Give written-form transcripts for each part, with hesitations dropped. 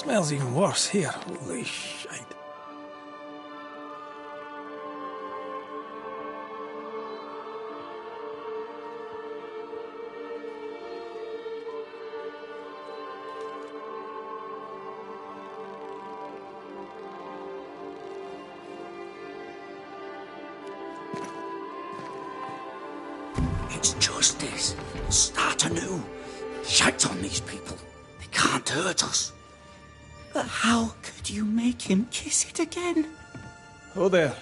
Smells even worse here. Holy shite. It's justice. Start anew. Shite on these people. They can't hurt us. But how could you make him kiss it again? Oh there.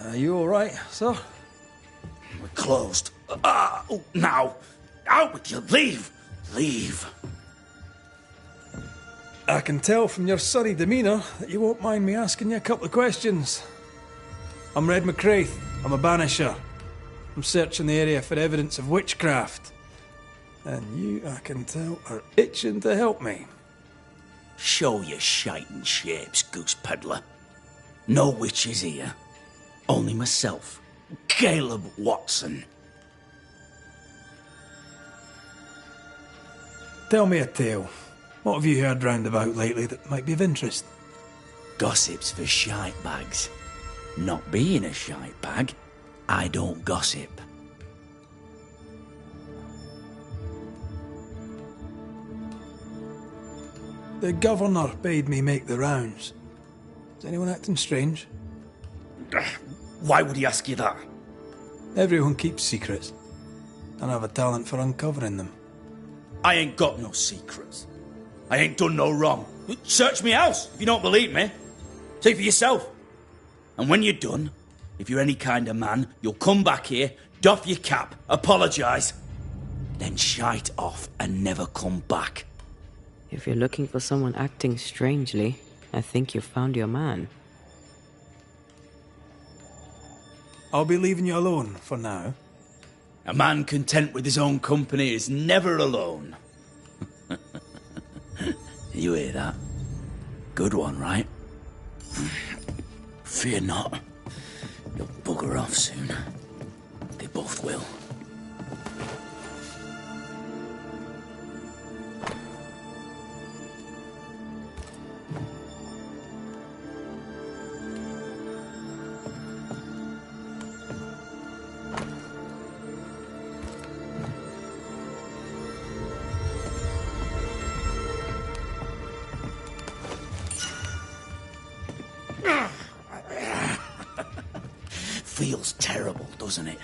Are you alright, sir? We're closed. Now. Out with you. Leave. Leave. I can tell from your sunny demeanour that you won't mind me asking you a couple of questions. I'm Red McCraith. I'm a banisher. I'm searching the area for evidence of witchcraft. And you, I can tell, are itching to help me. Show your shiting shapes, goose peddler. No witches here. Only myself, Caleb Watson. Tell me a tale. What have you heard round about lately that might be of interest? Gossip's for shite bags. Not being a shite bag, I don't gossip. The governor bade me make the rounds. Is anyone acting strange? Why would he ask you that? Everyone keeps secrets, and I have a talent for uncovering them. I ain't got no secrets. I ain't done no wrong. Search me house if you don't believe me. See for yourself. And when you're done, if you're any kind of man, you'll come back here, doff your cap, apologise, then shite off and never come back. If you're looking for someone acting strangely, I think you've found your man. I'll be leaving you alone for now. A man content with his own company is never alone. You hear that? Good one, right? Fear not. You'll bugger off soon. They both will. Feels terrible, doesn't it?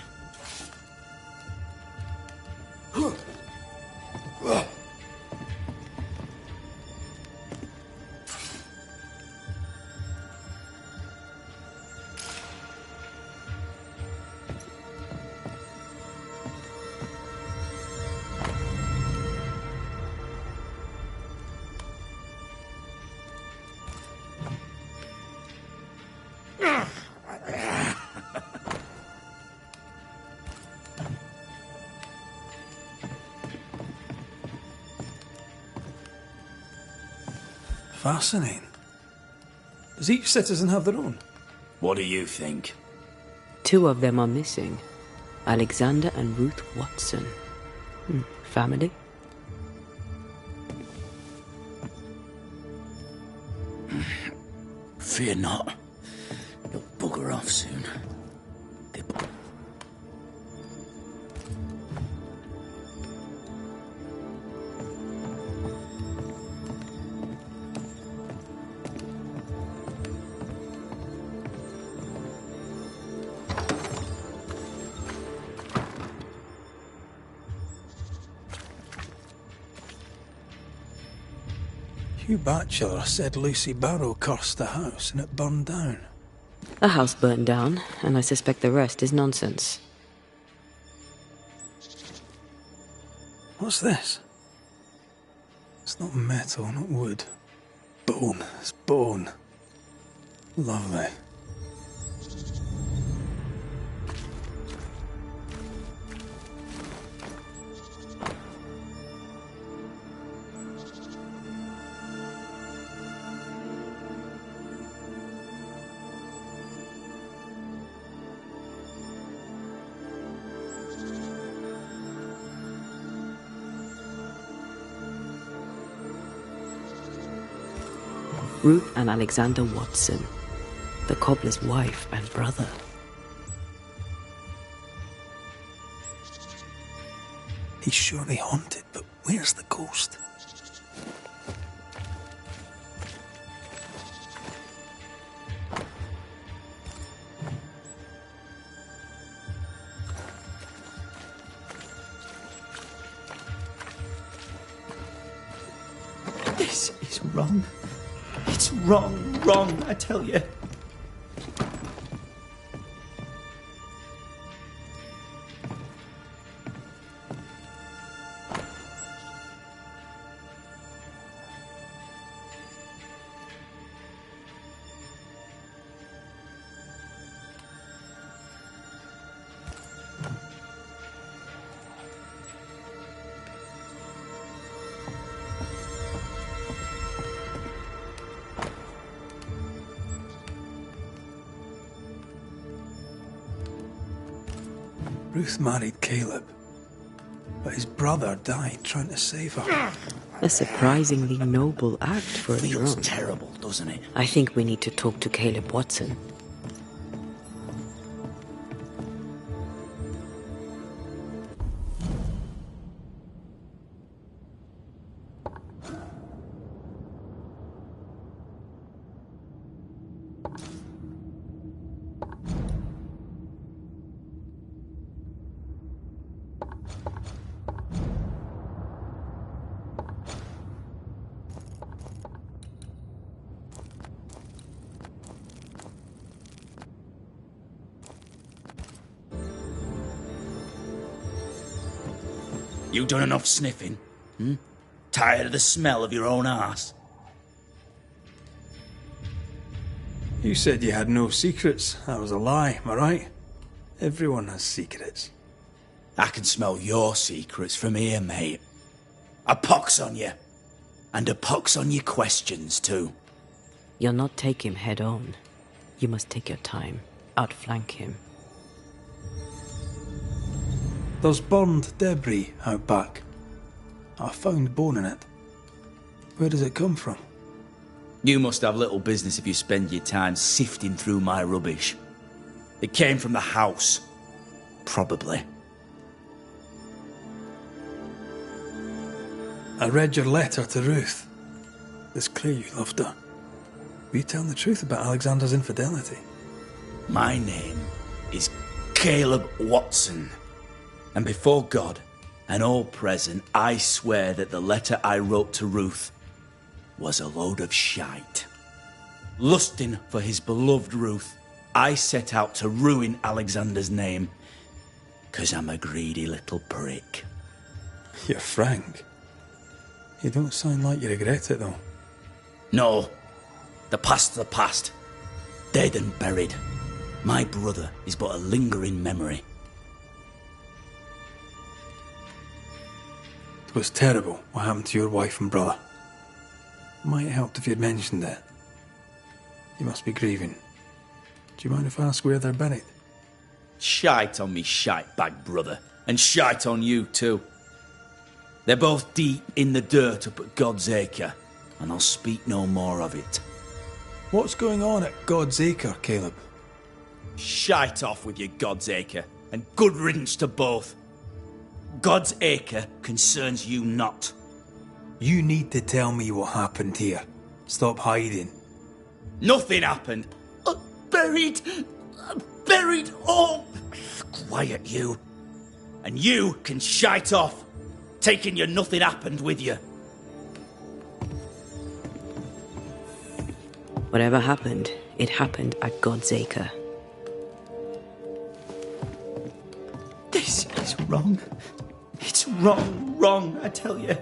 Fascinating. Does each citizen have their own? What do you think? 2 of them are missing. Alexander and Ruth Watson. Family? Fear not. You'll bugger off soon. They Hugh Batchelor said Lucy Barrow cursed the house and it burned down. The house burned down, and I suspect the rest is nonsense. What's this? It's not metal, not wood. Bone. It's bone. Lovely. Ruth and Alexander Watson, the cobbler's wife and brother. He's surely haunted, but where's the ghost? This is wrong. It's wrong, I tell you. Ruth married Caleb, but his brother died trying to save her. A surprisingly noble act for a Feels drone. terrible, doesn't it? I think we need to talk to Caleb Watson. You done enough sniffing? Tired of the smell of your own arse? You said you had no secrets. That was a lie, am I right? Everyone has secrets. I can smell your secrets from here, mate. A pox on you. And a pox on your questions, too. You'll not take him head on. You must take your time. Outflank him. There's burned debris out back. I found bone in it. Where does it come from? You must have little business if you spend your time sifting through my rubbish. It came from the house. Probably. I read your letter to Ruth. It's clear you loved her. Were you telling the truth about Alexander's infidelity? My name is Caleb Watson. And before God and all present, I swear that the letter I wrote to Ruth was a load of shite. Lusting for his beloved Ruth, I set out to ruin Alexander's name, 'cause I'm a greedy little prick. You're frank. You don't sound like you regret it, though. No, the past's the past. Dead and buried. My brother is but a lingering memory. It was terrible what happened to your wife and brother. Might have helped if you'd mentioned it. You must be grieving. Do you mind if I ask where they're buried? Shite on me shite bag brother, and shite on you too. They're both deep in the dirt up at God's Acre, and I'll speak no more of it. What's going on at God's Acre, Caleb? Shite off with your God's Acre, and good riddance to both. God's Acre concerns you not. You need to tell me what happened here. Stop hiding. Nothing happened. Buried. Oh, quiet you. And you can shite off, taking your nothing happened with you. Whatever happened, it happened at God's Acre. This is wrong. It's wrong, I tell you.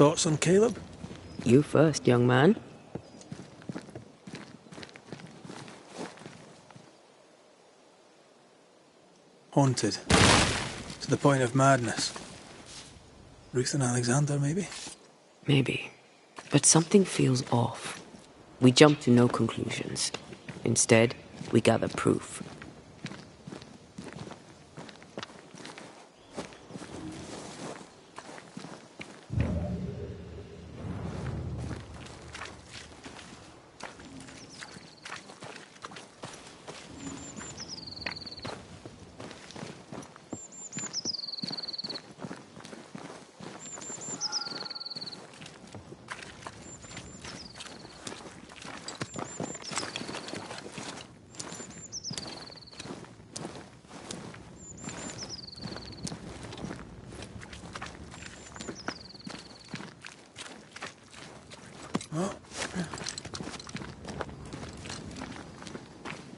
Thoughts on Caleb? You first, young man. Haunted. To the point of madness. Ruth and Alexander, maybe? Maybe. But something feels off. We jump to no conclusions. Instead, we gather proof.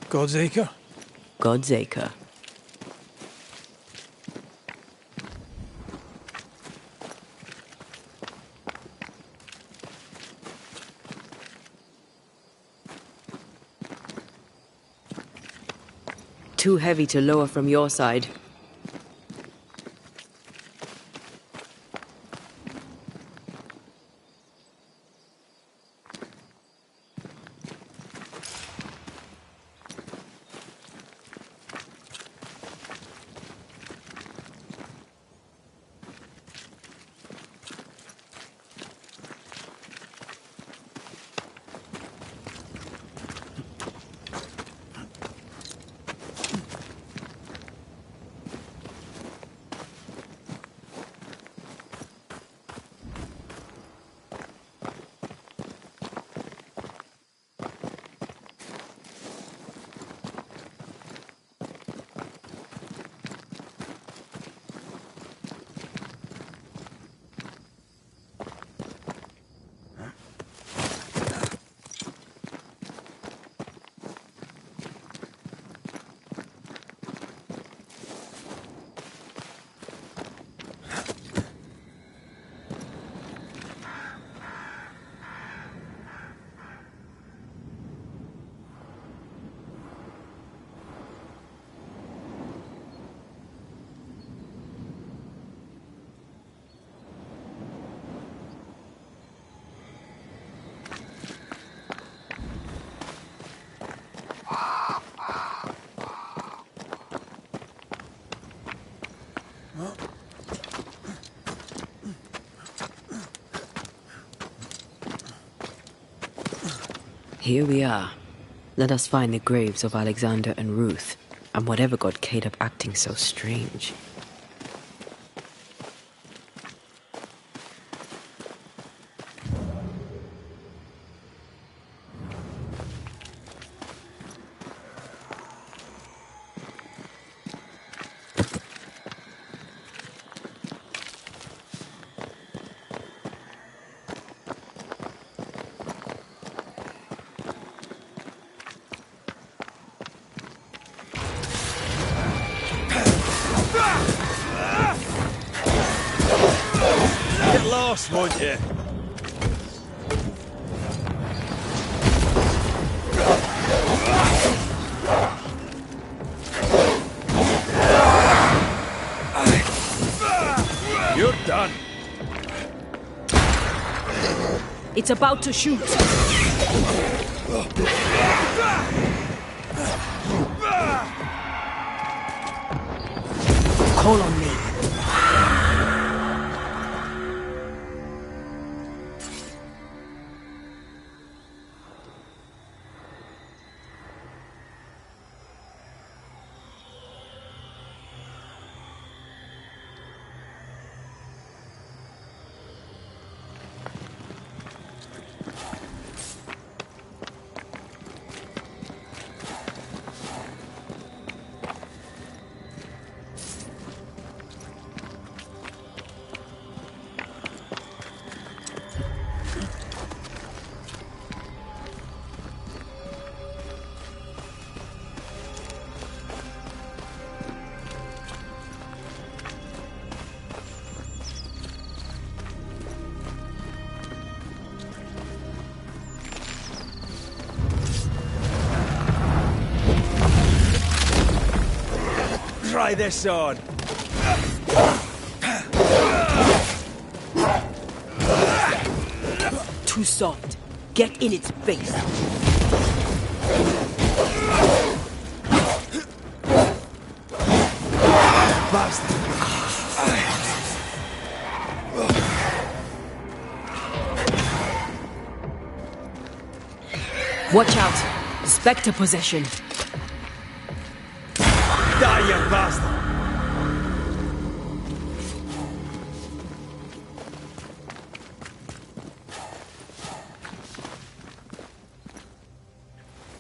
God's Acre? God's Acre. Too heavy to lower from your side. Here we are. Let us find the graves of Alexander and Ruth, and whatever got Caleb acting so strange. Get lost, won't you? You're done. It's about to shoot! Call on me. try this on. Too soft. Get in its face. Bastard. Watch out. Spectre possession. Die, you bastard.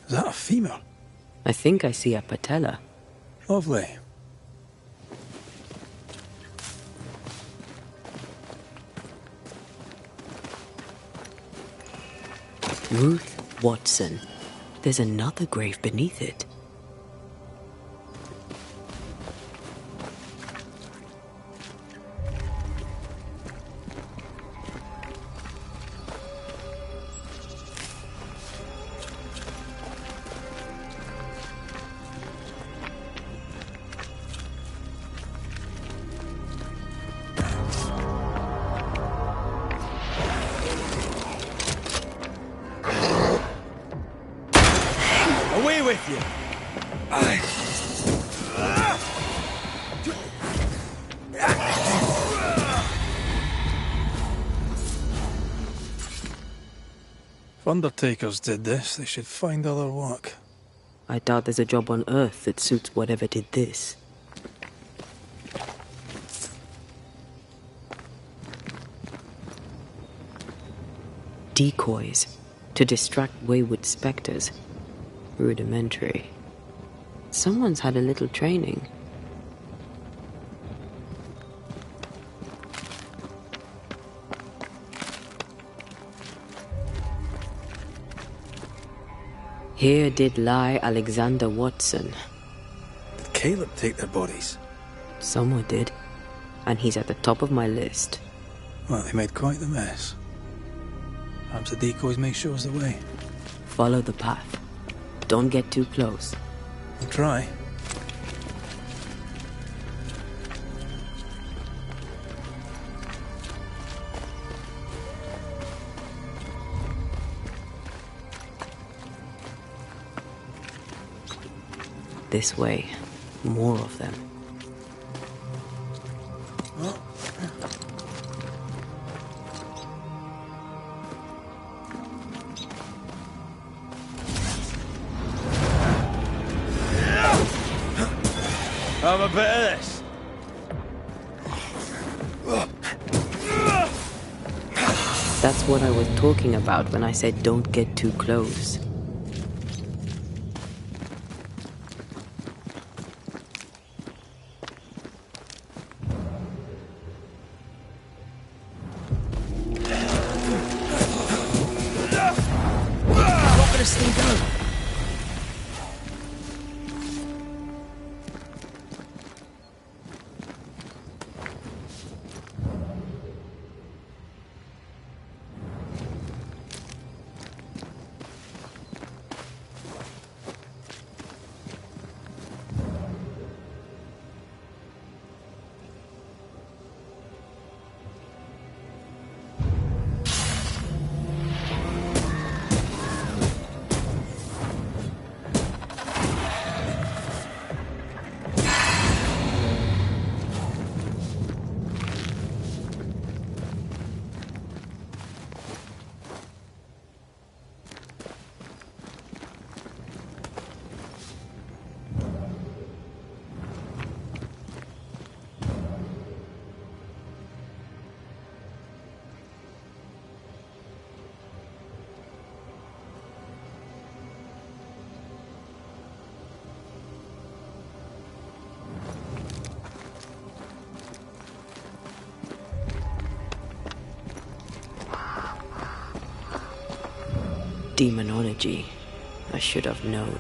Is that a femur? I think I see a patella. Lovely. Ruth Watson. There's another grave beneath it. Away with you. If undertakers did this, they should find other work. I doubt there's a job on Earth that suits whatever did this. Decoys to distract wayward specters. Rudimentary. Someone's had a little training. Here did lie Alexander Watson. Did Caleb take their bodies? Someone did, and he's at the top of my list. Well, they made quite the mess. Perhaps the decoys may show us the way. Follow the path. Don't get too close. I'll try. This way. More of them. Have a bit of this. That's what I was talking about when I said don't get too close. Not gonna stay down. Demonology. I should have known.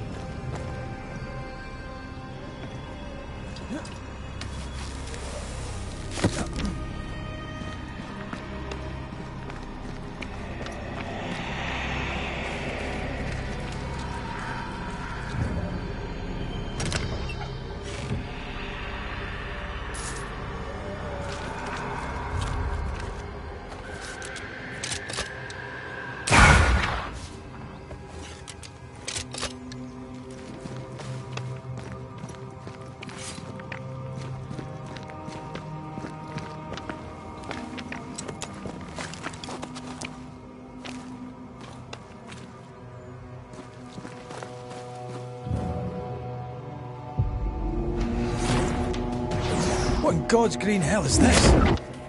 What in God's green hell is this?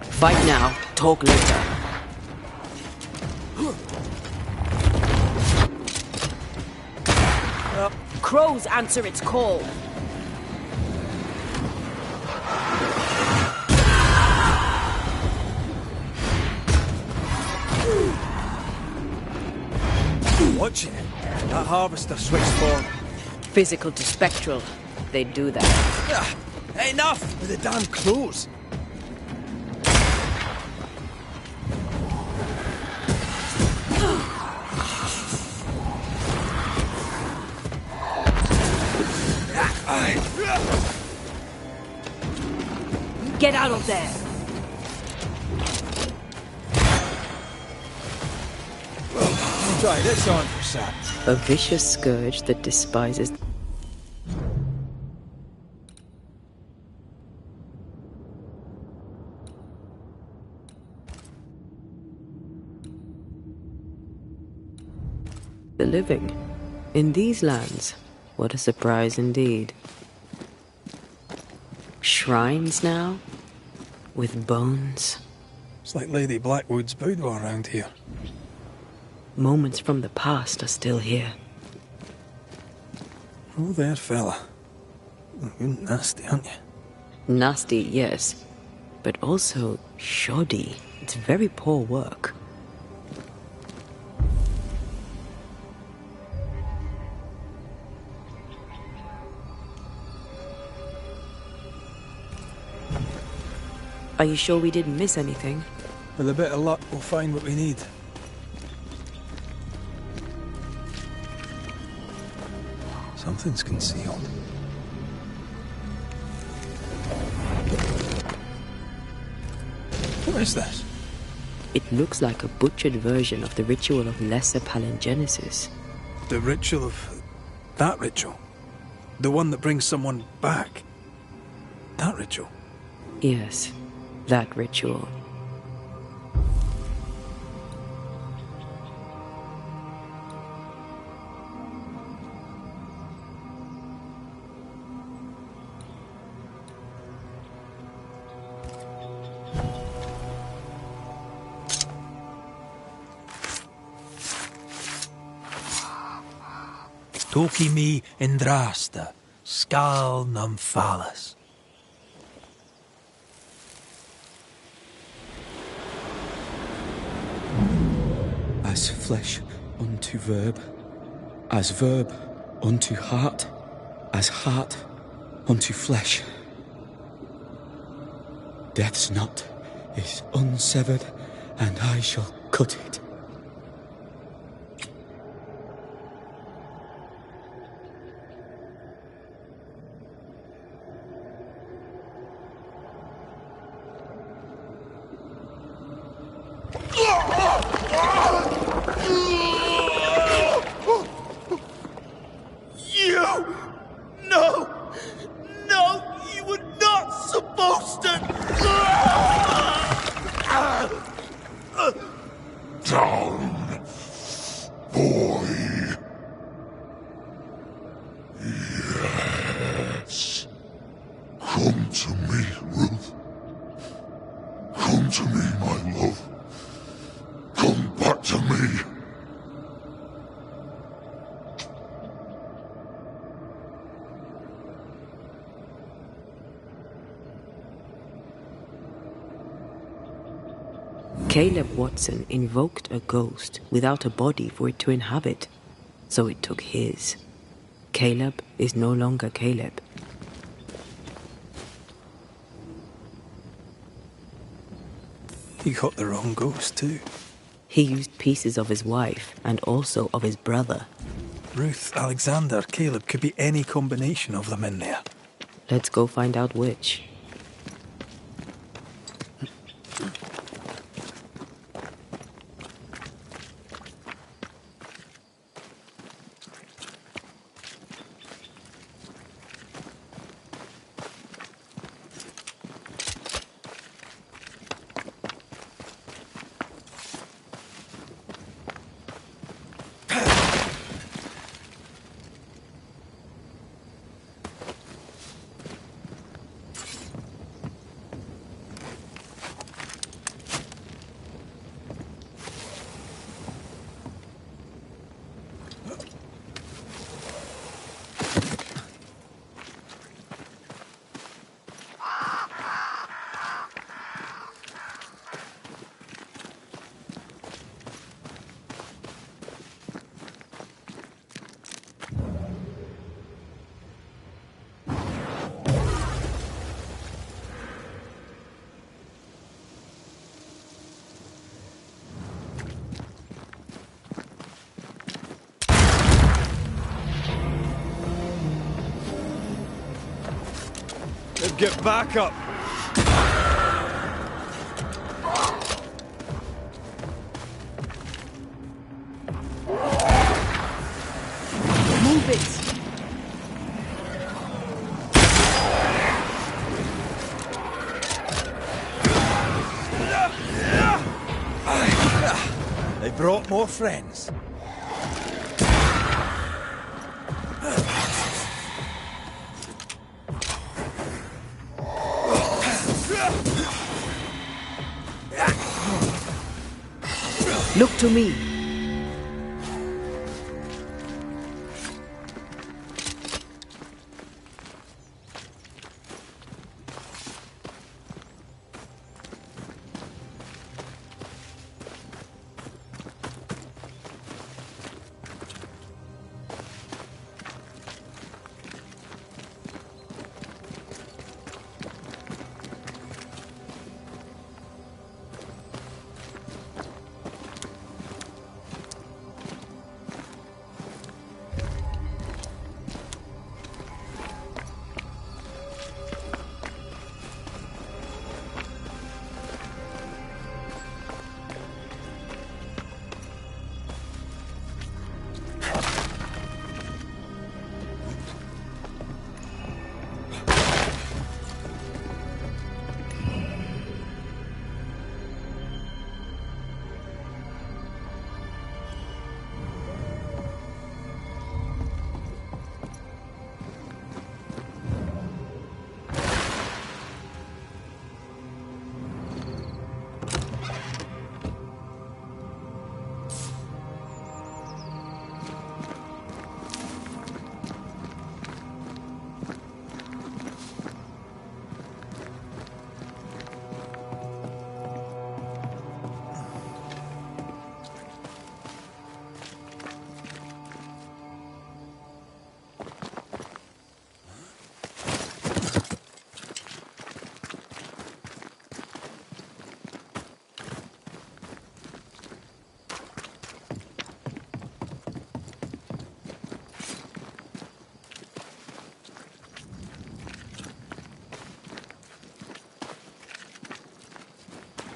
Fight now, talk later. Crows answer its call. Watch it. That harvester switched form. Physical to spectral. They do that. Enough with the damn crows. Get out of there! Try this on for Sat. A vicious scourge that despises... the living. In these lands, what a surprise indeed. Shrines now? With bones? It's like Lady Blackwood's boudoir around here. Moments from the past are still here. Oh, there, fella. You're nasty, aren't you? Nasty, yes. But also shoddy. It's very poor work. Are you sure we didn't miss anything? With a bit of luck, we'll find what we need. Something's concealed. What is this? It looks like a butchered version of the ritual of Lesser Palingenesis. The ritual of... that ritual? The one that brings someone back? That ritual? Yes, that ritual. Toki mi indrasta, skal numphalis. As flesh unto verb, as verb unto heart, as heart unto flesh. Death's knot is unsevered, and I shall cut it. Caleb Watson invoked a ghost without a body for it to inhabit, so it took his. Caleb is no longer Caleb. He got the wrong ghost too. He used pieces of his wife and also of his brother. Ruth, Alexander, Caleb, could be any combination of them in there. Let's go find out which. Then get back up. Move it! They brought more friends. Look to me.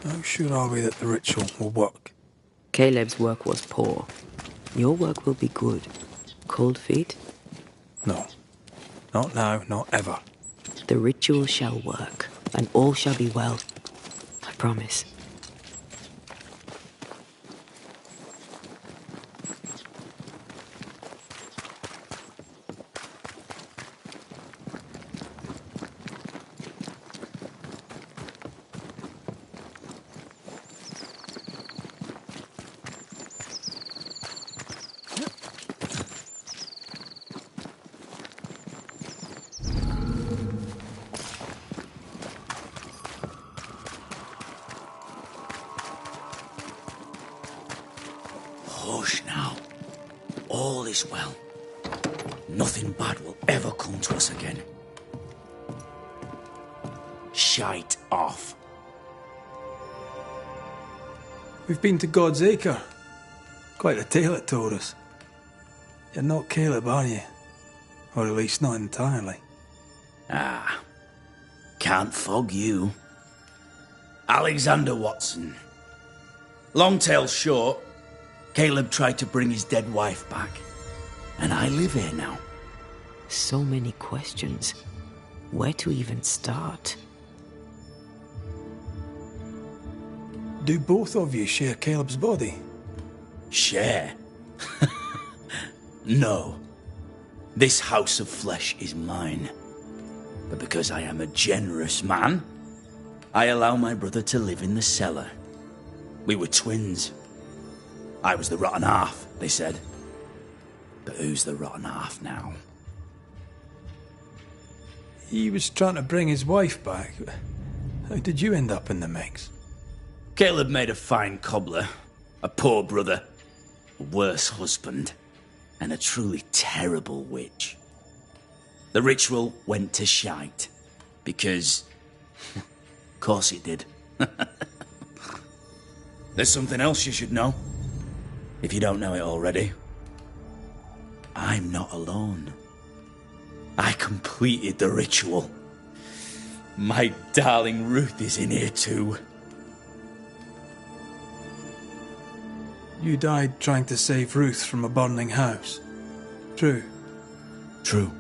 How sure are we that the ritual will work? Caleb's work was poor. Your work will be good. Cold feet? No. Not now, not ever. The ritual shall work, and all shall be well. I promise. Hush now. All is well. Nothing bad will ever come to us again. Shite off. We've been to God's Acre. Quite a tale it told us. You're not Caleb, are you? Or at least not entirely. Ah. Can't fog you. Alexander Watson. Long tale short, Caleb tried to bring his dead wife back. And I live here now. So many questions. Where to even start? Do both of you share Caleb's body? Share? No. This house of flesh is mine. But because I am a generous man, I allow my brother to live in the cellar. We were twins. I was the rotten half, they said. But who's the rotten half now? He was trying to bring his wife back. How did you end up in the mix? Caleb made a fine cobbler, a poor brother, a worse husband, and a truly terrible witch. The ritual went to shite, because... of course it did. There's something else you should know, if you don't know it already. I'm not alone. I completed the ritual. My darling Ruth is in here too. You died trying to save Ruth from a burning house. True. True.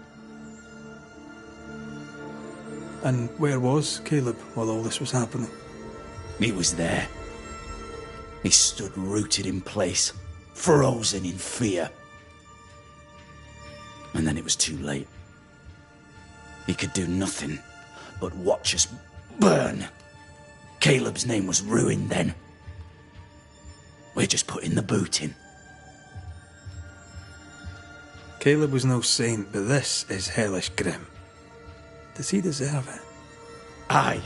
And where was Caleb while all this was happening? He was there. He stood rooted in place, frozen in fear. And then it was too late. He could do nothing but watch us burn. Caleb's name was ruined then. We're just putting the boot in. Caleb was no saint, but this is hellish grim. Does he deserve it? Aye,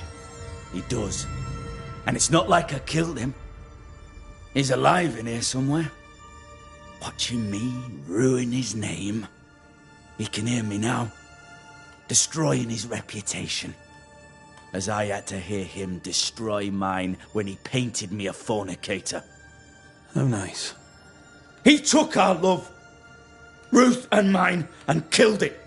he does. And it's not like I killed him. He's alive in here somewhere. Watching me ruin his name. He can hear me now. Destroying his reputation. As I had to hear him destroy mine when he painted me a fornicator. How nice. He took our love, Ruth and mine, and killed it.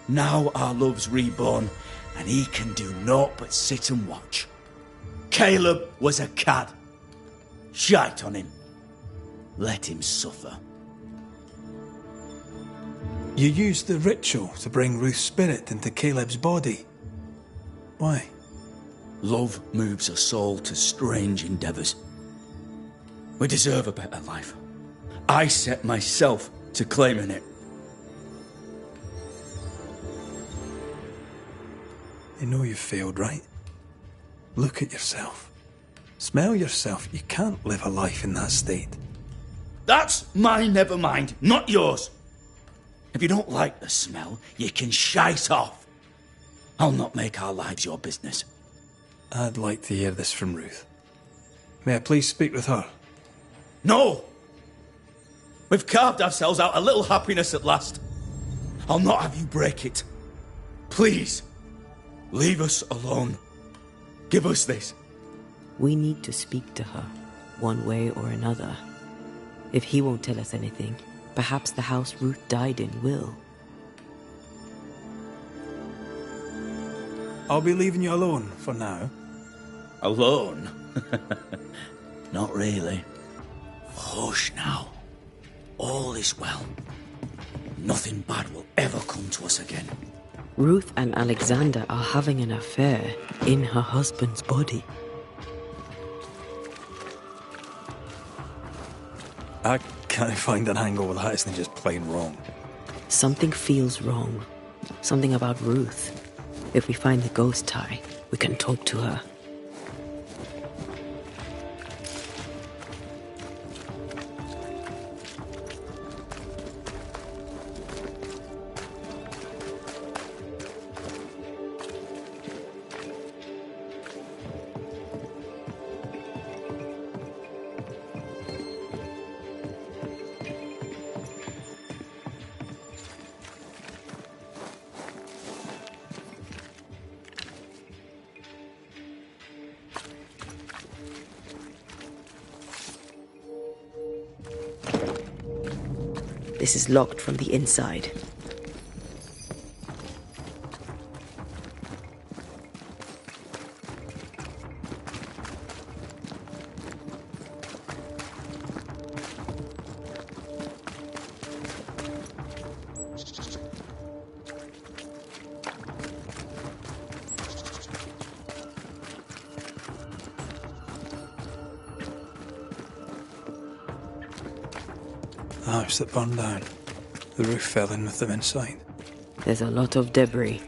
Now our love's reborn, and he can do naught but sit and watch. Caleb was a cad. Shite on him. Let him suffer. You used the ritual to bring Ruth's spirit into Caleb's body. Why? Love moves a soul to strange endeavours. We deserve a better life. I set myself to claiming it. You know you've failed, right? Look at yourself. Smell yourself. You can't live a life in that state. That's my never mind, not yours. If you don't like the smell, you can shite off. I'll not make our lives your business. I'd like to hear this from Ruth. May I please speak with her? No! We've carved ourselves out a little happiness at last. I'll not have you break it. Please, leave us alone. Give us this. We need to speak to her, one way or another. If he won't tell us anything, perhaps the house Ruth died in will. I'll be leaving you alone for now. Alone? Not really. Hush now. All is well. Nothing bad will ever come to us again. Ruth and Alexander are having an affair in her husband's body. I can't find an angle with that, isn't it just plain wrong? Something feels wrong. Something about Ruth. If we find the ghost tie, we can talk to her. This is locked from the inside. The house that burned down. The roof fell in with them inside. There's a lot of debris.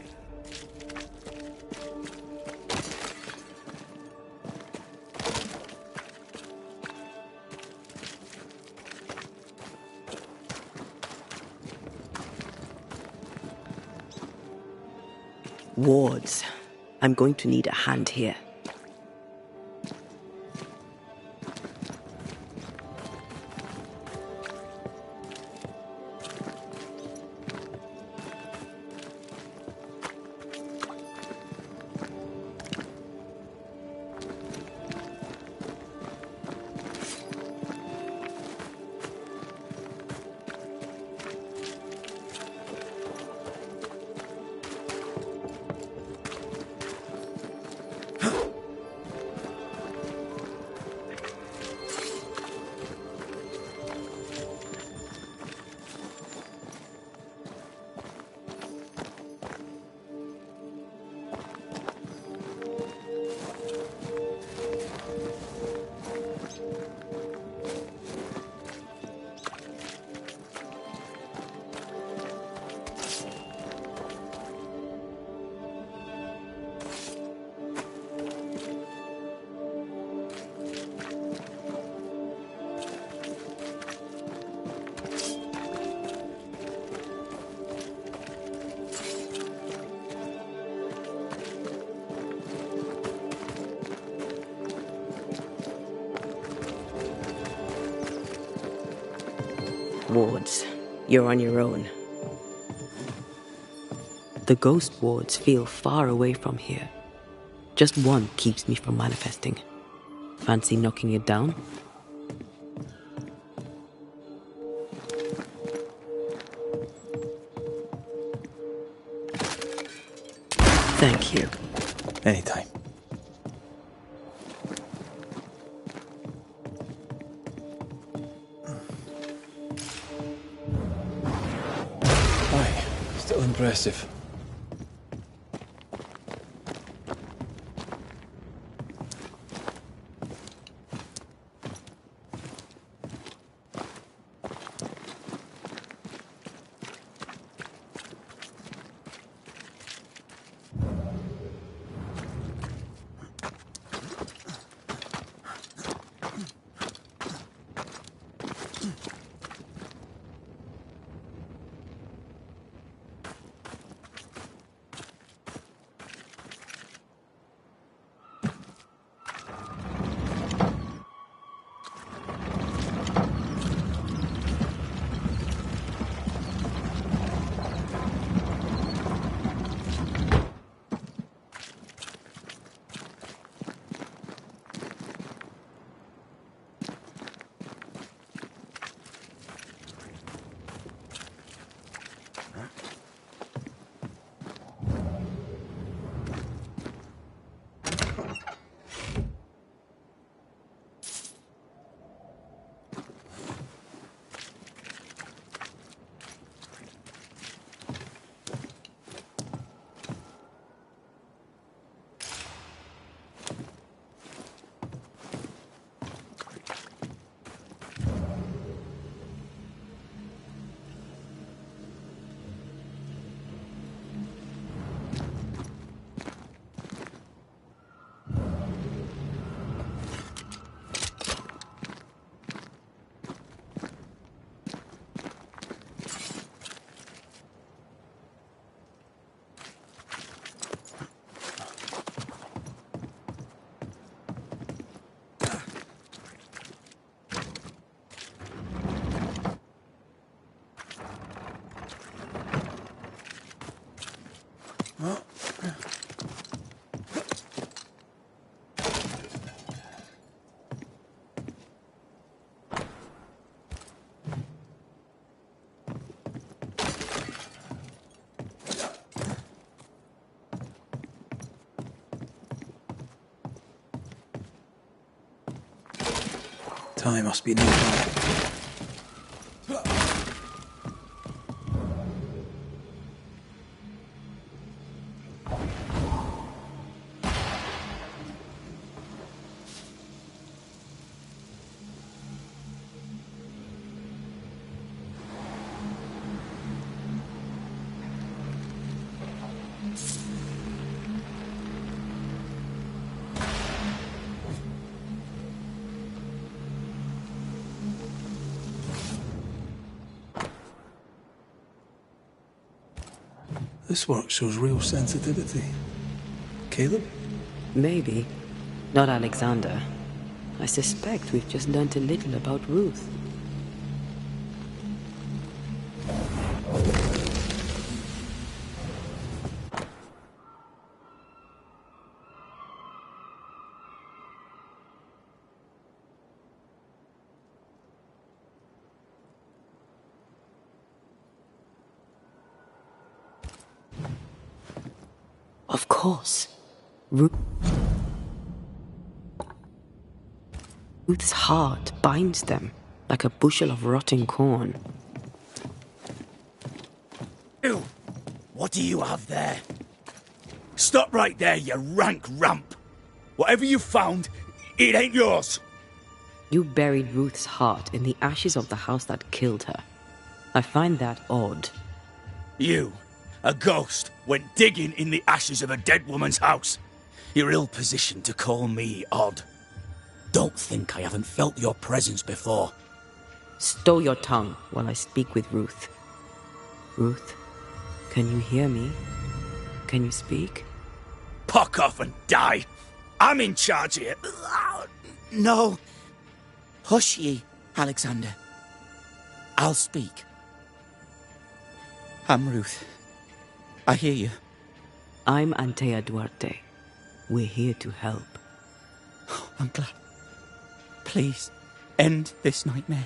Wards. I'm going to need a hand here. wards. You're on your own. The ghost wards feel far away from here. Just one keeps me from manifesting. Fancy knocking it down? Thank you. Anytime. Aye, still impressive. Time must be nearby. This work shows real sensitivity. Caleb? Maybe. Not Alexander. I suspect we've just learnt a little about Ruth. Of course. Ruth's heart binds them like a bushel of rotting corn. Ew! What do you have there? Stop right there, you rank ramp! Whatever you found, it ain't yours! You buried Ruth's heart in the ashes of the house that killed her. I find that odd. You, a ghost, went digging in the ashes of a dead woman's house. You're ill-positioned to call me odd. Don't think I haven't felt your presence before. Stow your tongue while I speak with Ruth. Ruth, can you hear me? Can you speak? Pock off and die! I'm in charge here. No. Hush ye, Alexander. I'll speak. I'm Ruth. I hear you. I'm Antea Duarte. We're here to help. Oh, I'm glad. Please, end this nightmare.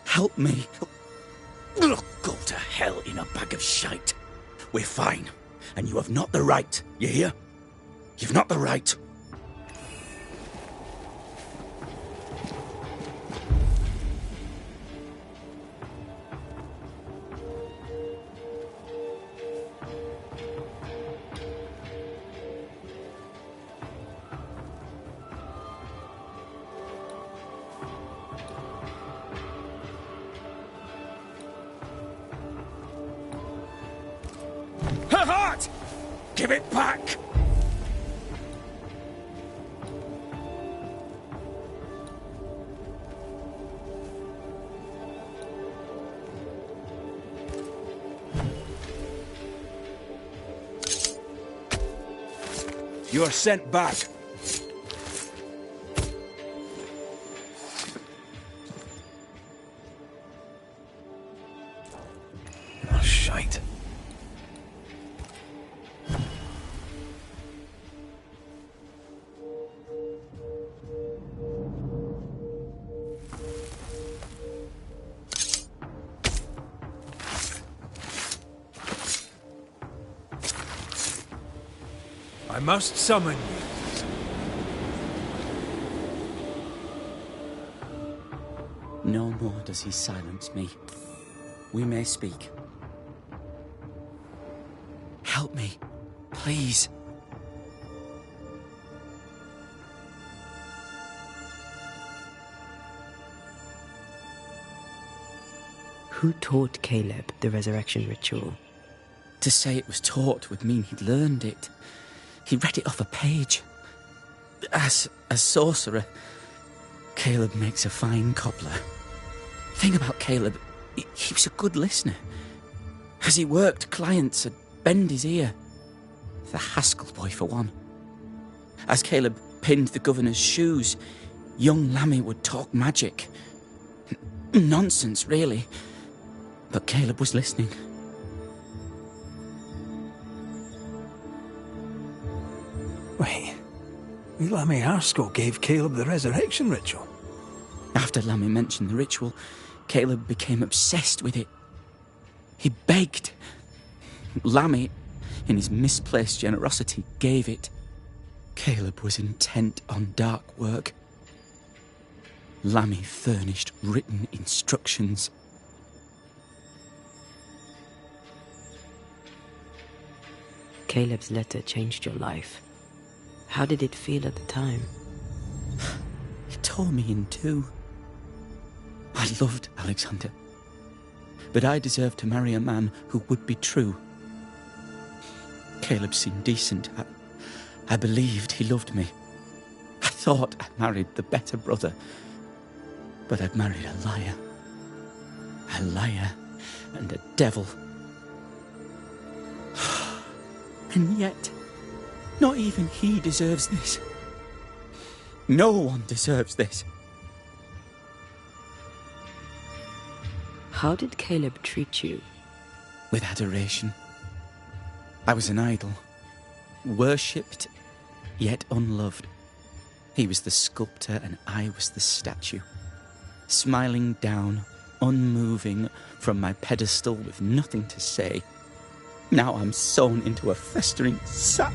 Help me. Go to hell in a bag of shite. We're fine, and you have not the right, you hear? You've not the right. Her heart! Give it back! You are sent back. Oh, shite. I must summon you. No more does he silence me. We may speak. Help me, please. Who taught Caleb the resurrection ritual? To say it was taught would mean he'd learned it. He read it off a page. As a sorcerer, Caleb makes a fine cobbler. Thing about Caleb, he was a good listener. As he worked, clients would bend his ear. The Haskell boy, for one. As Caleb pinned the governor's shoes, young Lammy would talk magic. Nonsense, really. But Caleb was listening. Wait. Lammy Haskell gave Caleb the resurrection ritual. After Lammy mentioned the ritual, Caleb became obsessed with it. He begged. Lammy, in his misplaced generosity, gave it. Caleb was intent on dark work. Lammy furnished written instructions. Caleb's letter changed your life. How did it feel at the time? It tore me in two. I loved Alexander, but I deserved to marry a man who would be true. Caleb seemed decent. I believed he loved me. I thought I married the better brother, but I'd married a liar. A liar and a devil. And yet, not even he deserves this. No one deserves this. How did Caleb treat you? With adoration. I was an idol, worshipped, yet unloved. He was the sculptor and I was the statue, smiling down, unmoving from my pedestal with nothing to say. Now I'm sewn into a festering sack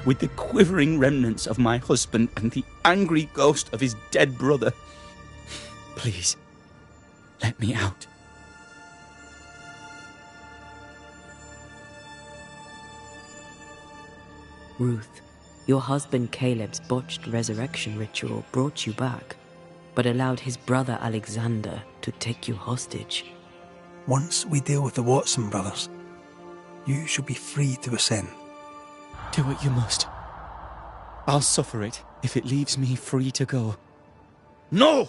with the quivering remnants of my husband and the angry ghost of his dead brother. Please, let me out. Ruth, your husband Caleb's botched resurrection ritual brought you back, but allowed his brother Alexander to take you hostage. Once we deal with the Watson brothers, you shall be free to ascend. Do what you must. I'll suffer it if it leaves me free to go. No!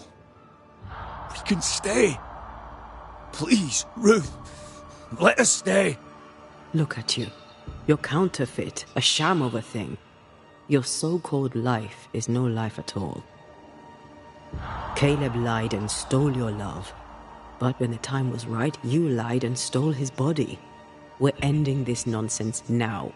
We can stay. Please, Ruth, let us stay. Look at you. You're counterfeit, a sham of a thing. Your so-called life is no life at all. Caleb lied and stole your love. But when the time was right, you lied and stole his body. We're ending this nonsense now.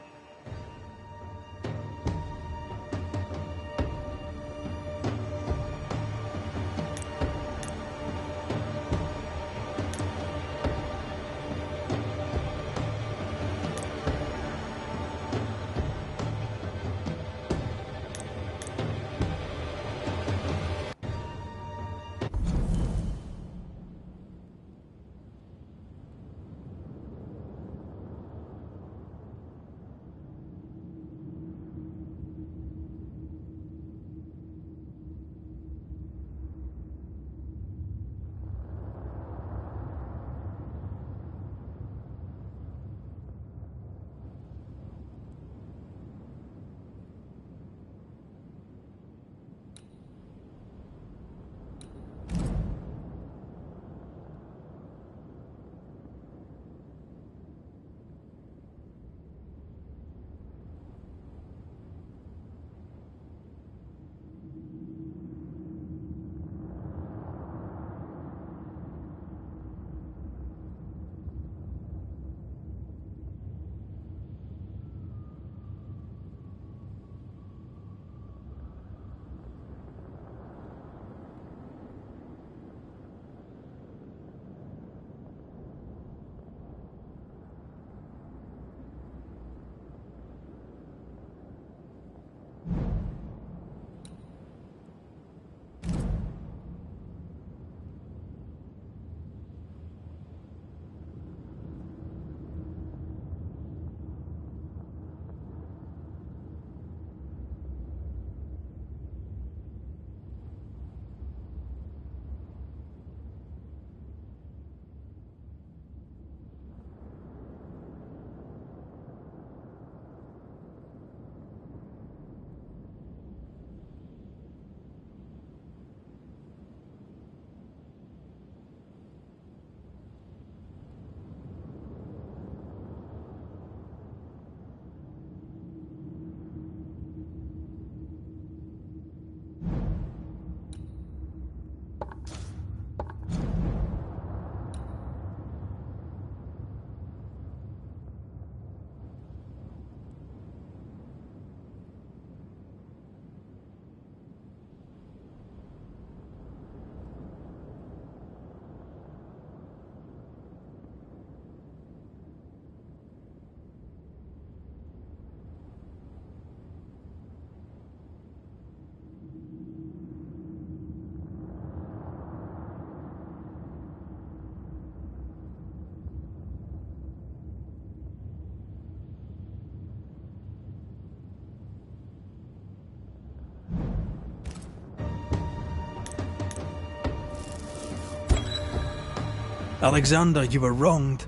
Alexander, you were wronged,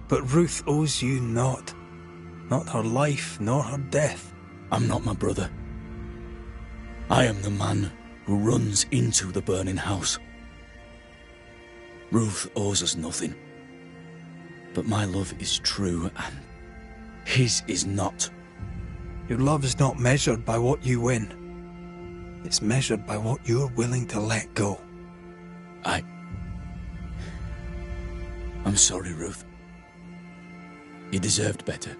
but Ruth owes you naught. Not her life, nor her death. I'm not my brother. I am the man who runs into the burning house. Ruth owes us nothing. But my love is true, and his is not. Your love is not measured by what you win. It's measured by what you're willing to let go. I'm sorry, Ruth. You deserved better.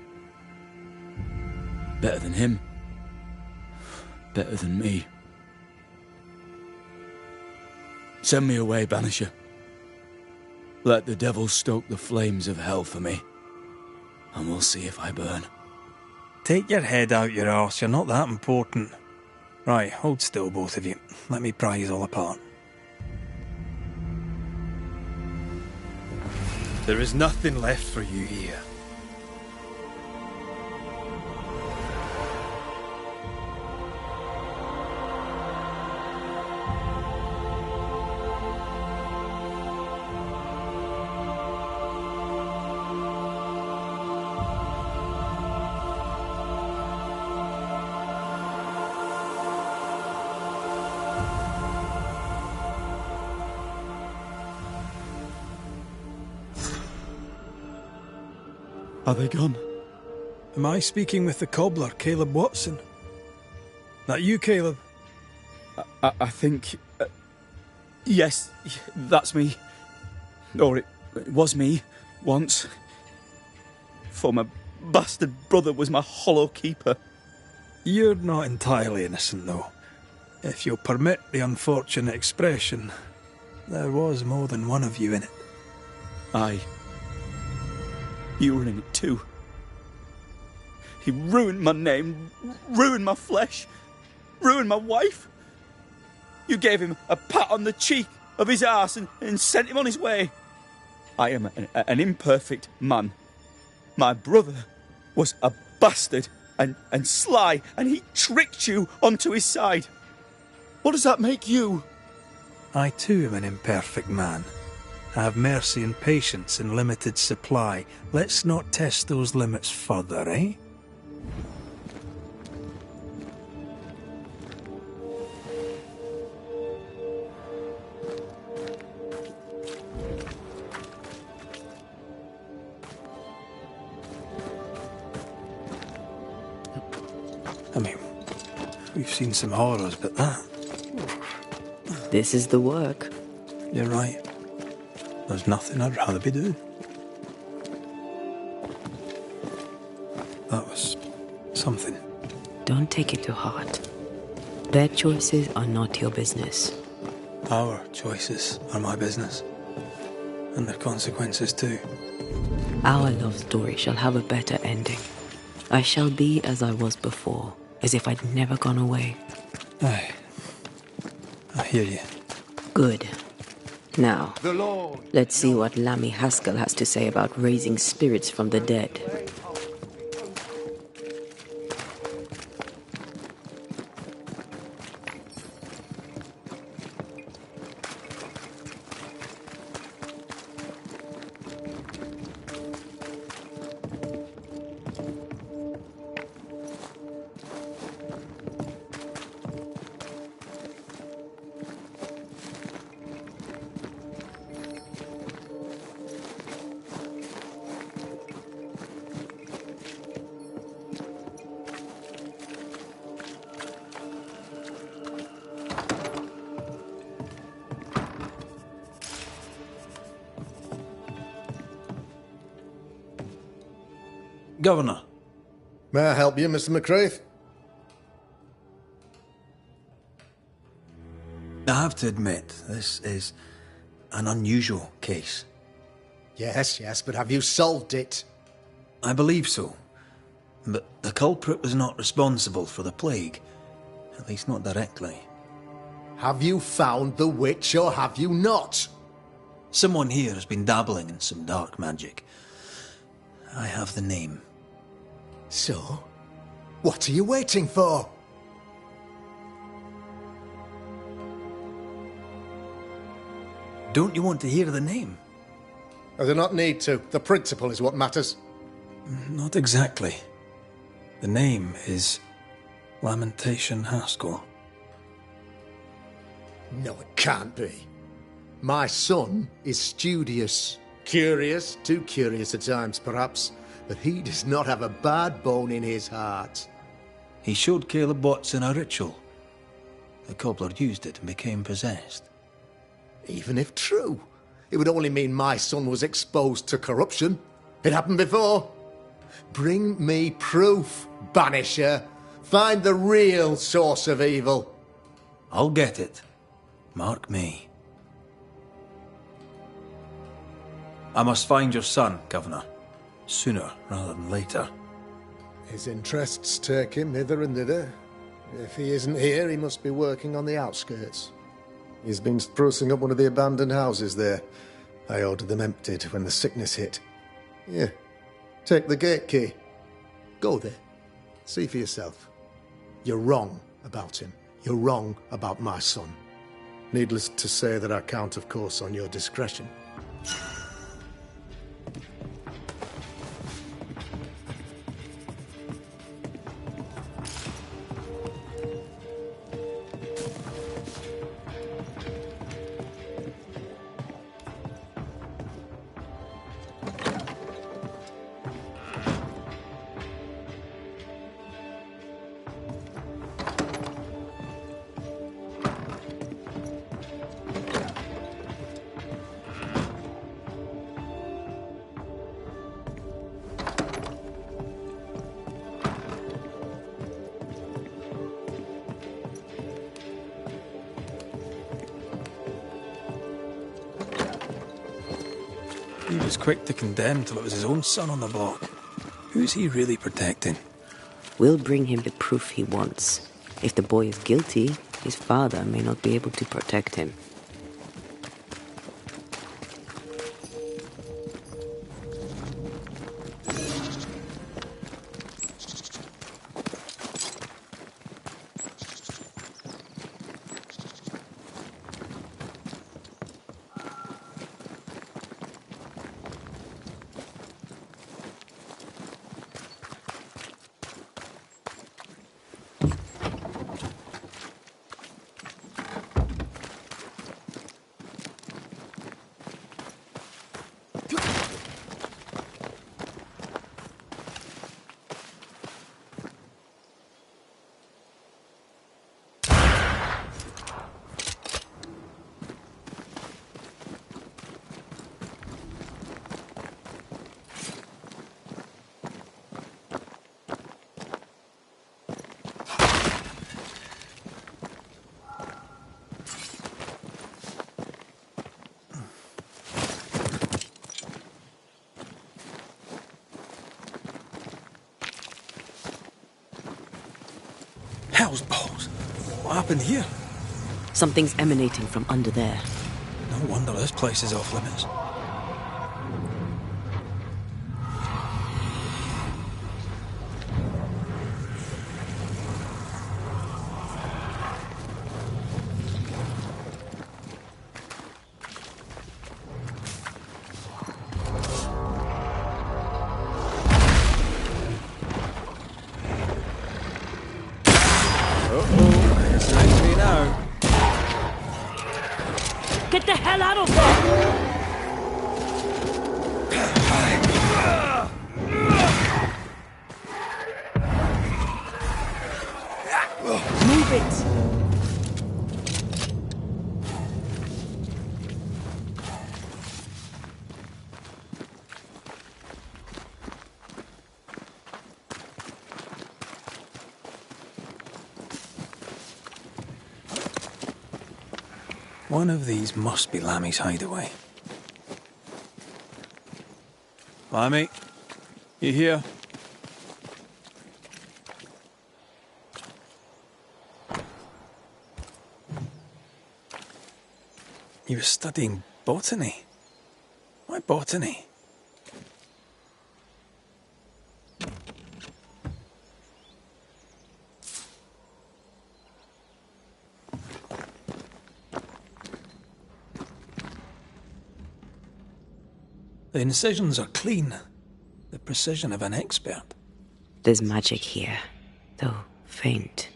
Better than him. Better than me. Send me away, Banisher. Let the devil stoke the flames of hell for me, and we'll see if I burn. Take your head out your arse, you're not that important. Right, hold still, both of you. Let me pry you all apart. There is nothing left for you here. Are they gone? Am I speaking with the cobbler, Caleb Watson? That you, Caleb? I think... yes, that's me. Or it was me, once. For my bastard brother was my hollow keeper. You're not entirely innocent, though. If you'll permit the unfortunate expression, there was more than one of you in it. Aye. You were in it too. He ruined my name, ruined my flesh, ruined my wife. You gave him a pat on the cheek of his arse and sent him on his way. I am an imperfect man. My brother was a bastard and sly, and he tricked you onto his side. What does that make you? I too am an imperfect man. I have mercy and patience in limited supply. Let's not test those limits further, eh? I mean, we've seen some horrors, but that... This is the work. You're right. There's nothing I'd rather be doing. That was something. Don't take it to heart. Their choices are not your business. Our choices are my business. And their consequences too. Our love story shall have a better ending. I shall be as I was before, as if I'd never gone away. Aye. I hear you. Good. Now, let's see what Lammy Haskell has to say about raising spirits from the dead. Governor. May I help you, Mr. McCraith? I have to admit, this is an unusual case. Yes, but have you solved it? I believe so. But the culprit was not responsible for the plague. At least not directly. Have you found the witch or have you not? Someone here has been dabbling in some dark magic. I have the name. So, what are you waiting for? Don't you want to hear the name? I do not need to. The principle is what matters. Not exactly. The name is Lamentation Haskell. No, it can't be. My son is studious. Curious, too curious at times, perhaps. But he does not have a bad bone in his heart. He showed Caleb Watson a ritual. The cobbler used it and became possessed. Even if true, it would only mean my son was exposed to corruption. It happened before. Bring me proof, Banisher. Find the real source of evil. I'll get it. Mark me. I must find your son, Governor. Sooner rather than later. His interests take him hither and thither. If he isn't here, he must be working on the outskirts. He's been sprucing up one of the abandoned houses there. I ordered them emptied when the sickness hit. Here, take the gate key. Go there. See for yourself. You're wrong about him. You're wrong about my son. Needless to say that I count, of course, on your discretion. was quick to condemn till it was his own son on the block. Who's he really protecting? We'll bring him the proof he wants. If the boy is guilty, his father may not be able to protect him. Hell's balls. What happened here? Something's emanating from under there. No wonder this place is off limits. Get the hell out of there! Move it! One of these must be Lammy's hideaway. Lammy, you here? You were studying botany. Why botany? The incisions are clean. The precision of an expert. There's magic here, though faint.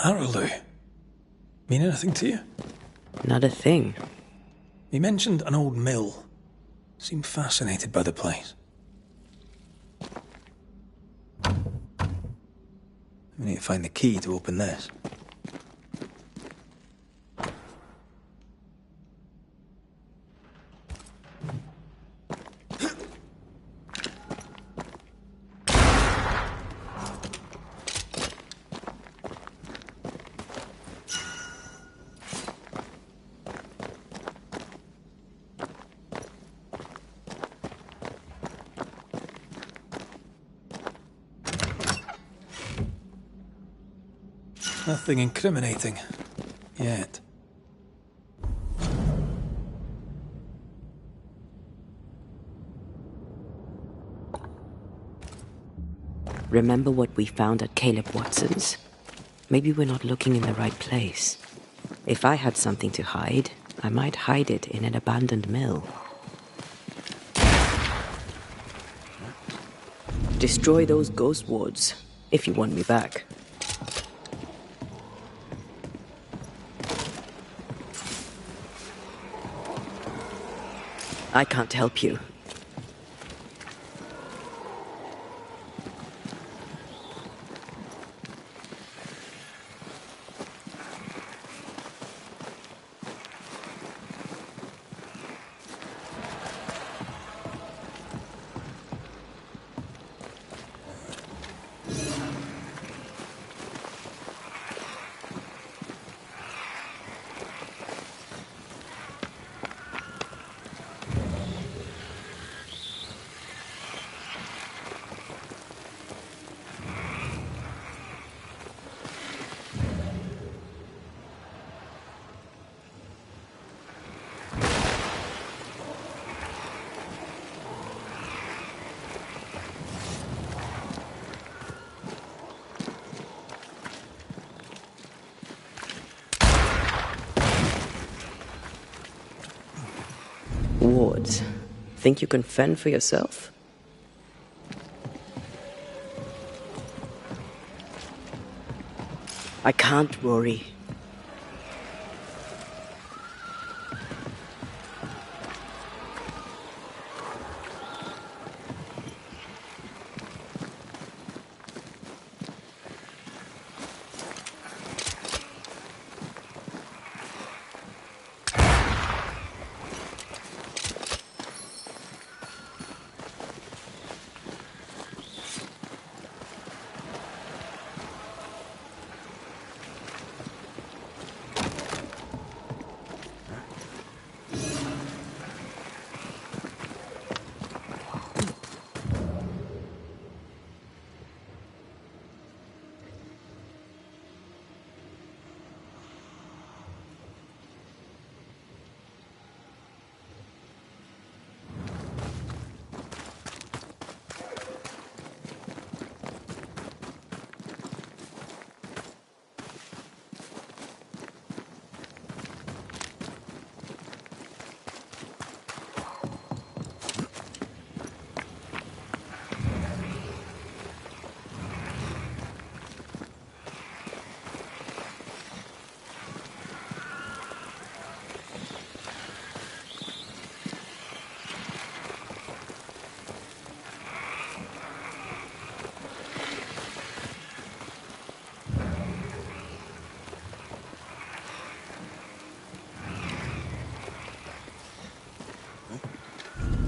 Arrowloo. Mean anything to you? Not a thing. He mentioned an old mill. Seemed fascinated by the place. We need to find the key to open this. Nothing incriminating. Yet. Remember what we found at Caleb Watson's? Maybe we're not looking in the right place. If I had something to hide, I might hide it in an abandoned mill. Destroy those ghost wards, if you want me back. I can't help you, wards. Think you can fend for yourself? I can't, Rory.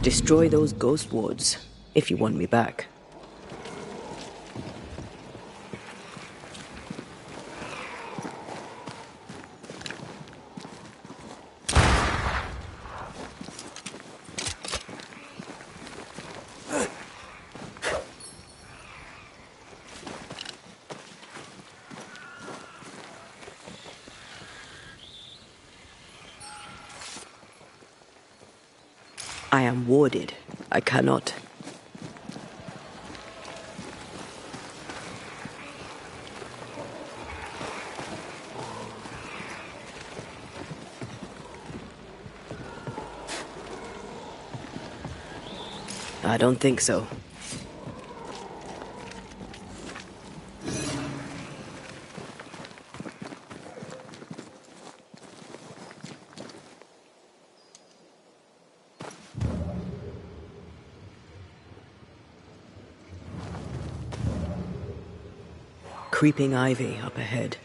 Destroy those ghost wards, if you want me back. I am warded. I cannot. I don't think so. Creeping ivy up ahead.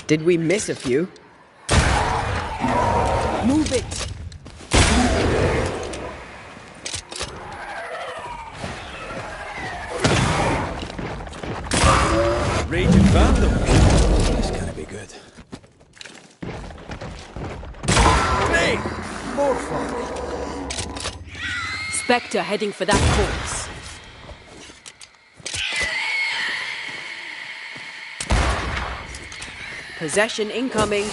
Did we miss a few? Move it! Raging Vandal. This is gonna be good. Hey! More fun. Spectre heading for that corpse. Possession incoming.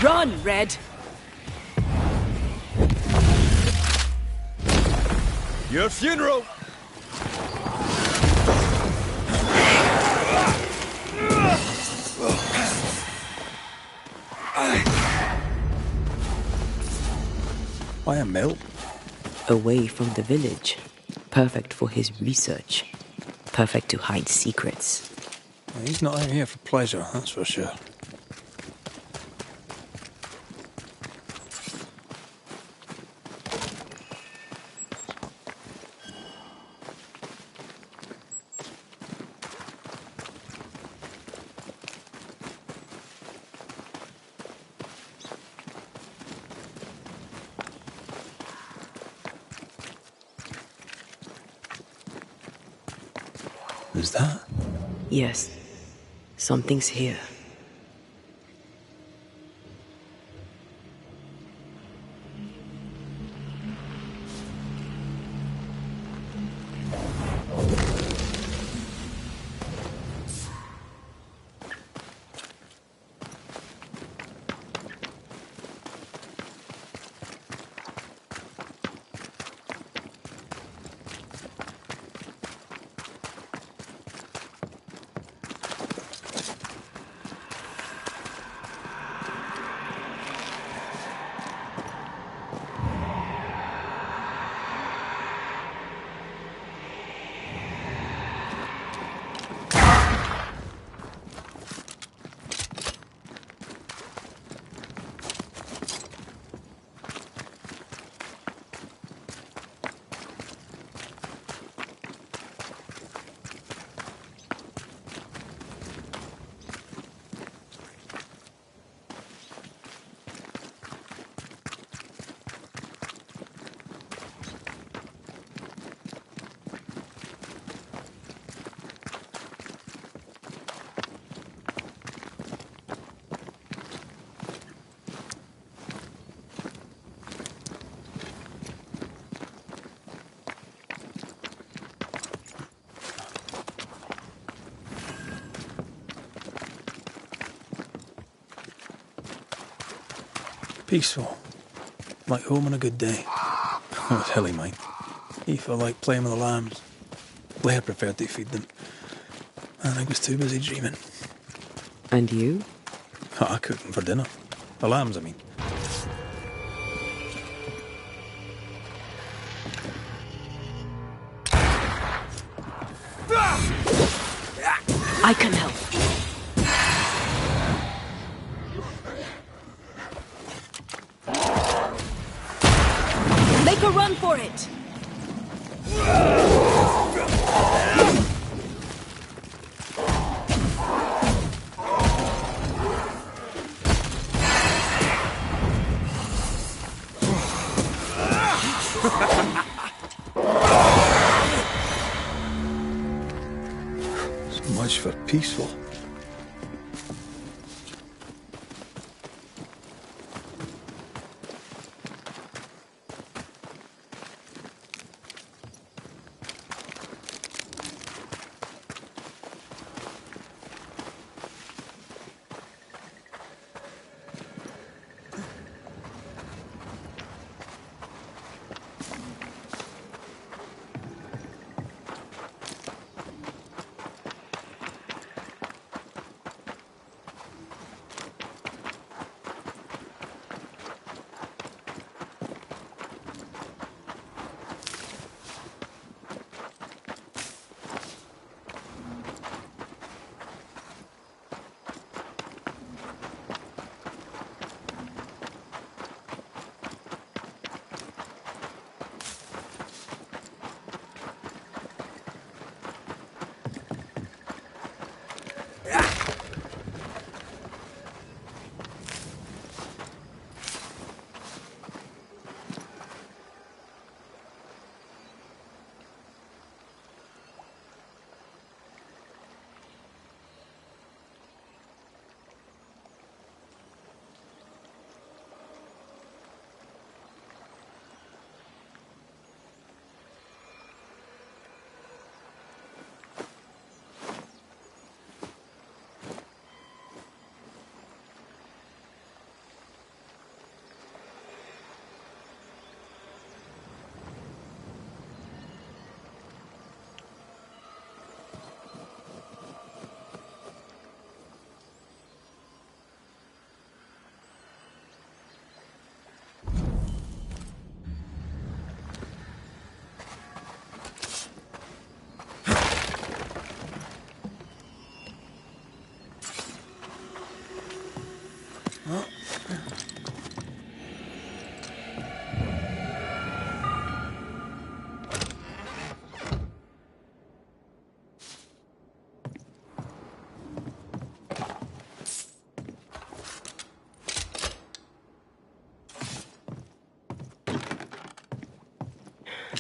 Run, Red! Your funeral! Why a mill? Away from the village. Perfect for his research. Perfect to hide secrets. He's not out here for pleasure, that's for sure. Is that? Yes. Something's here. Peaceful. Like home on a good day. Oh, it's hilly, mate. He felt like playing with the lambs. Blair preferred to feed them. I think was too busy dreaming. And you? Oh, I cooked them for dinner. The lambs, I mean. I can help. Make a run for it! So much for peaceful.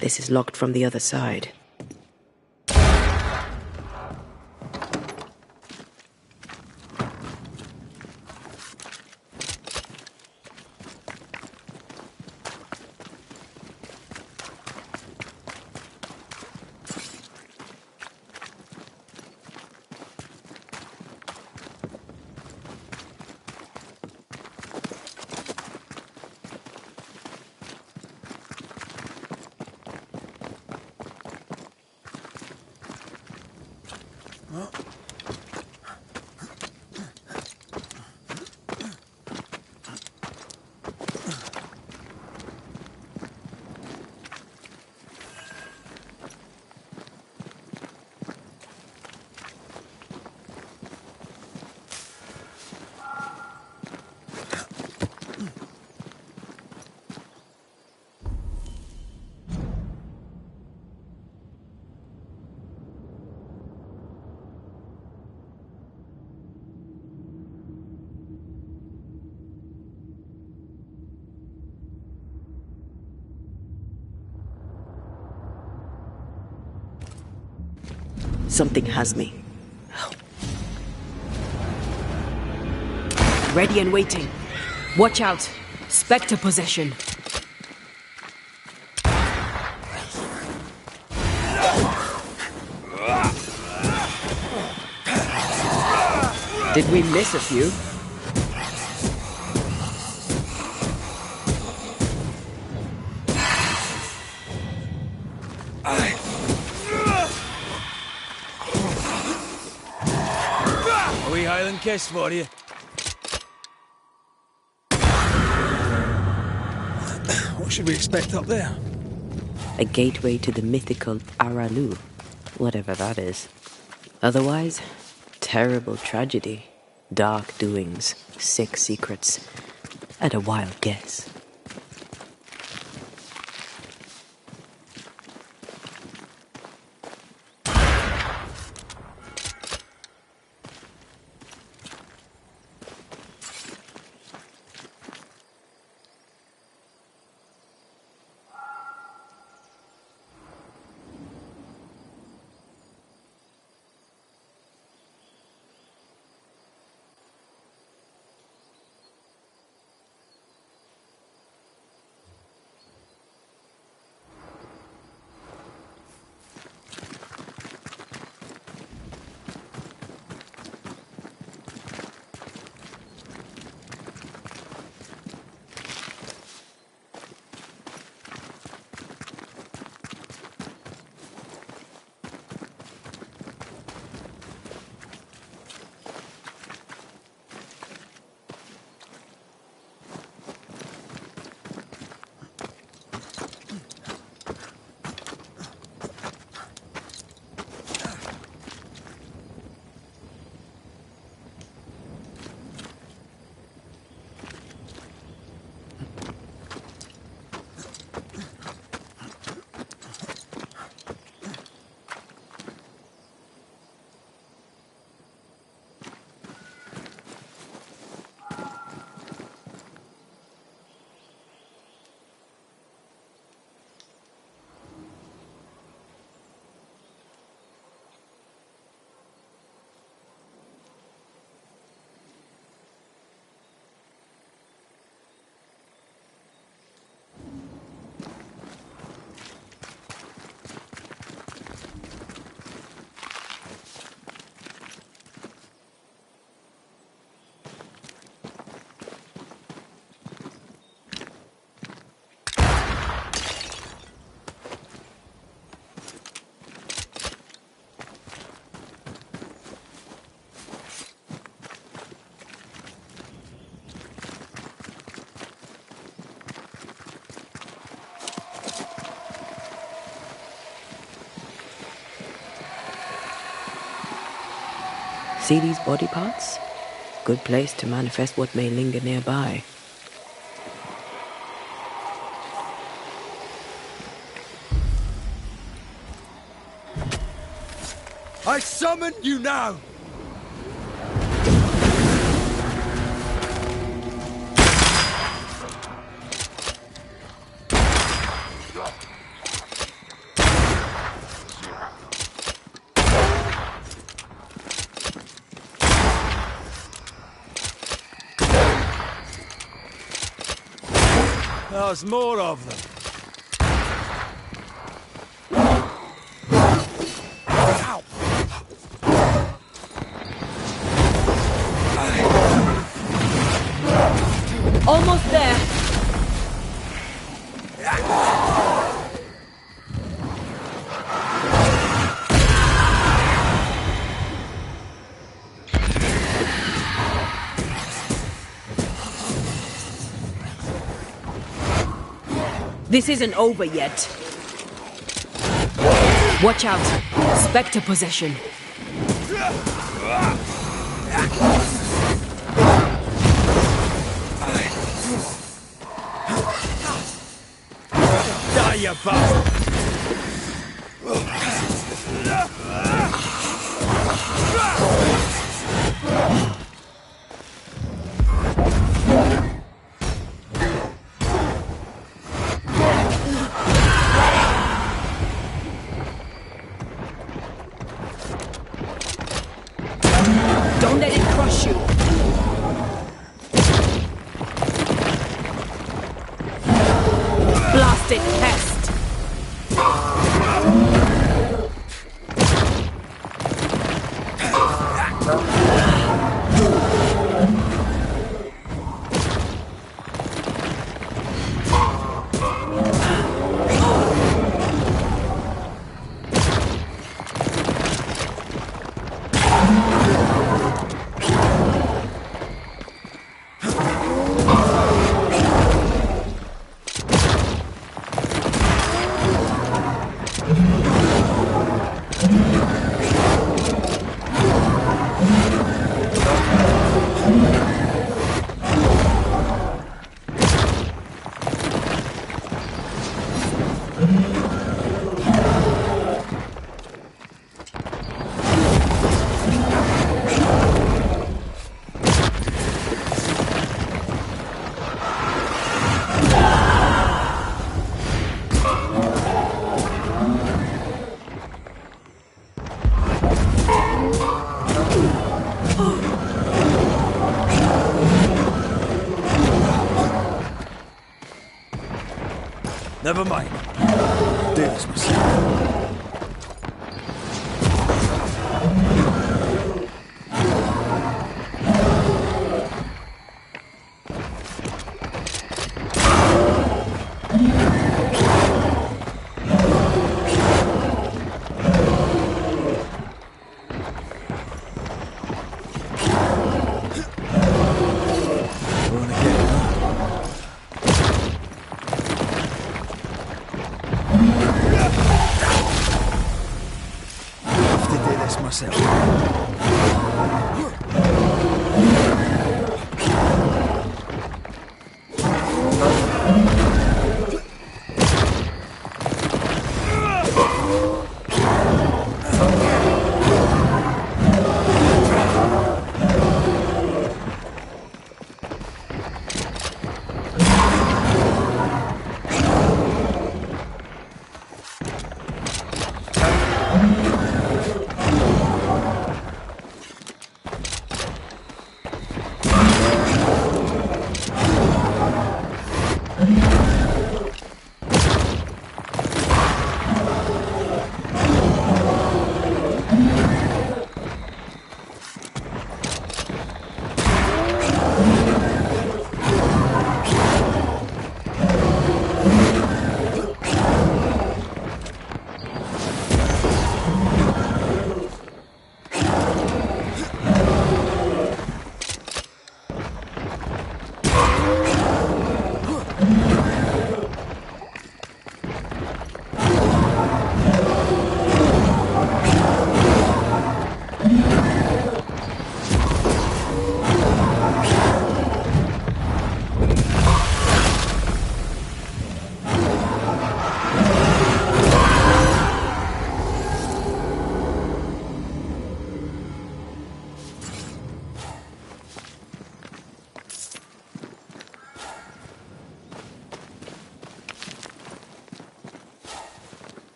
This is locked from the other side. Something has me. Ready and waiting. Watch out. Spectre possession. Did we miss a few? A wee Highland kiss for you. What should we expect up there? A gateway to the mythical Aralu, whatever that is. Otherwise, terrible tragedy, dark doings, sick secrets, and a wild guess. See these body parts? good place to manifest what may linger nearby. I summon you now! There's more of them. Almost there. This isn't over yet. Watch out. Spectre possession. Die, you bastard! Don't let it crush you. Blasted pest. Never mind. I'll do this myself.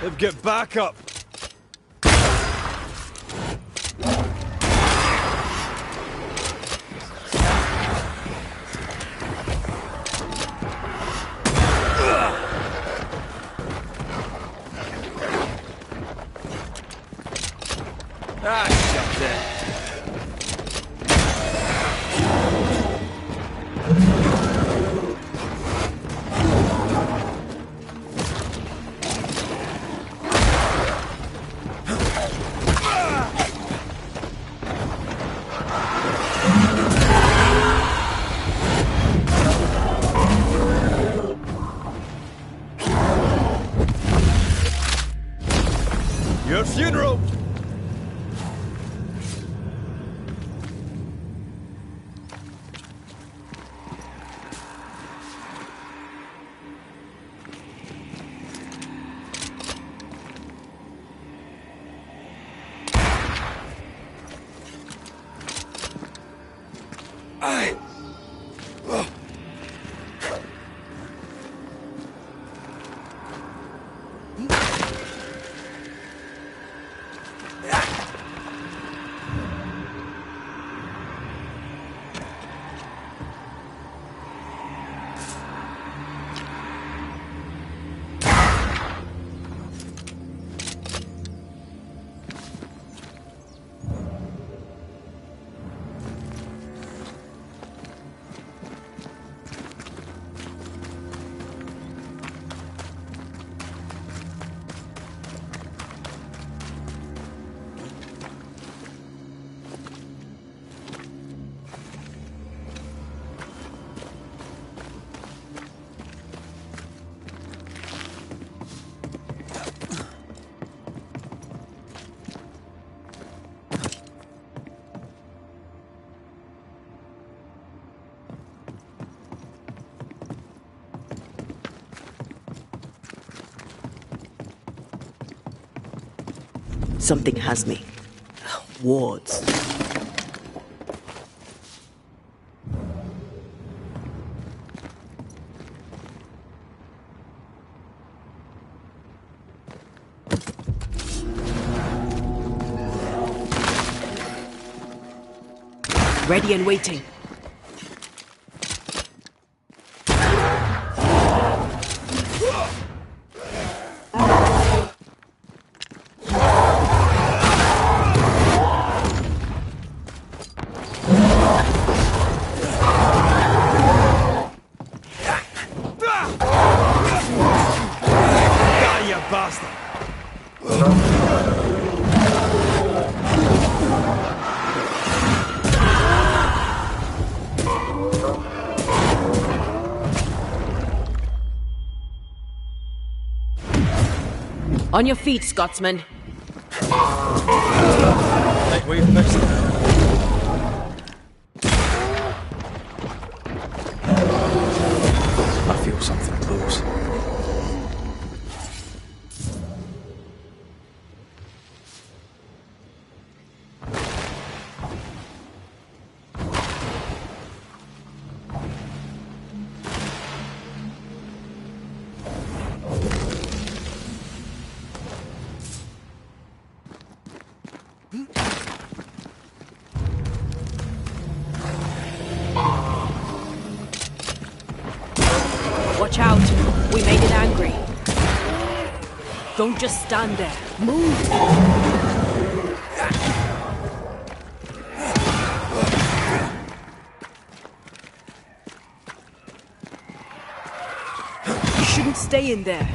They've got backup. Ah, shut it. Your funeral! Something has me. Wards. Ready and waiting. Die, you bastard! On your feet, Scotsman. Think we've missed it. I feel something close. Watch out. We made it angry. Don't just stand there. Move. You shouldn't stay in there.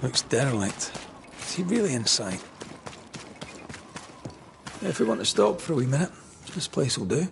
Looks derelict. Is he really inside? If we want to stop for a wee minute, this place will do.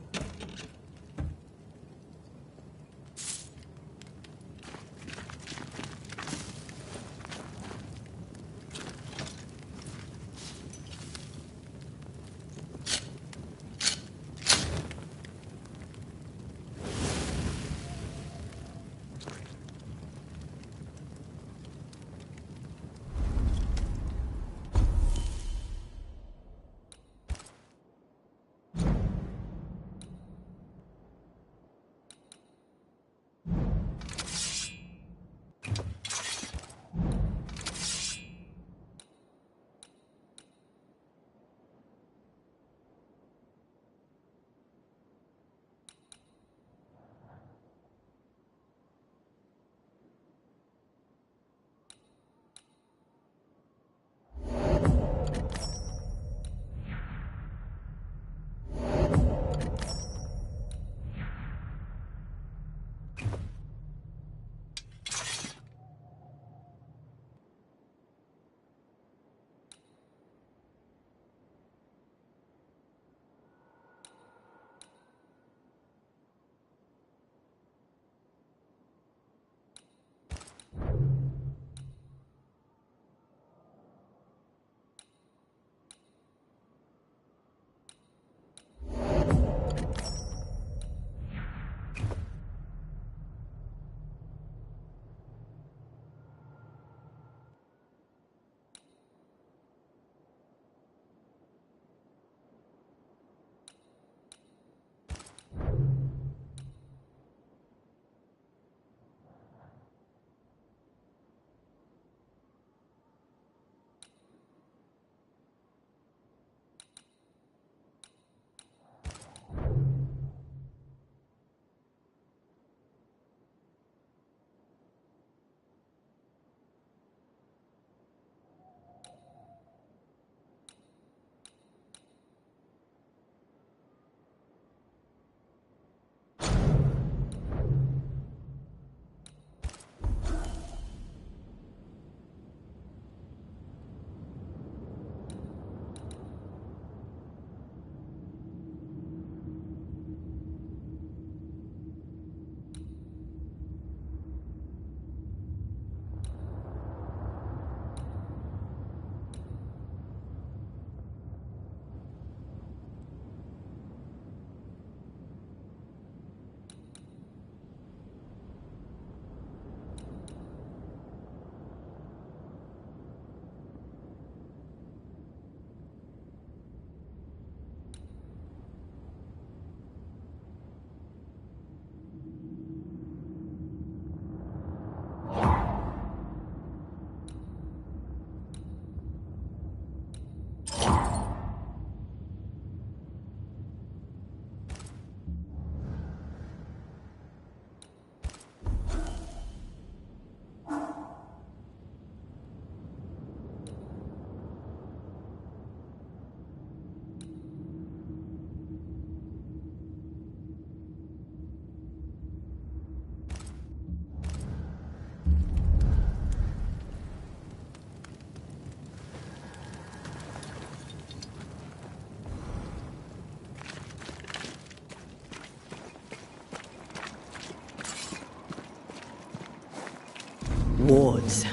Wards.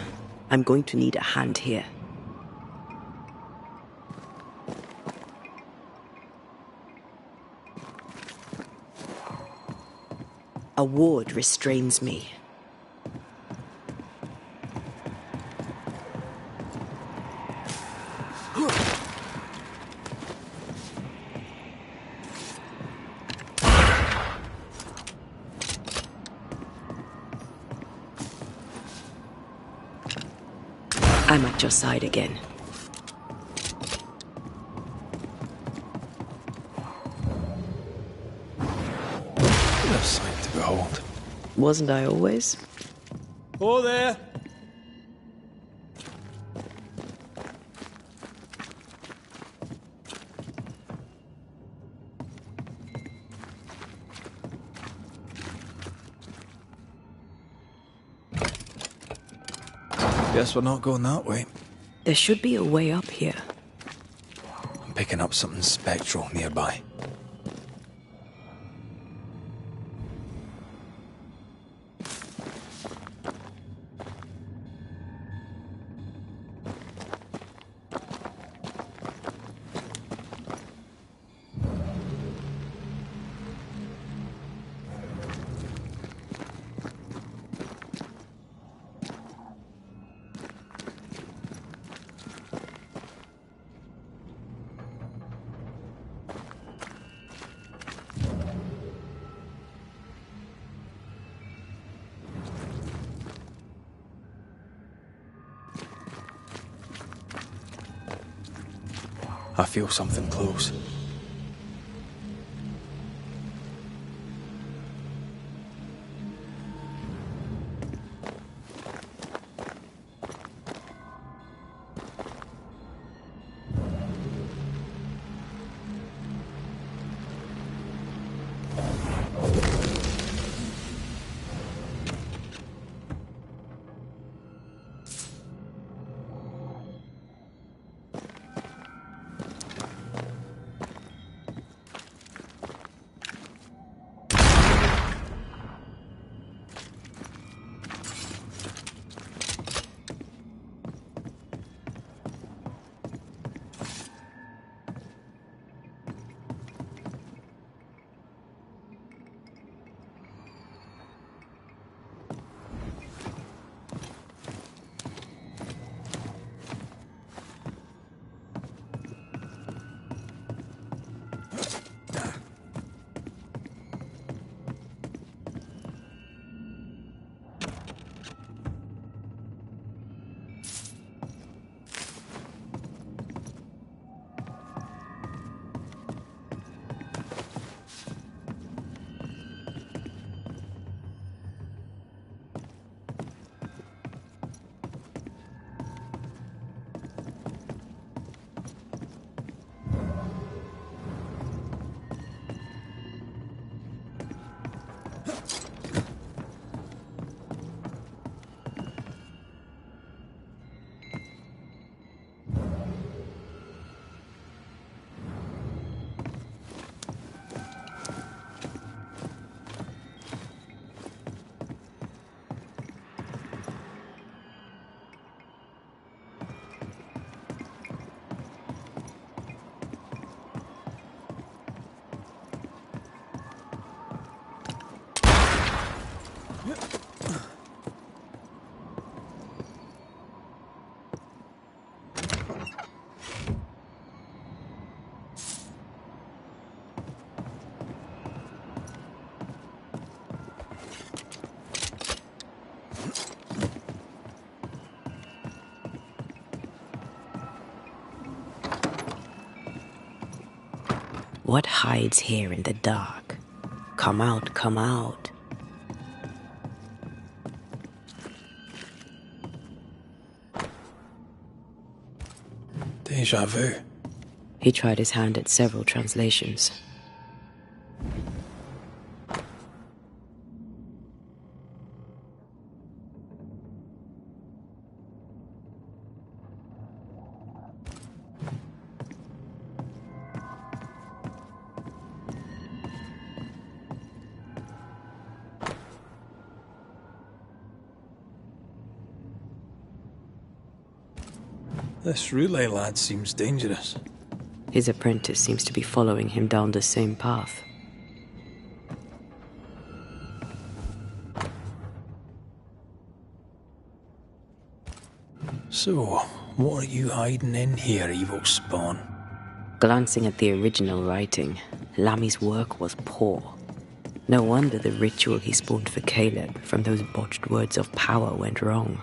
I'm going to need a hand here. A ward restrains me. I'm at your side again. What a sight to behold. Wasn't I always? Oh, there! Guess we're not going that way. There should be a way up here. I'm picking up something spectral nearby. I feel something close. What hides here in the dark? Come out, come out. Deja vu. He tried his hand at several translations. This relay lad seems dangerous. His apprentice seems to be following him down the same path. So, what are you hiding in here, evil spawn? Glancing at the original writing, Lammy's work was poor. No wonder the ritual he spawned for Caleb from those botched words of power went wrong.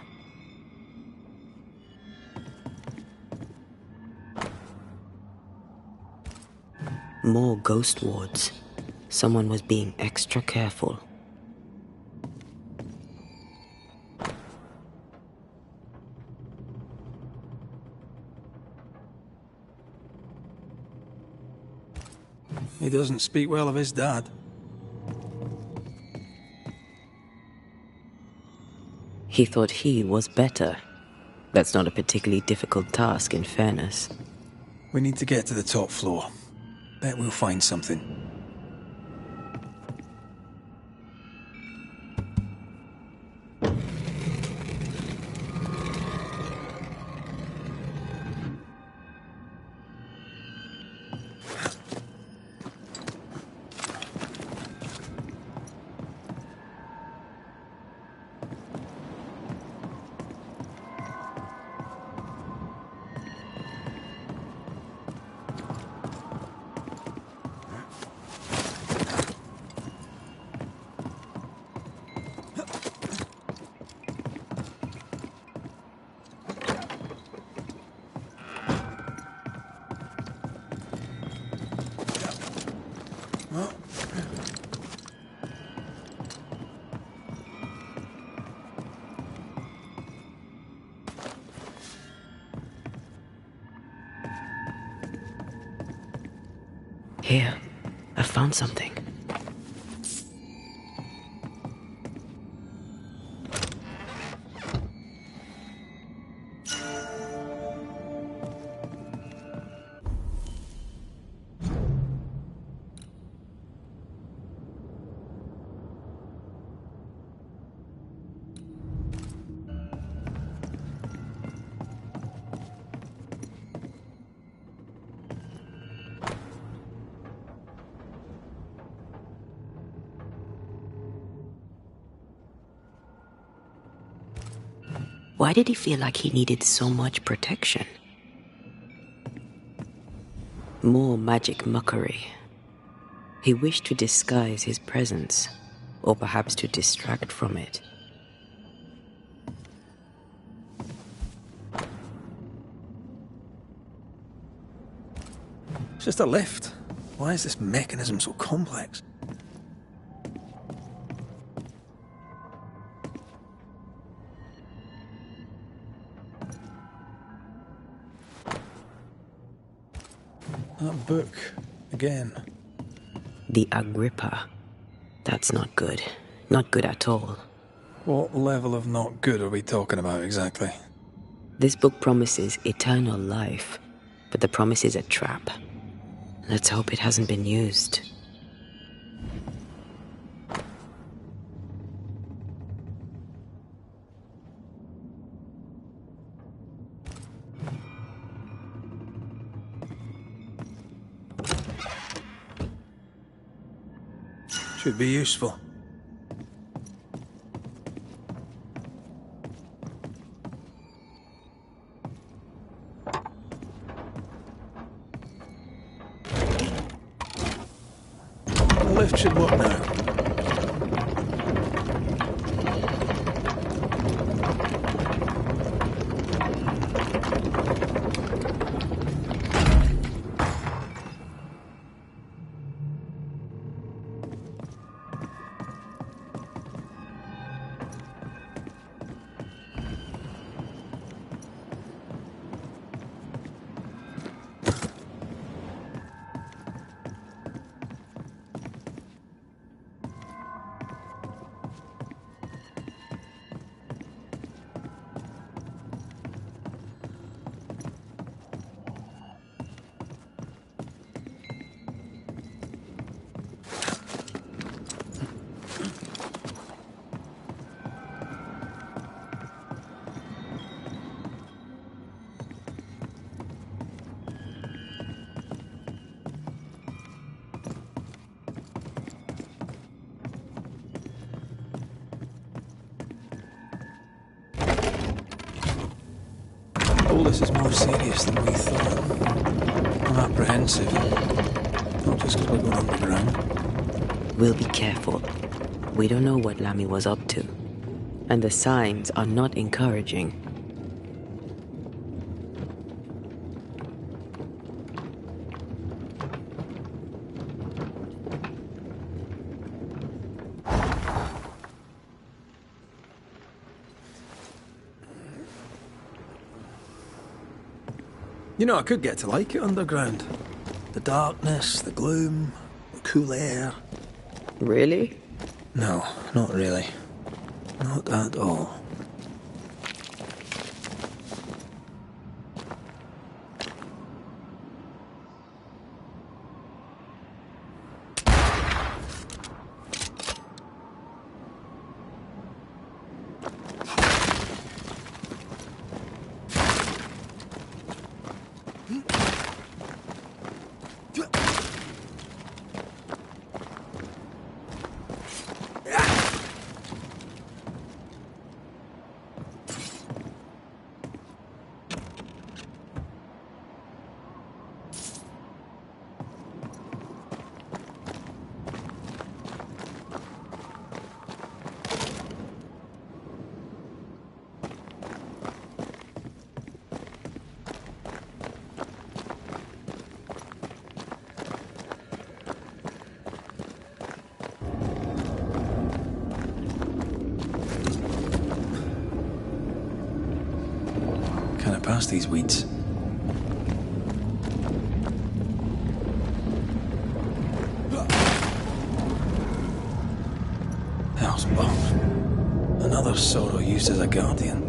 More ghost wards. Someone was being extra careful. He doesn't speak well of his dad. He thought he was better. That's not a particularly difficult task, in fairness. We need to get to the top floor. Bet we'll find something. Here, I found something. Why did he feel like he needed so much protection? More magic muckery. He wished to disguise his presence, or perhaps to distract from it. It's just a lift. Why is this mechanism so complex? That book, again. The Agrippa. That's not good. Not good at all. What level of not good are we talking about exactly? This book promises eternal life, but the promise is a trap. Let's hope it hasn't been used. Should be useful. The lift should work now. All this is more serious than we thought. I'm apprehensive. Not just because we're going underground. We'll be careful. We don't know what Lammy was up to. And the signs are not encouraging. You know, I could get to like it underground. The darkness, the gloom, the cool air. Really? No, not really. Not at all. past these weeds. Hellspawn. Another sorrow used as a guardian.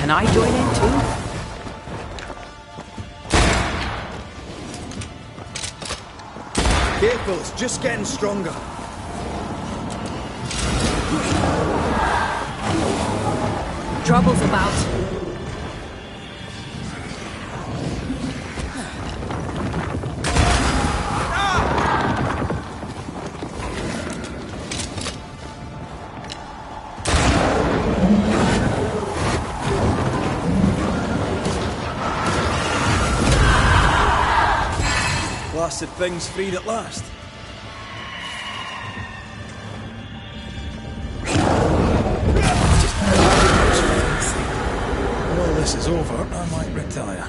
Can I join in too? Careful, it's just getting stronger. Trouble's about. Blasted thing's freed at last. When all this is over, I might retire.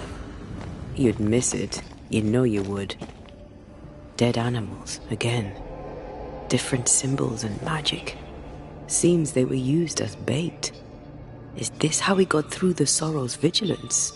You'd miss it. You know you would. Dead animals, again. Different symbols and magic. Seems they were used as bait. Is this how we got through the Sorrow's vigilance?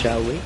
Shall we?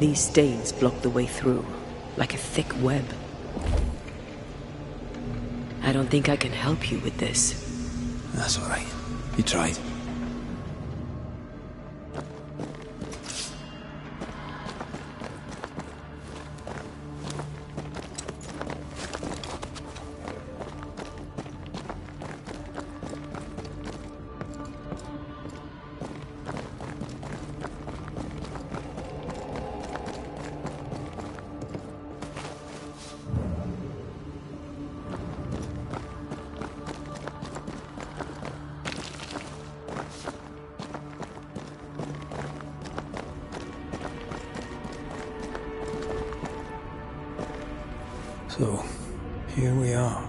These stains block the way through, like a thick web. I don't think I can help you with this. That's all right. You tried. So, here we are.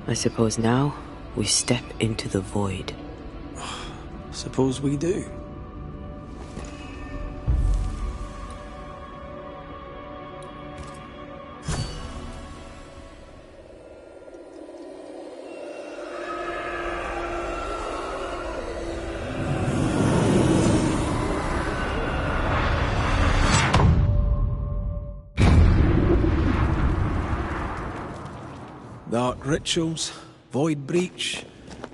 I suppose now we step into the void. Suppose we do. Dark rituals, void breach,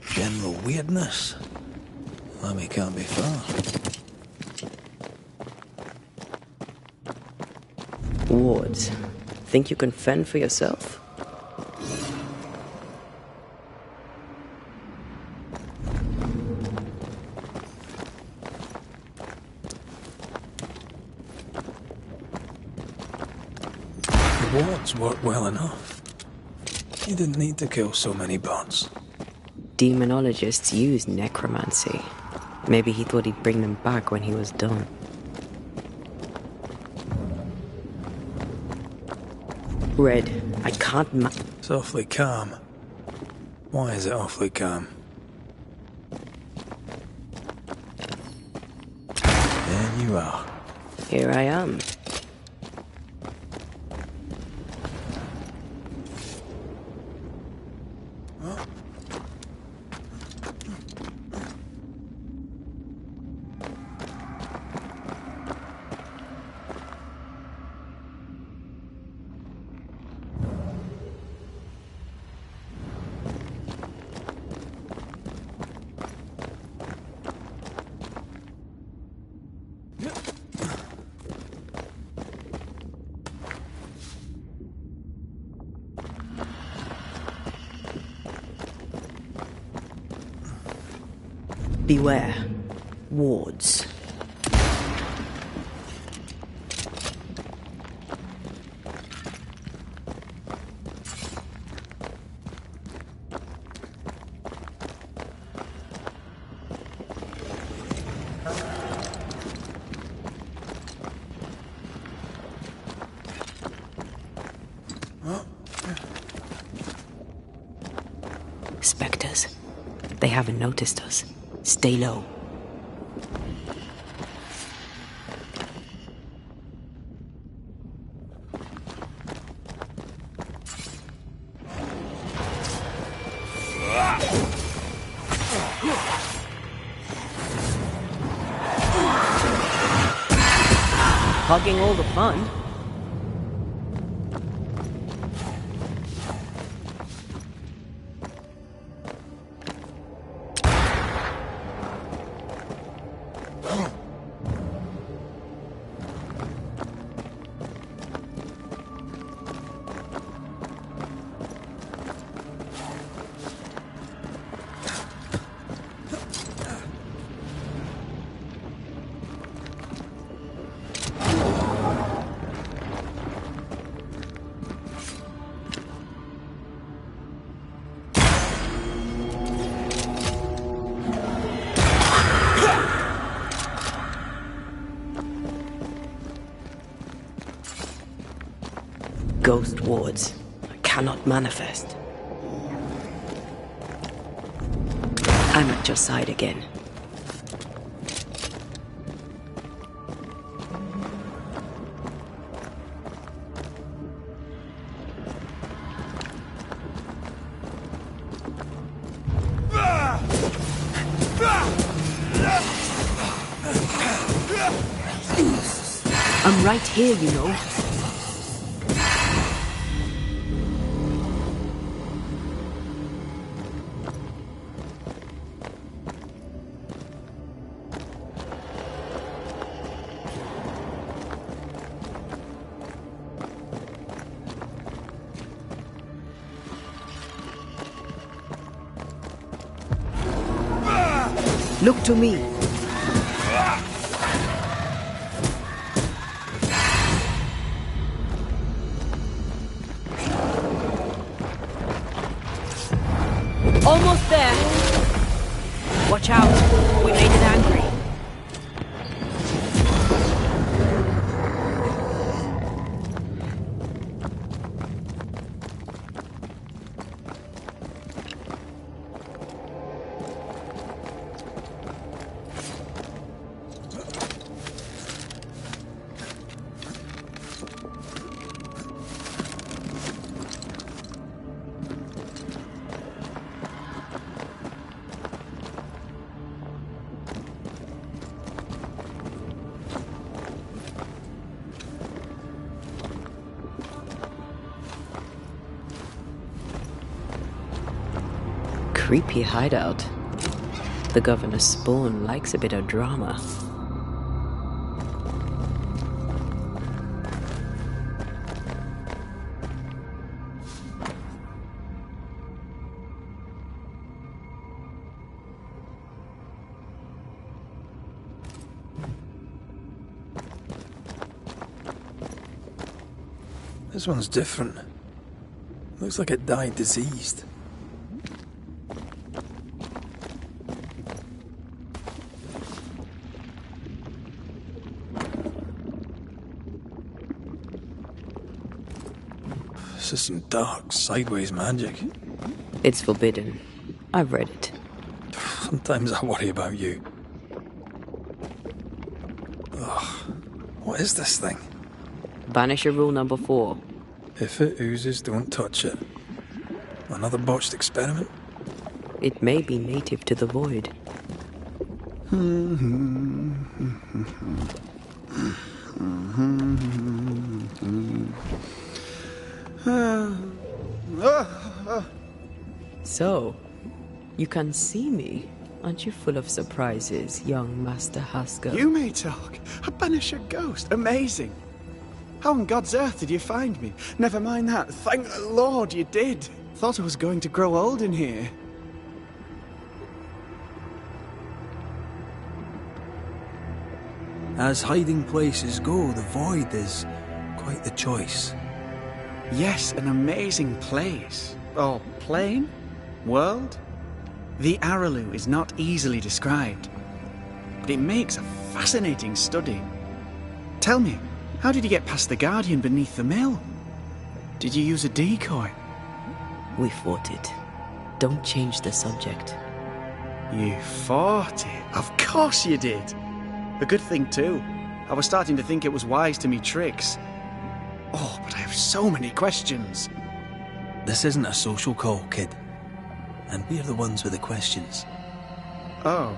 general weirdness. Lemmy can't be far. Wards, think you can fend for yourself? The wards work well enough. You didn't need to kill so many bots. Demonologists use necromancy. Maybe he thought he'd bring them back when he was done. Red, I can't It's awfully calm. Why is it awfully calm? There you are. Here I am. Beware. Wards. Spectres. They haven't noticed us. Stay low. Hogging all the fun. Ghost wards. I cannot manifest. I'm at your side again. I'm right here, you know. Look to me. Almost there. Watch out. We made it angry. Creepy hideout. The governor's spawn likes a bit of drama. This one's different. Looks like it died diseased. This is some dark, sideways magic. It's forbidden. I've read it. Sometimes I worry about you. Ugh. What is this thing? Banisher rule number 4. If it oozes, don't touch it. Another botched experiment? It may be native to the void. So, you can see me. Aren't you full of surprises, young Master Haskell? You may talk. A Banisher ghost. Amazing. How on God's earth did you find me? Never mind that. Thank the Lord you did. Thought I was going to grow old in here. As hiding places go, the void is quite the choice. Yes, an amazing place. Or plane? World? The Araloo is not easily described, but it makes a fascinating study. Tell me, how did you get past the Guardian beneath the mill? Did you use a decoy? We fought it. Don't change the subject. You fought it? Of course you did. A good thing too. I was starting to think it was wise to me tricks. Oh, but I have so many questions. This isn't a social call, kid. And we're the ones with the questions. Oh.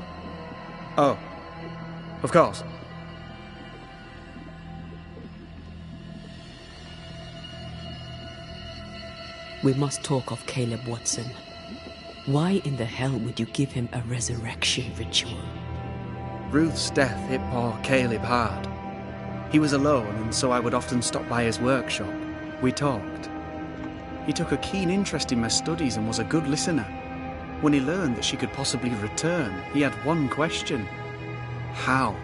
Oh. Of course. We must talk of Caleb Watson. Why in the hell would you give him a resurrection ritual? Ruth's death hit poor Caleb hard. He was alone, and so I would often stop by his workshop. We talked. He took a keen interest in my studies and was a good listener. When he learned that she could possibly return, he had one question. How?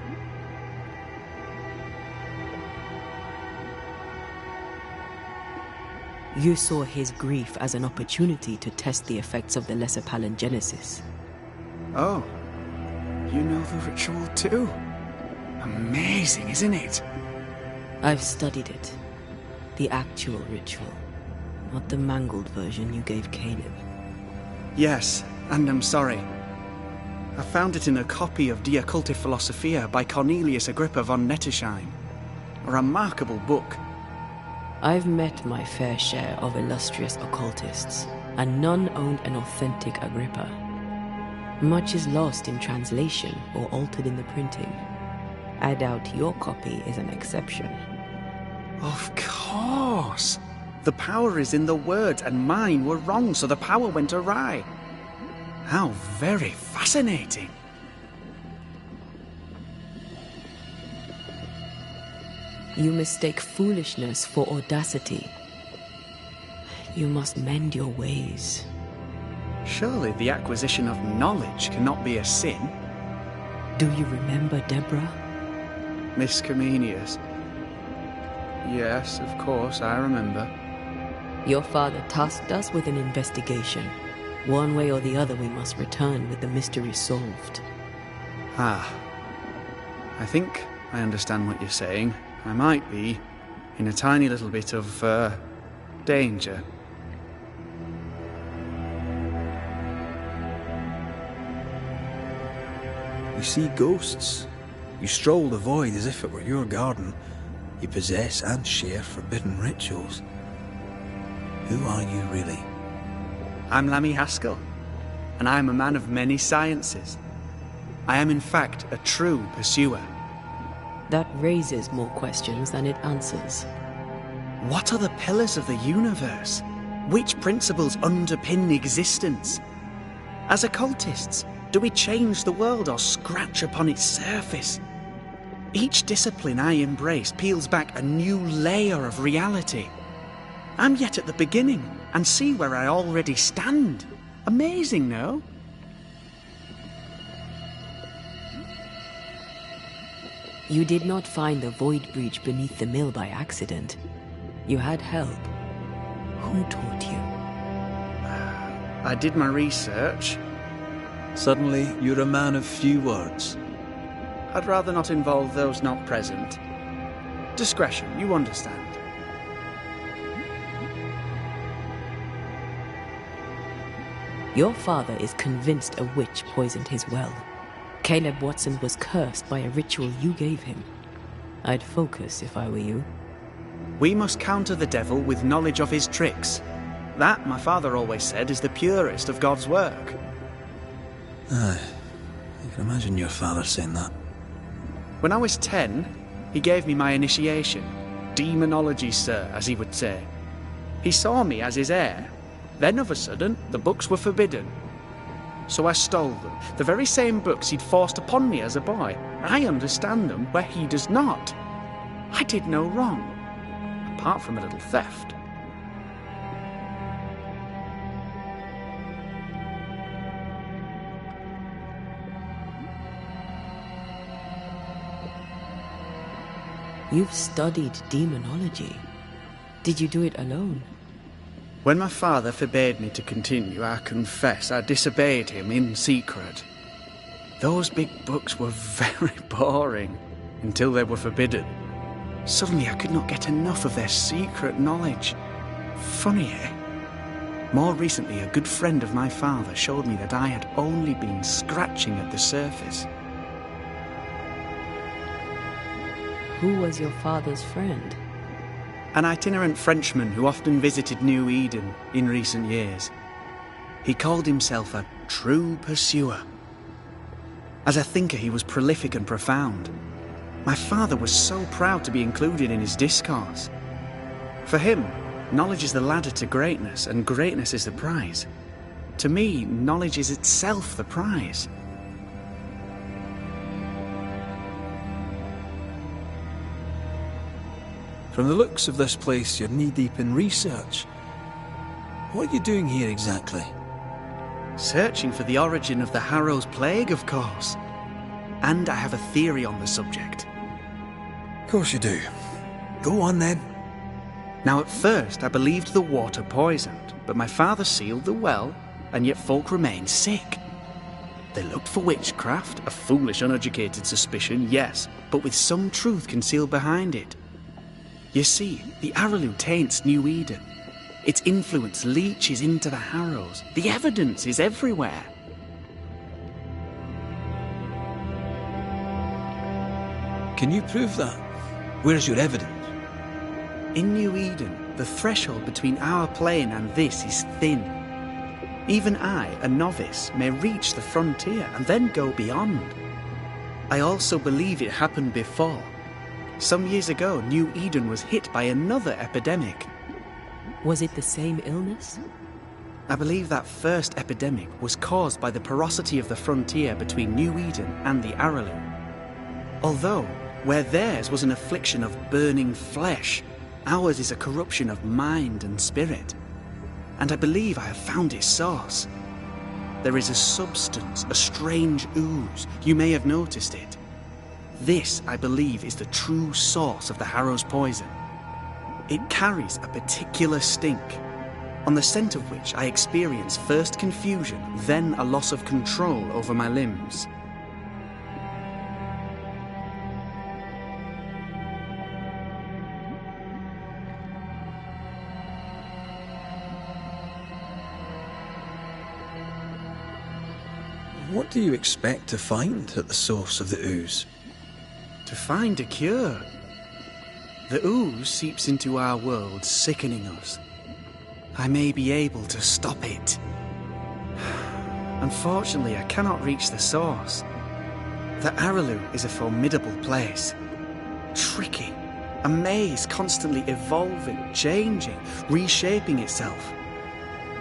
You saw his grief as an opportunity to test the effects of the lesser palingenesis. Oh. You know the ritual too? Amazing, isn't it? I've studied it. The actual ritual. Not the mangled version you gave Caleb. Yes, and I'm sorry. I found it in a copy of Die Occulte Philosophia by Cornelius Agrippa von Nettersheim. A remarkable book. I've met my fair share of illustrious occultists, and none owned an authentic Agrippa. Much is lost in translation or altered in the printing. I doubt your copy is an exception. Of course. The power is in the words, and mine were wrong, so the power went awry. How very fascinating. You mistake foolishness for audacity. You must mend your ways. Surely the acquisition of knowledge cannot be a sin. Do you remember Deborah? Miss Comenius. Yes, of course, I remember. Your father tasked us with an investigation. One way or the other, we must return with the mystery solved. Ah. I think I understand what you're saying. I might be in a tiny little bit of, danger. You see ghosts. You stroll the void as if it were your garden. You possess and share forbidden rituals. Who are you really? I'm Lammy Haskell, and I am a man of many sciences. I am in fact a true pursuer. That raises more questions than it answers. What are the pillars of the universe? Which principles underpin existence? As occultists, do we change the world or scratch upon its surface? Each discipline I embrace peels back a new layer of reality. I'm yet at the beginning, and see where I already stand. Amazing, no? You did not find the void breach beneath the mill by accident. You had help. Who taught you? I did my research. Suddenly, you're a man of few words. I'd rather not involve those not present. Discretion, you understand. Your father is convinced a witch poisoned his well. Caleb Watson was cursed by a ritual you gave him. I'd focus if I were you. We must counter the devil with knowledge of his tricks. That, my father always said, is the purest of God's work. Aye. You can imagine your father saying that. When I was 10, he gave me my initiation. Demonology, sir, as he would say. He saw me as his heir. Then, of a sudden, the books were forbidden. So I stole them, the very same books he'd forced upon me as a boy. I understand them where he does not. I did no wrong, apart from a little theft. You've studied demonology. Did you do it alone? When my father forbade me to continue, I confess I disobeyed him in secret. Those big books were very boring until they were forbidden. Suddenly I could not get enough of their secret knowledge. Funny, eh? More recently, a good friend of my father showed me that I had only been scratching at the surface. Who was your father's friend? An itinerant Frenchman who often visited New Eden in recent years. He called himself a true pursuer. As a thinker, he was prolific and profound. My father was so proud to be included in his discourse. For him, knowledge is the ladder to greatness, and greatness is the prize. To me, knowledge is itself the prize. From the looks of this place, you're knee-deep in research. What are you doing here exactly? Searching for the origin of the Harrow's Plague, of course. And I have a theory on the subject. Of course you do. Go on then. Now, at first, I believed the water poisoned, but my father sealed the well, and yet folk remained sick. They looked for witchcraft, a foolish, uneducated suspicion, yes, but with some truth concealed behind it. You see, the Araloo taints New Eden. Its influence leaches into the Harrows. The evidence is everywhere. Can you prove that? Where's your evidence? In New Eden, the threshold between our plane and this is thin. Even I, a novice, may reach the frontier and then go beyond. I also believe it happened before. Some years ago, New Eden was hit by another epidemic. Was it the same illness? I believe that first epidemic was caused by the porosity of the frontier between New Eden and the Araloo. Although, where theirs was an affliction of burning flesh, ours is a corruption of mind and spirit. And I believe I have found its source. There is a substance, a strange ooze. You may have noticed it. This, I believe, is the true source of the Harrow's poison. It carries a particular stink, on the scent of which I experience first confusion, then a loss of control over my limbs. What do you expect to find at the source of the ooze? To find a cure. The ooze seeps into our world, sickening us. I may be able to stop it. Unfortunately, I cannot reach the source. The Araloo is a formidable place. Tricky. A maze constantly evolving, changing, reshaping itself.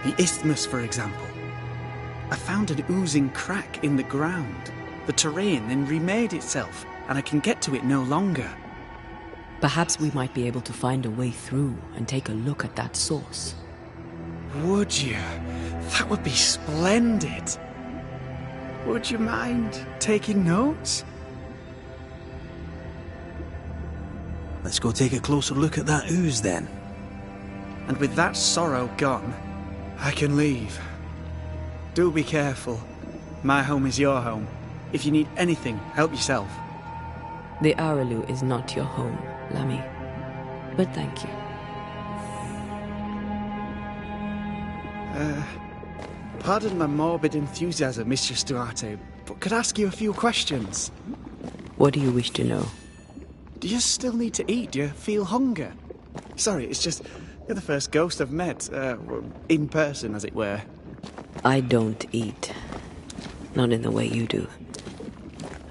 The isthmus, for example. I found an oozing crack in the ground. The terrain then remade itself, and I can get to it no longer. Perhaps we might be able to find a way through and take a look at that source. Would you? That would be splendid. Would you mind taking notes? Let's go take a closer look at that ooze then. And with that sorrow gone, I can leave. Do be careful. My home is your home. If you need anything, help yourself. The Araloo is not your home, Lammy. But thank you. Pardon my morbid enthusiasm, Mistress Duarte, but could I ask you a few questions? What do you wish to know? Do you still need to eat? Do you feel hunger? Sorry, it's just, you're the first ghost I've met, in person, as it were. I don't eat. Not in the way you do.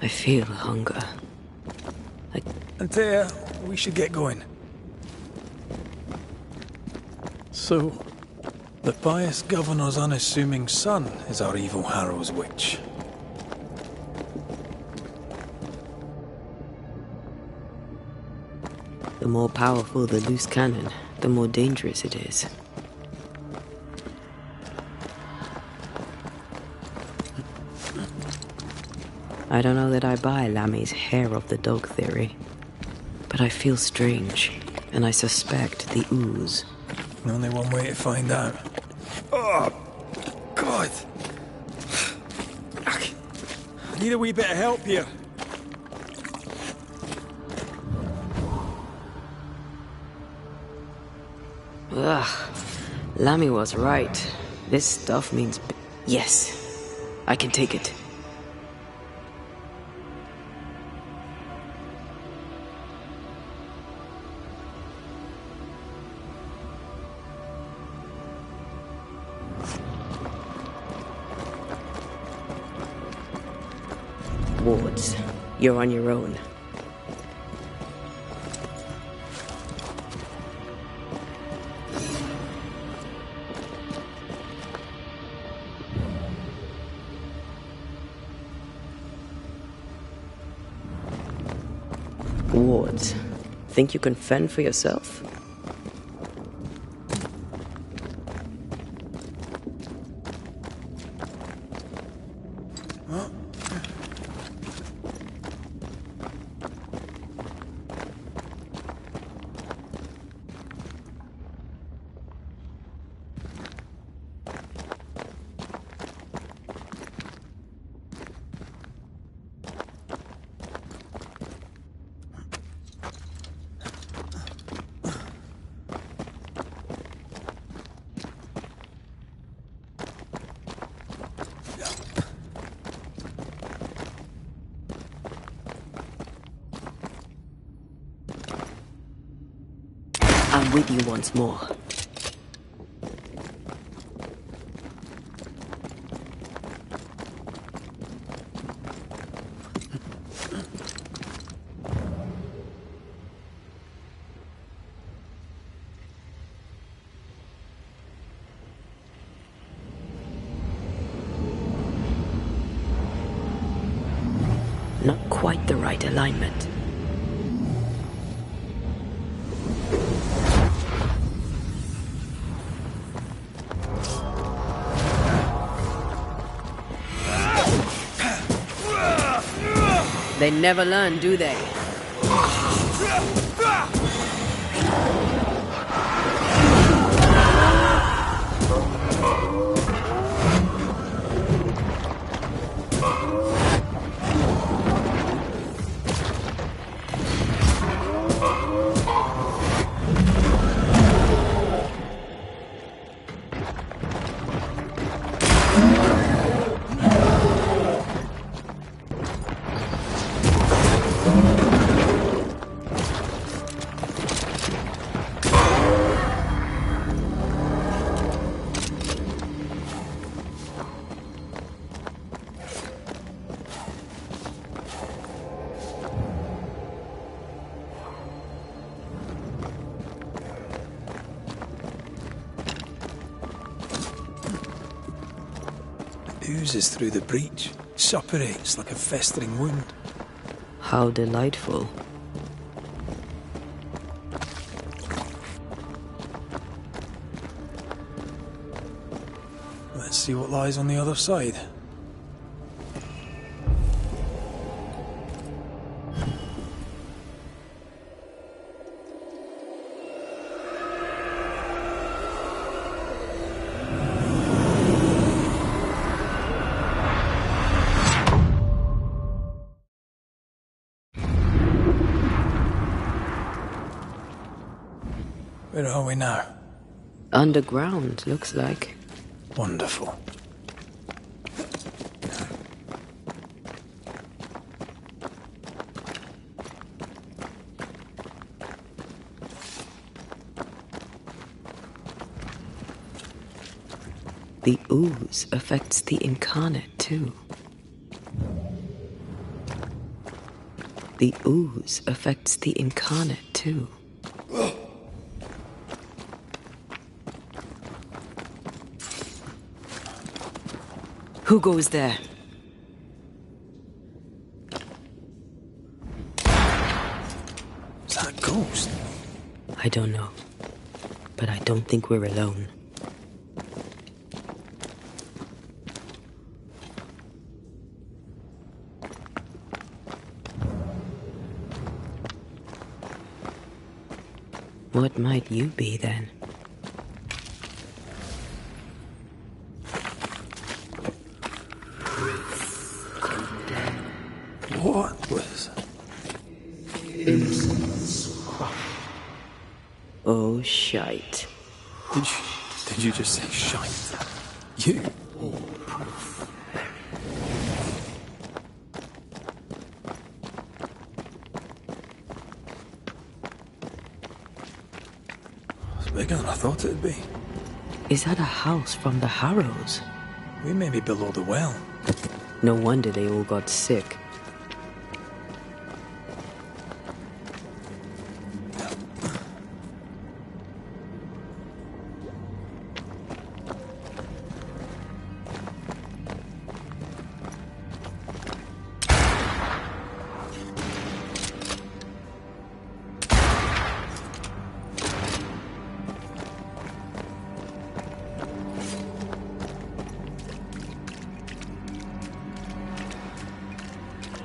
I feel hunger. Antea, we should get going. So, the pious governor's unassuming son is our evil Harrow's witch. The more powerful the loose cannon, the more dangerous it is. I don't know that I buy Lammy's hair of the dog theory, but I feel strange, and I suspect the ooze. Only one way to find out. Oh, God! I need a wee bit of help here. Ugh. Lammy was right. This stuff means... Yes, I can take it. Wards, you're on your own. Wards, think you can fend for yourself? I'm with you once more. Not quite the right alignment. They never learn, do they? Oozes through the breach, suppurates like a festering wound. How delightful. Let's see what lies on the other side. Where are we now? Underground, looks like. Wonderful. The ooze affects the incarnate, too. The ooze affects the incarnate, too. Who goes there? Is that a ghost? I don't know. But I don't think we're alone. What might you be, then? What was... Oh, shite. Did you just say shite? You? It's bigger than I thought it'd be. Is that a house from the Harrows? We may be below the well. No wonder they all got sick.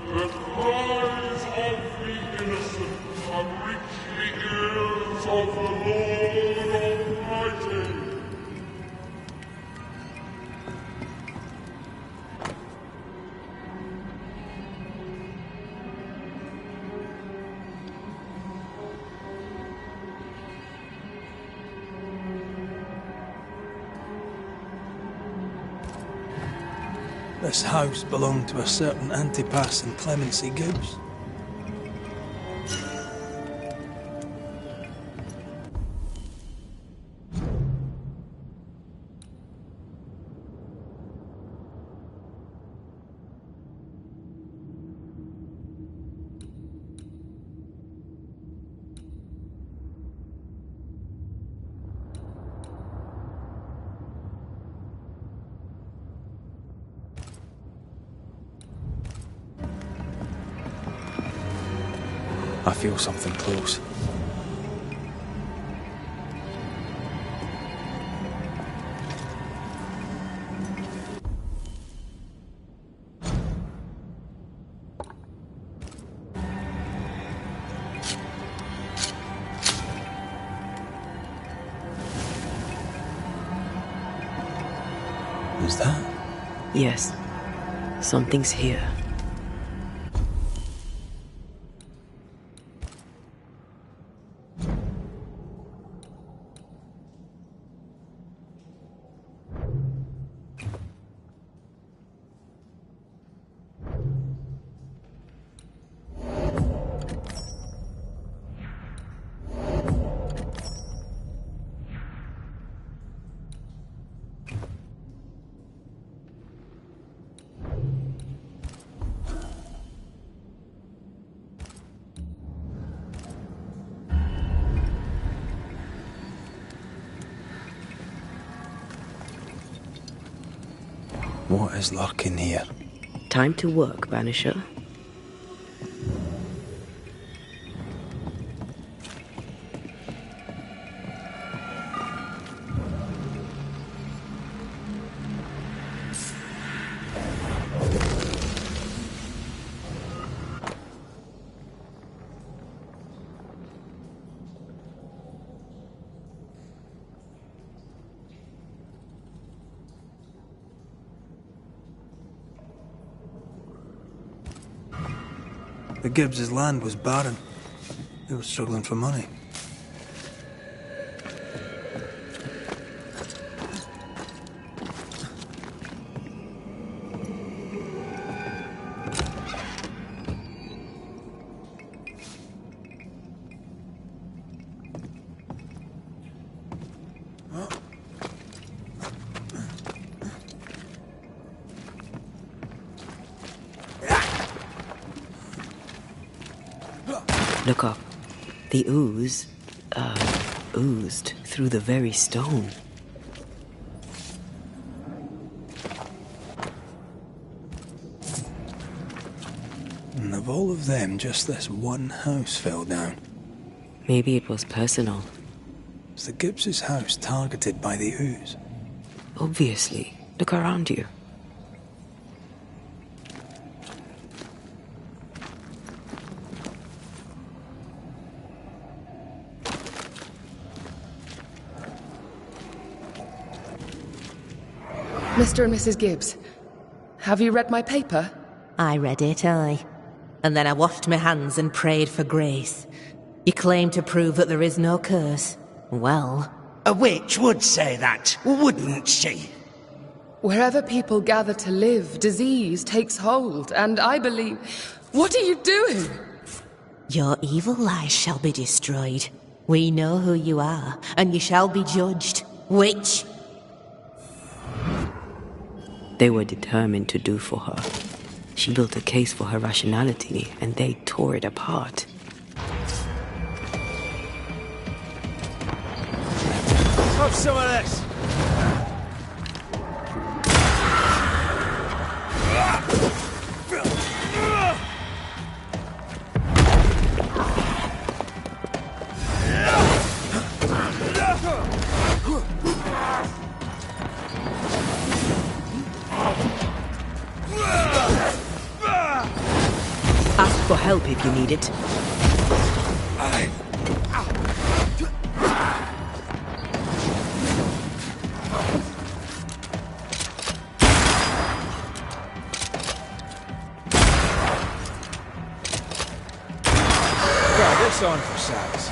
The cries of the innocent have reached the ears of the Lord Almighty. This house belonged to a certain Antipas and Clemency Goose. I feel something close. Is that? Yes. Something's here. What is lurking here? Time to work, Banisher. The Gibbs' land was barren. They were struggling for money. Look up. The ooze, oozed through the very stone. And of all of them, just this one house fell down. Maybe it was personal. Was the Gibbs' house targeted by the ooze? Obviously. Look around you. Mr. and Mrs. Gibbs, have you read my paper? I read it, aye. And then I washed my hands and prayed for grace. You claim to prove that there is no curse. Well... A witch would say that, wouldn't she? Wherever people gather to live, disease takes hold, and I believe... What are you doing? Your evil lies shall be destroyed. We know who you are, and you shall be judged. Witch! They were determined to do for her. She built a case for her rationality, and they tore it apart. Have some of this! Ask for help if you need it. Try this on for size.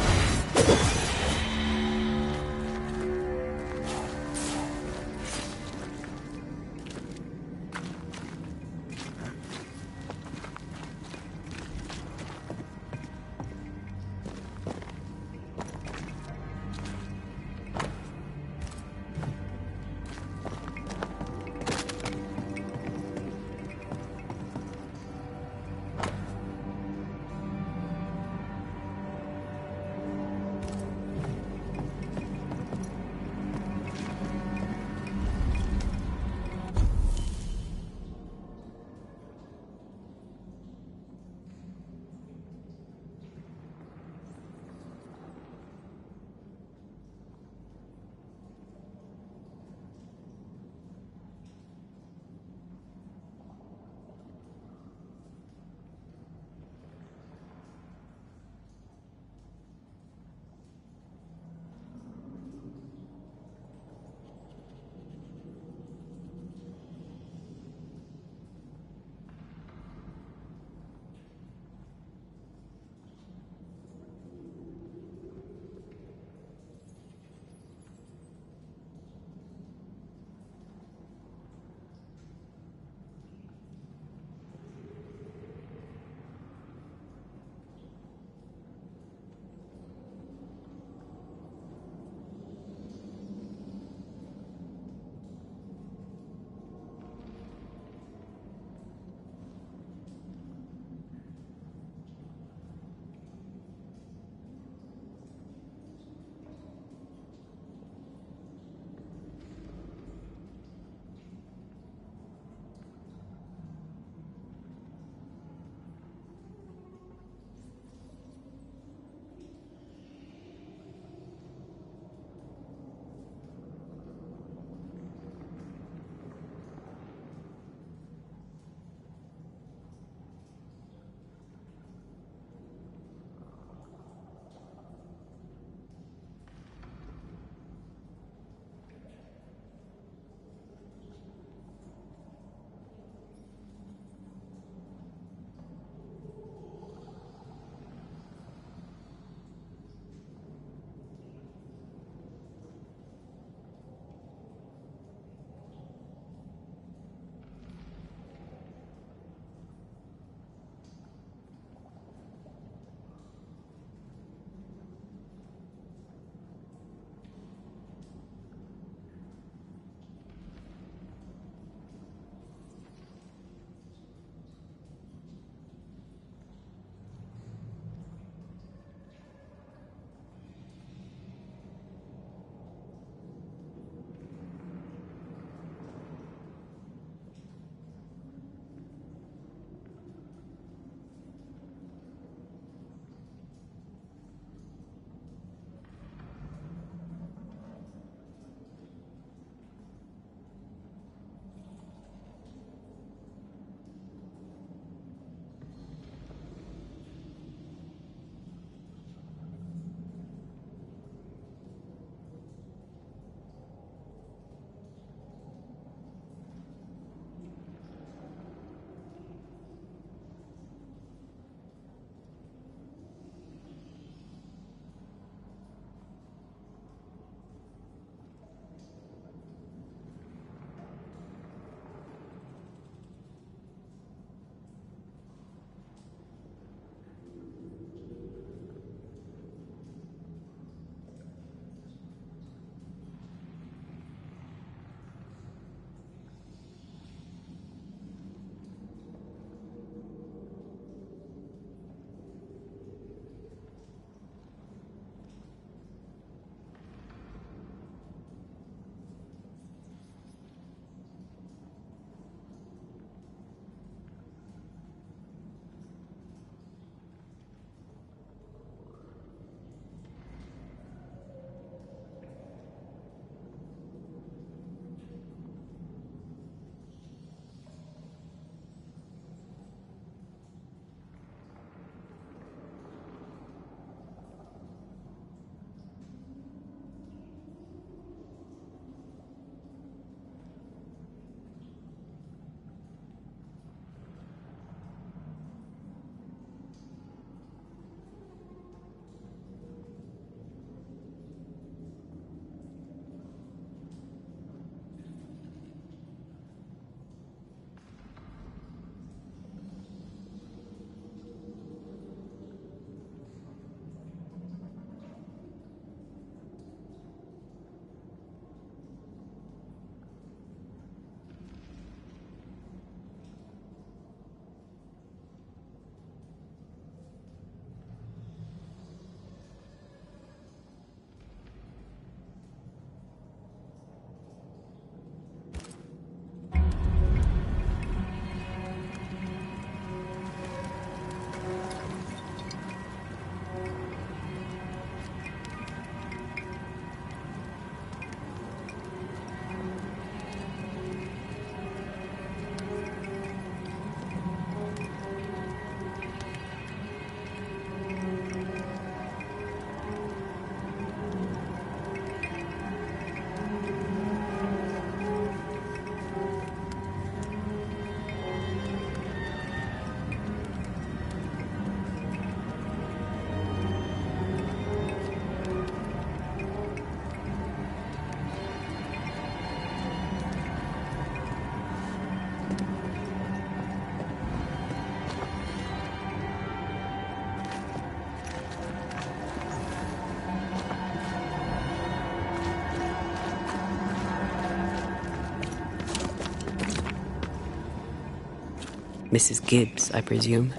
Mrs. Gibbs, I presume.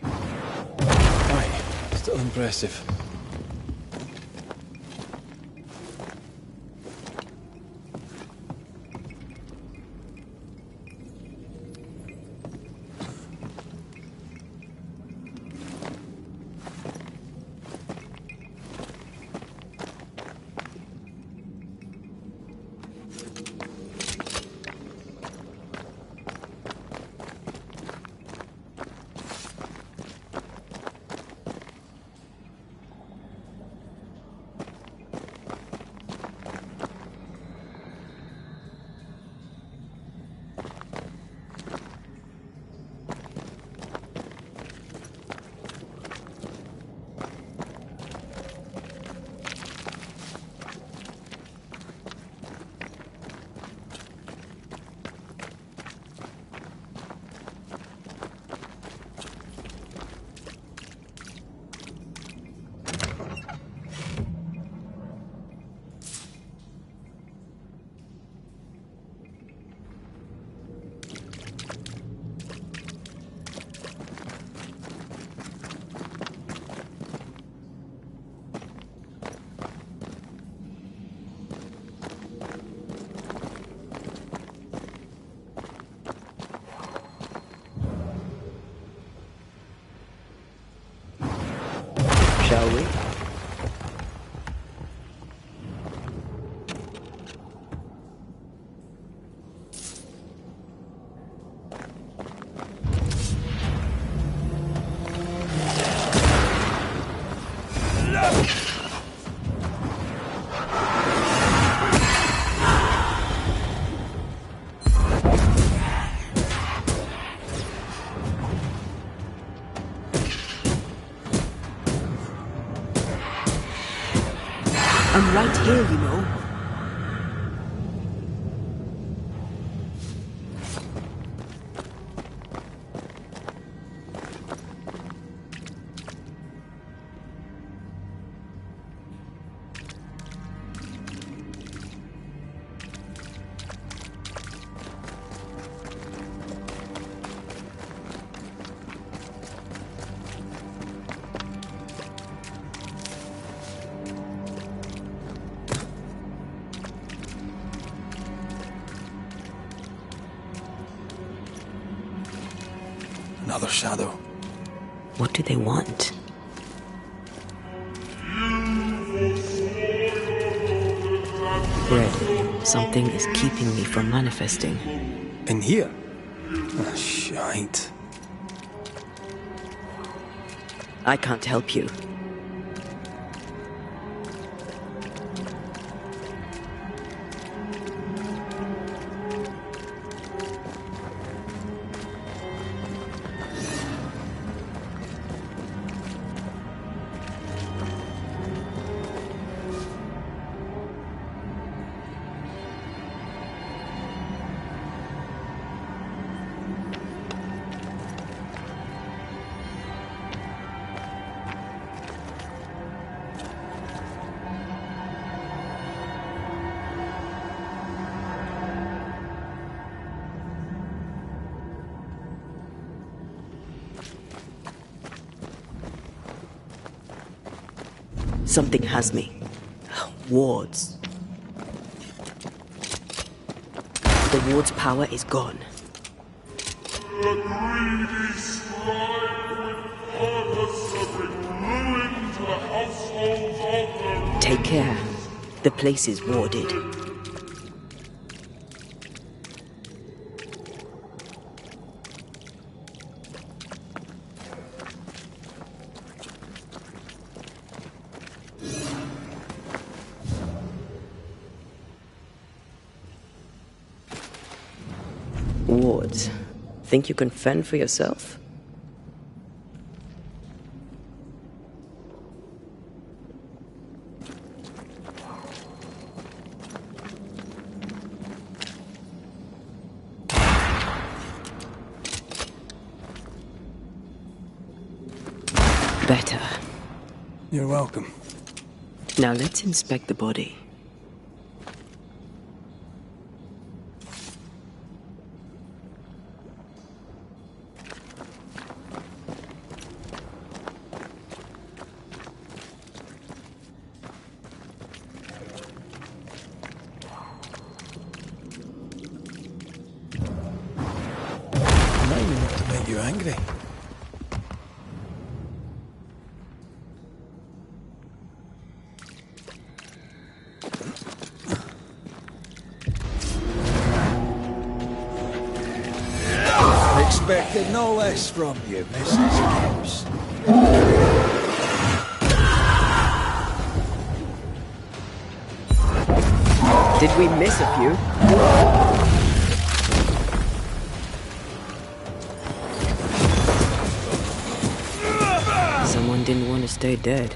Aye, still impressive. Shall we? I'm right here, you know. Another shadow. What do they want? Red, something is keeping me from manifesting. In here? Ah, shite. I can't help you. Something has me. Wards. The ward's power is gone. The greedy strive with purpose to bring ruin to the households of their... Take care. The place is warded. Wards, think you can fend for yourself? Better. You're welcome. Now let's inspect the body. heavy. Expected no less from you, Mrs. Gibbs. Did we miss a few? Someone didn't want to stay dead.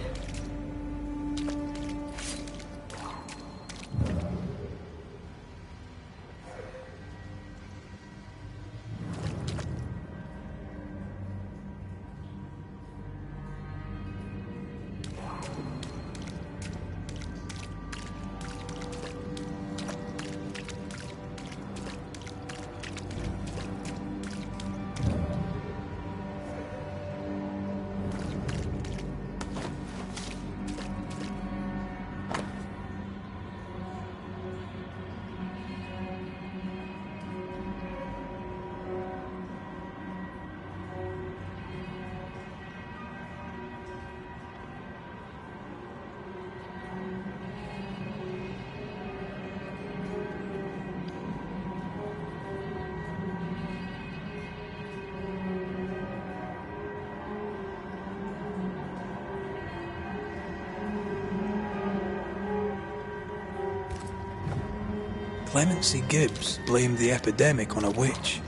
Clemency Gibbs blamed the epidemic on a witch.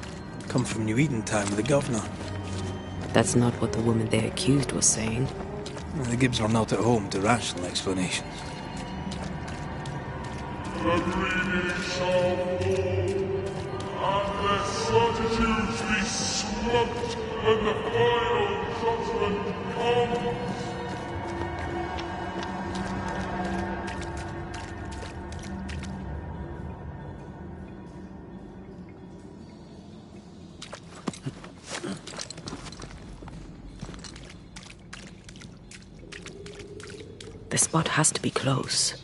Come from New Eden time with the governor. That's not what the woman they accused was saying. The Gibbs are not at home to rational explanations. Every knee shall fall, and their certitudes be swept when the final judgment comes. The spot has to be close.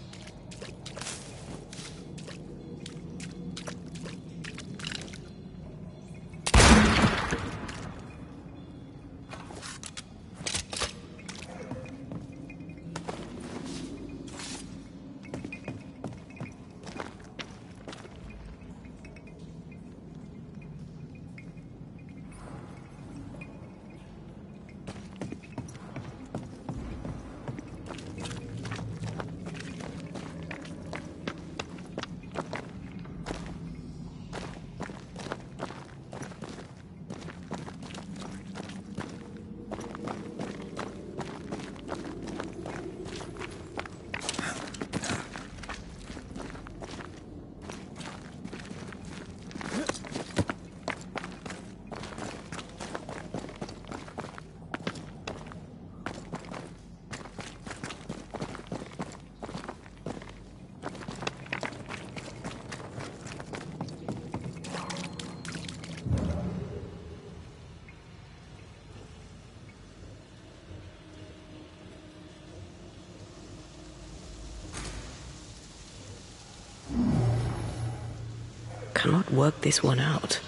Cannot work this one out.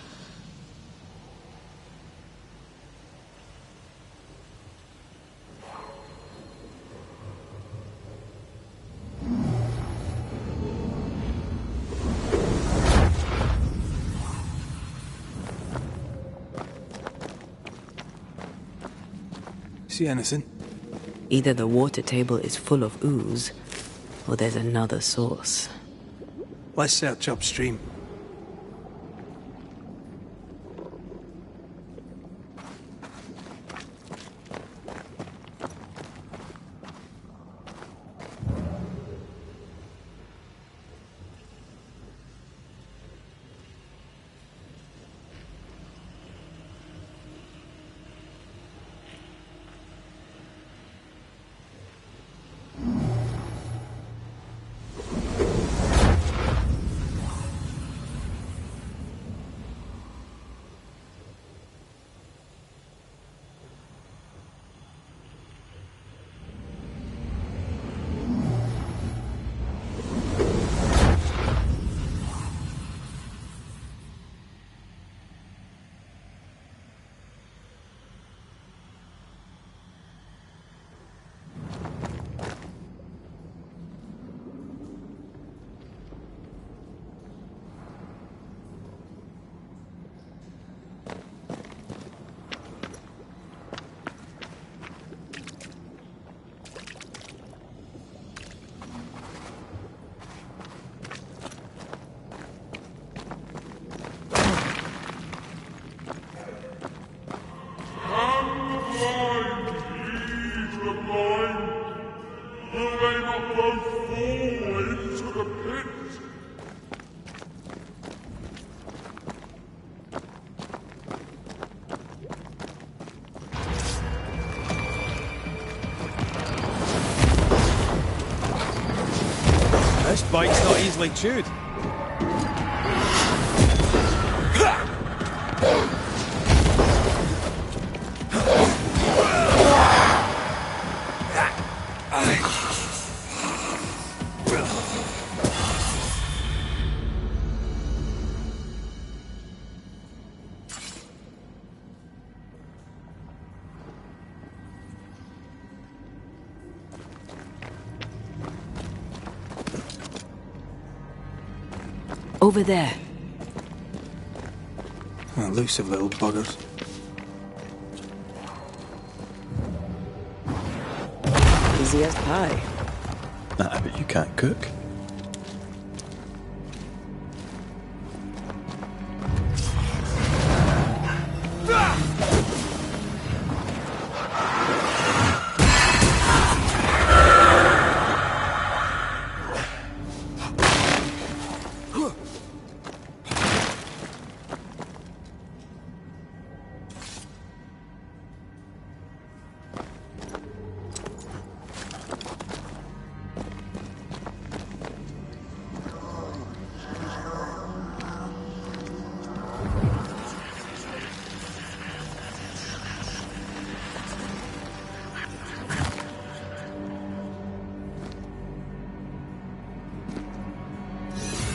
See anything? Either the water table is full of ooze, or there's another source. Let's search upstream. Will they not both fall into the pit? This bite's not easily chewed. Over there. Elusive little buggers. Easy as pie. Nah, but you can't cook.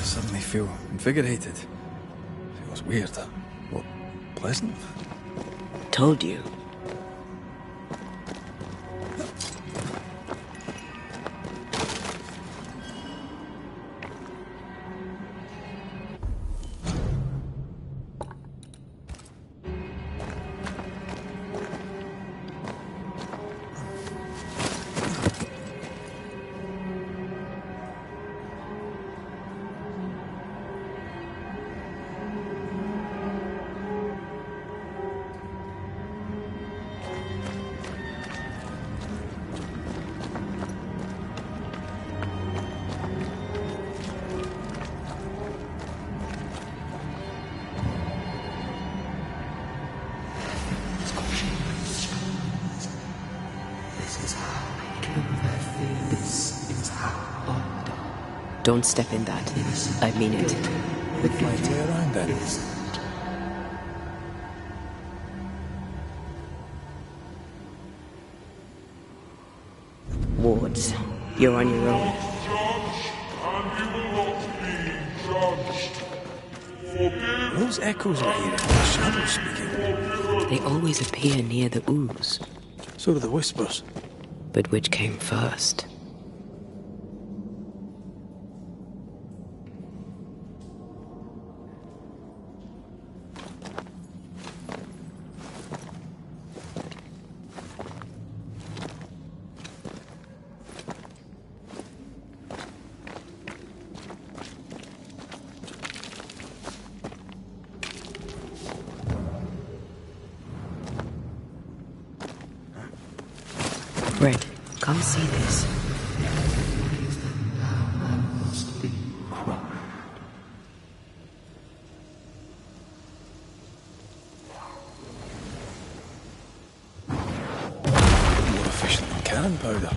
Suddenly feel invigorated. Feels weird. What, pleasant? Told you. Don't step in that. I mean it. Find way around then. Wards, you're on your own. Judged, and you will not be judged. Forgive, Those echoes are hearing the shadows speaking. They always appear near the ooze. So do the whispers. But which came first? Red, come see this. More efficient than cannon powder.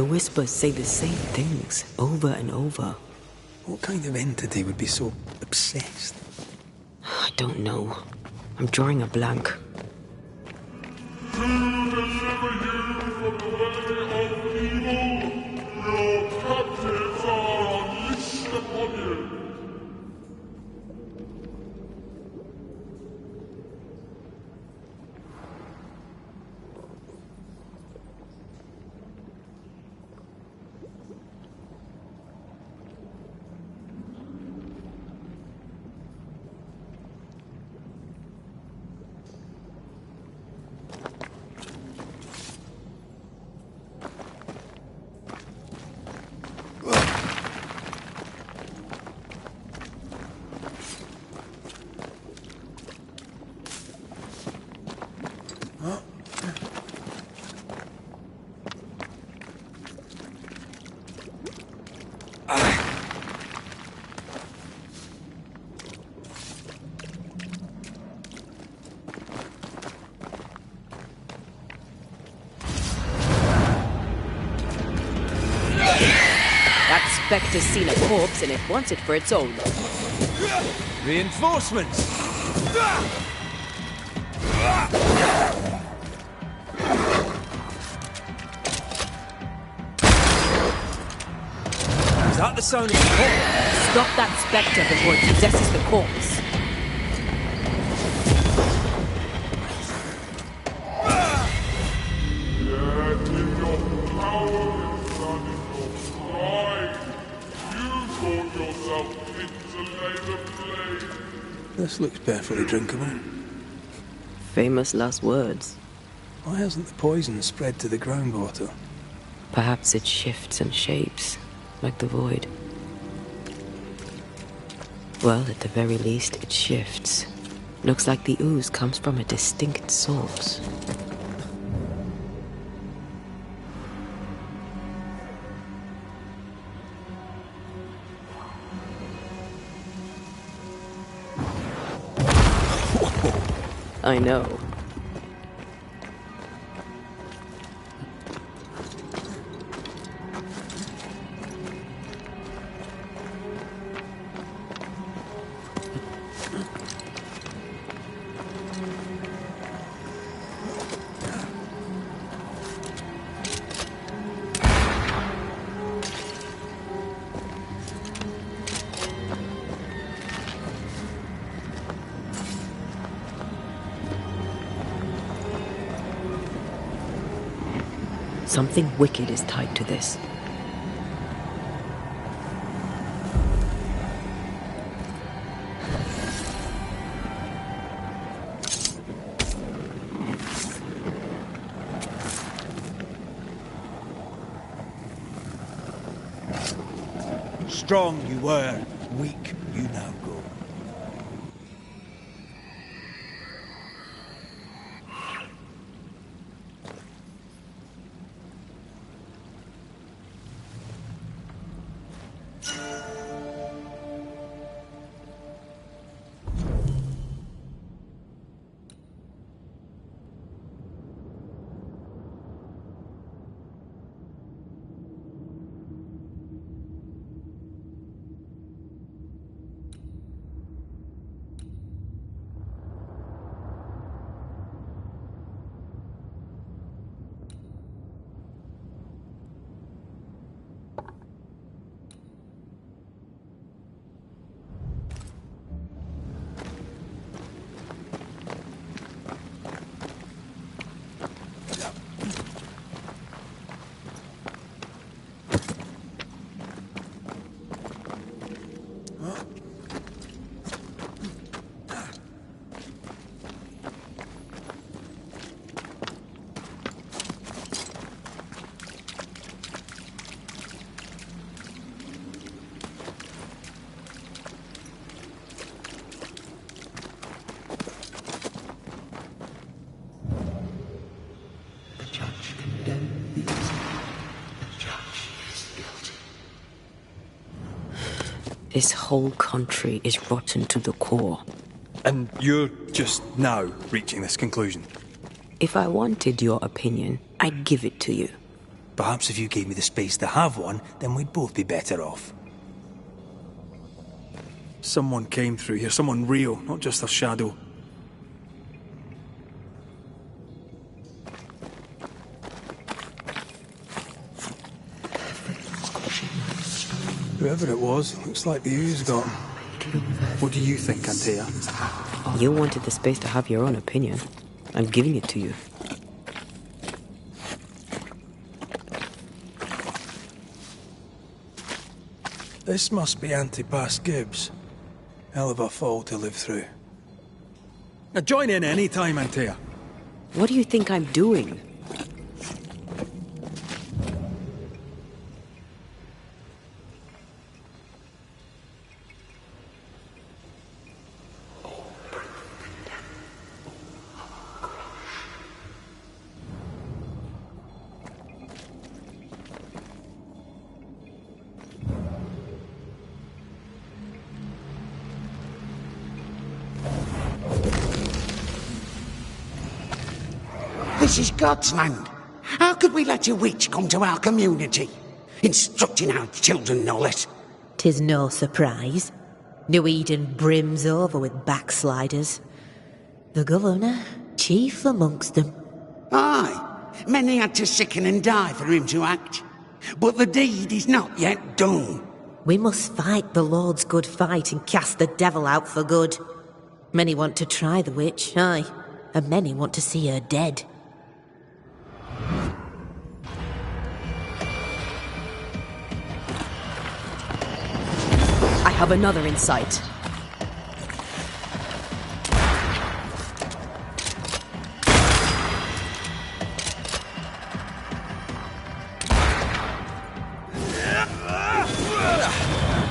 The whispers say the same things over and over. What kind of entity would be so obsessed? I don't know. I'm drawing a blank. To deliver you from the way of evil, your captives are unleashed upon you. Spectre's seen a corpse and it wants it for its own. Reinforcements! Is that the sound of the corpse? Stop that Spectre before it possesses the corpse. This looks perfectly drinkable. Famous last words. Why hasn't the poison spread to the groundwater? Perhaps it shifts and shapes, like the void. Well, at the very least, it shifts. Looks like the ooze comes from a distinct source. I know. Something wicked is tied to this. Strong you were, weak you now go. This whole country is rotten to the core. And you're just now reaching this conclusion? If I wanted your opinion, I'd give it to you. Perhaps if you gave me the space to have one, then we'd both be better off. Someone came through here, someone real, not just a shadow. Whoever it was, looks like the ooze got him. What do you think, Antea? You wanted the space to have your own opinion. I'm giving it to you. This must be Antipas Gibbs. Hell of a fall to live through. Now join in any time, Antea. What do you think I'm doing? This is God's land. How could we let a witch come to our community? Instructing our children, no less. 'Tis no surprise. New Eden brims over with backsliders. The governor, chief amongst them. Aye, many had to sicken and die for him to act. But the deed is not yet done. We must fight the Lord's good fight and cast the devil out for good. Many want to try the witch, aye, and many want to see her dead. I have another insight.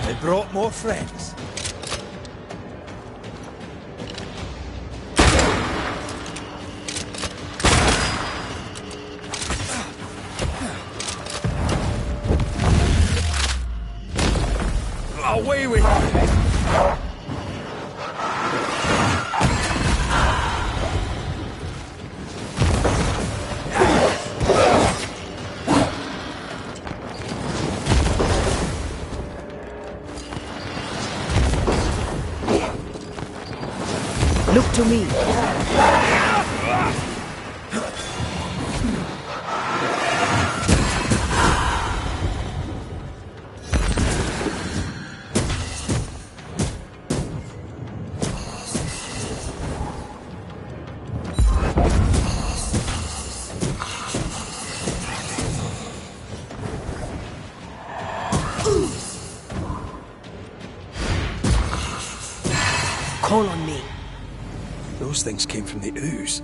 They brought more friends. Away with you! Look to me. Call on me. Those things came from the ooze.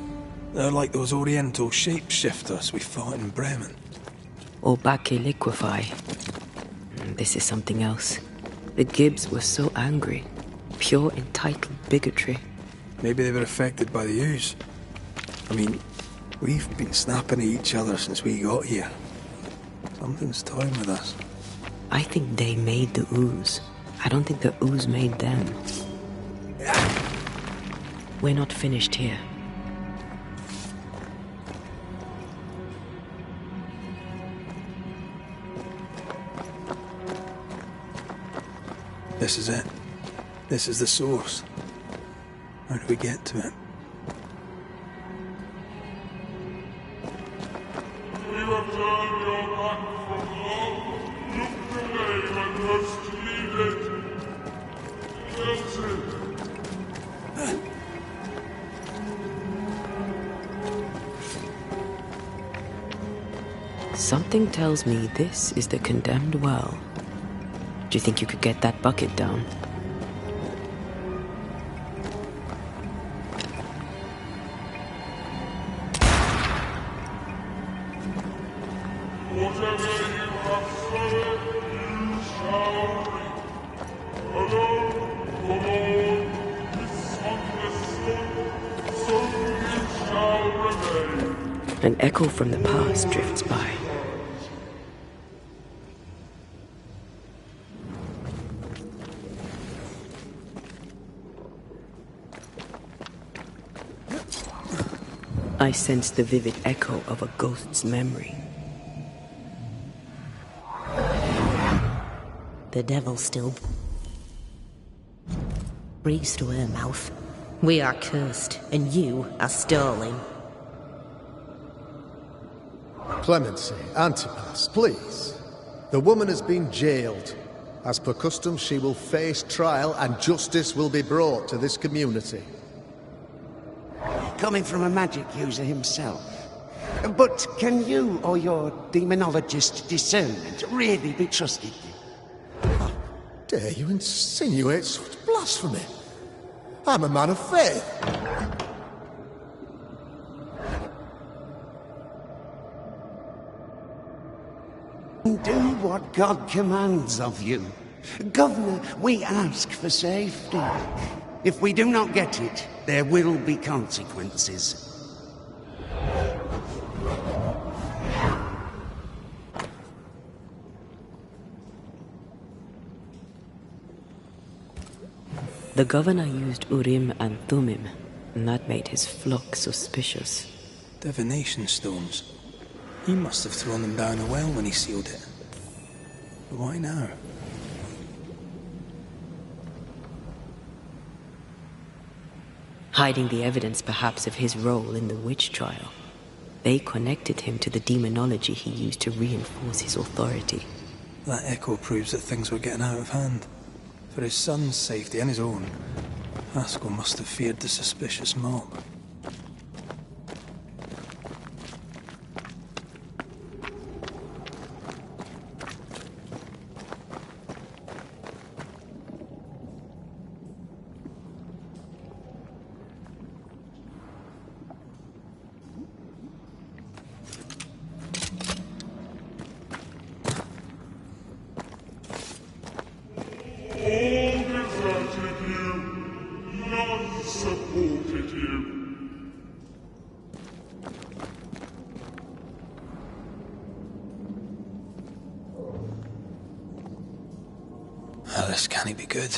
They're like those oriental shapeshifters we fought in Bremen. Obake liquefy. This is something else. The Gibbs were so angry. Pure entitled bigotry. Maybe they were affected by the ooze. I mean, we've been snapping at each other since we got here. Something's toying with us. I think they made the ooze. I don't think the ooze made them. We're not finished here. This is it. This is the source. How do we get to it? You have turned your back from love. Looked away when most needed. Guilty. Something tells me this is the condemned well. Do you think you could get that bucket down? Whatever you have sown, you shall reap. Alone, forlorn, misunderstood, so you shall remain. An echo from the past drifts by. I sense the vivid echo of a ghost's memory. The devil still breathes through her mouth. We are cursed, and you are stalling. Clemency, Antipas, please. The woman has been jailed. As per custom, she will face trial and justice will be brought to this community. Coming from a magic user himself. But can you or your demonologist discernment really be trusted? How dare you insinuate such blasphemy? I'm a man of faith. Do what God commands of you. Governor, we ask for safety. If we do not get it, there will be consequences. The governor used Urim and Thummim, and that made his flock suspicious. Divination stones. He must have thrown them down a well when he sealed it. But why now? Hiding the evidence perhaps of his role in the witch trial. They connected him to the demonology he used to reinforce his authority. That echo proves that things were getting out of hand. For his son's safety and his own, Haskell must have feared the suspicious mob. This can't be good.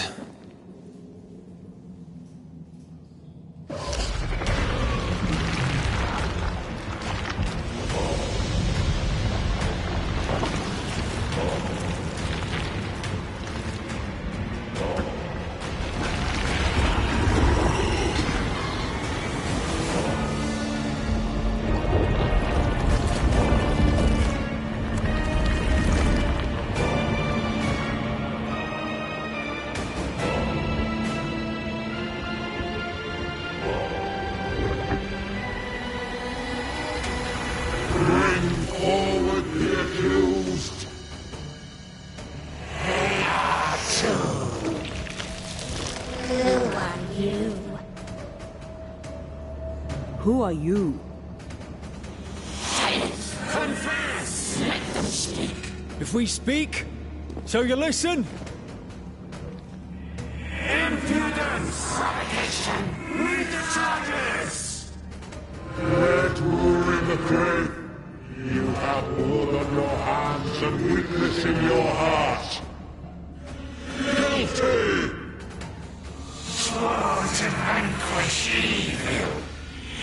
Who are you? Confess! Let them speak! If we speak, so you listen? Impudence! Provocation! Read the charges! Let Uri McCrae, you have blood on your hands and weakness in your heart. Guilty! Swore to vanquish evil.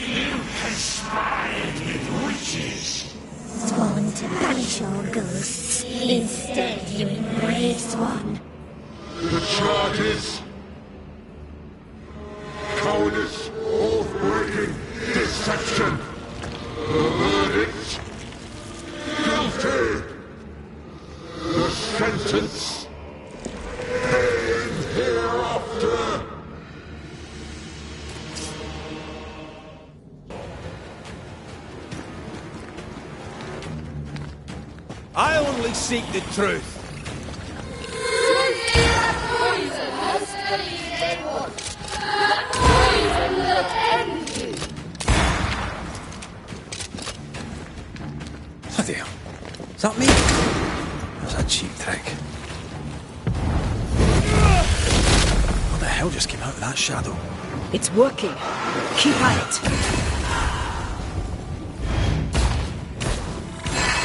You conspired with witches. Sworn to banish all ghosts. Instead, you embrace one. The charges: cowardice, oath-breaking, deception. The verdict: guilty. The sentence: pain hereafter. I only seek the truth. Bloody hell. Is that me? That's a cheap trick. What the hell just came out of that shadow? It's working. Keep at it.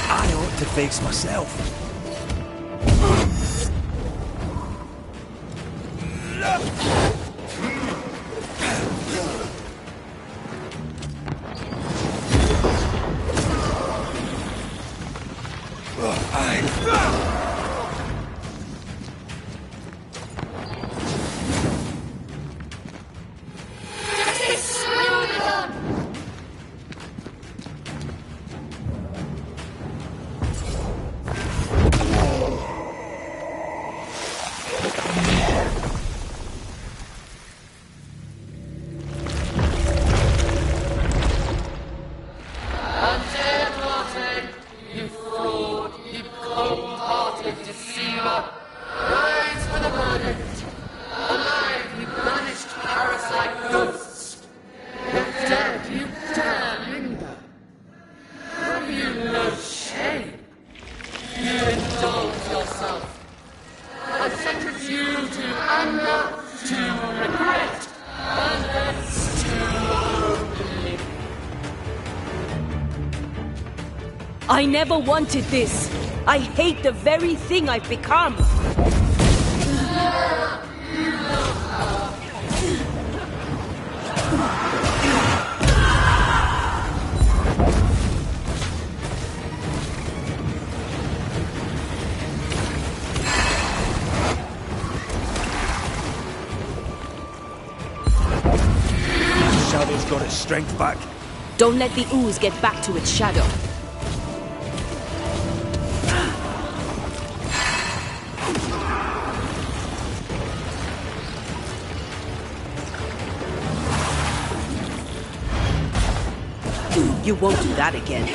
I ought to face myself. I never wanted this. I hate the very thing I've become. Shadow's got its strength back. Don't let the ooze get back to its shadow. You won't do that again.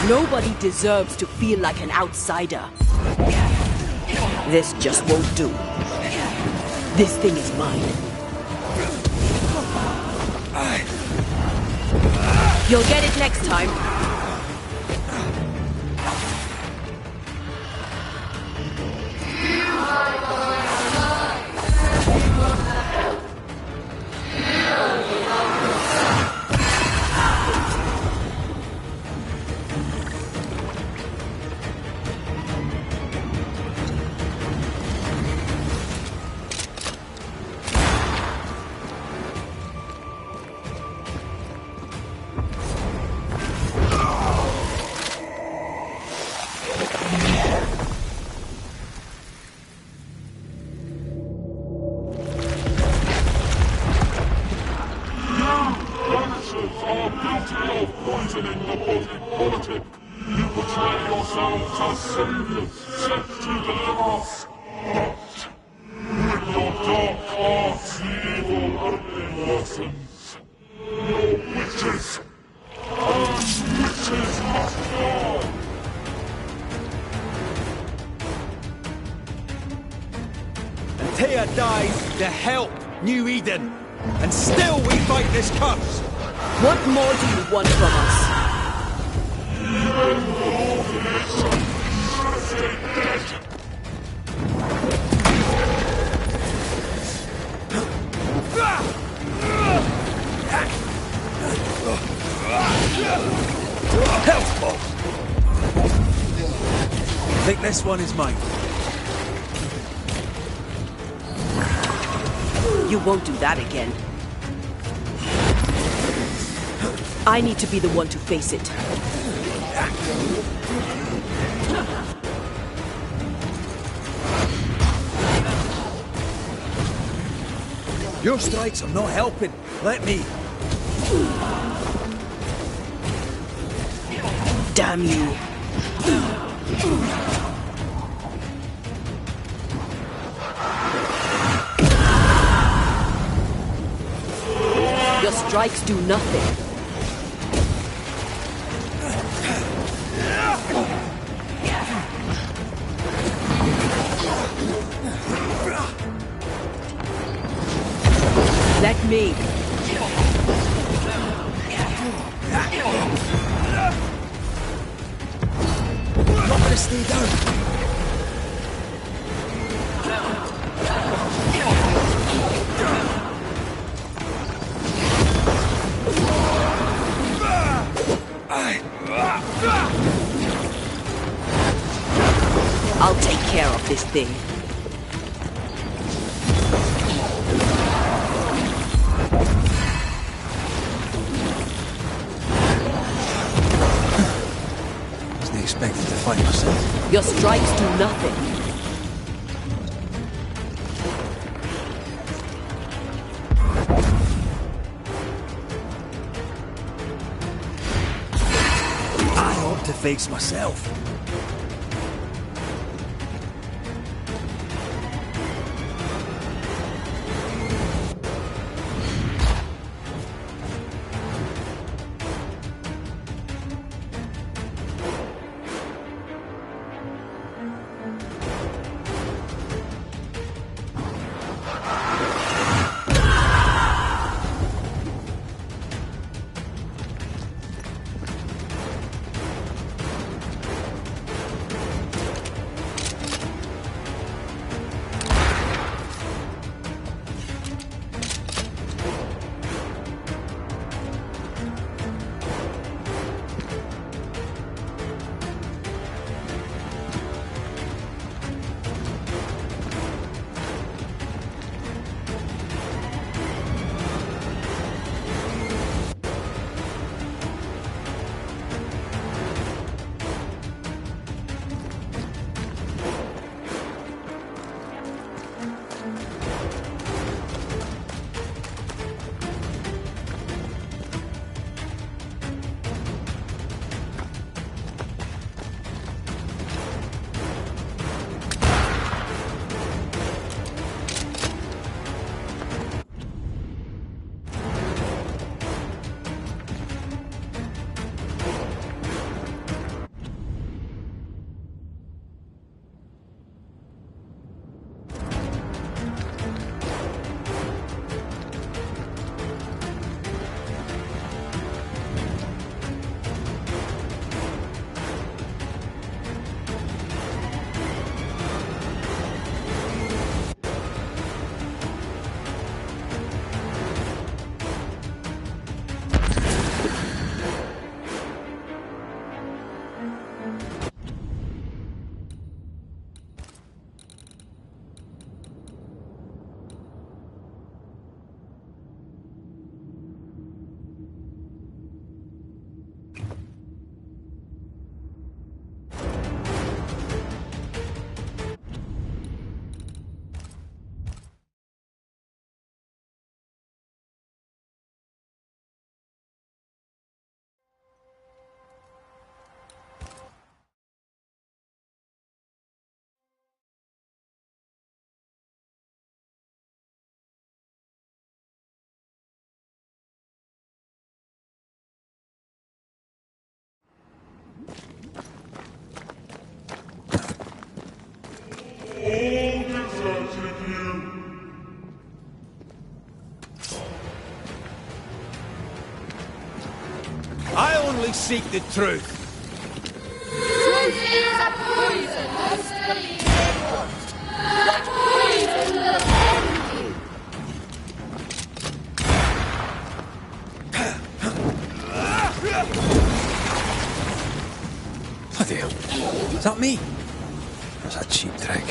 Nobody deserves to feel like an outsider. This just won't do. This thing is mine. You'll get it next time. Teia dies, the help, New Eden. And still we fight this curse. What more do you want from us? Helpful. I think this one is mine. You won't do that again. I need to be the one to face it. Your strikes are not helping. Let me. Damn you. Your strikes do nothing. Let me. Not gonna stay down. I'll take care of this thing. fight myself. Your strikes do nothing. I ought to face myself. I only seek the truth. Truth is a poison most believable. That poison will end you. Bloody hell. Is that me? That's a cheap trick.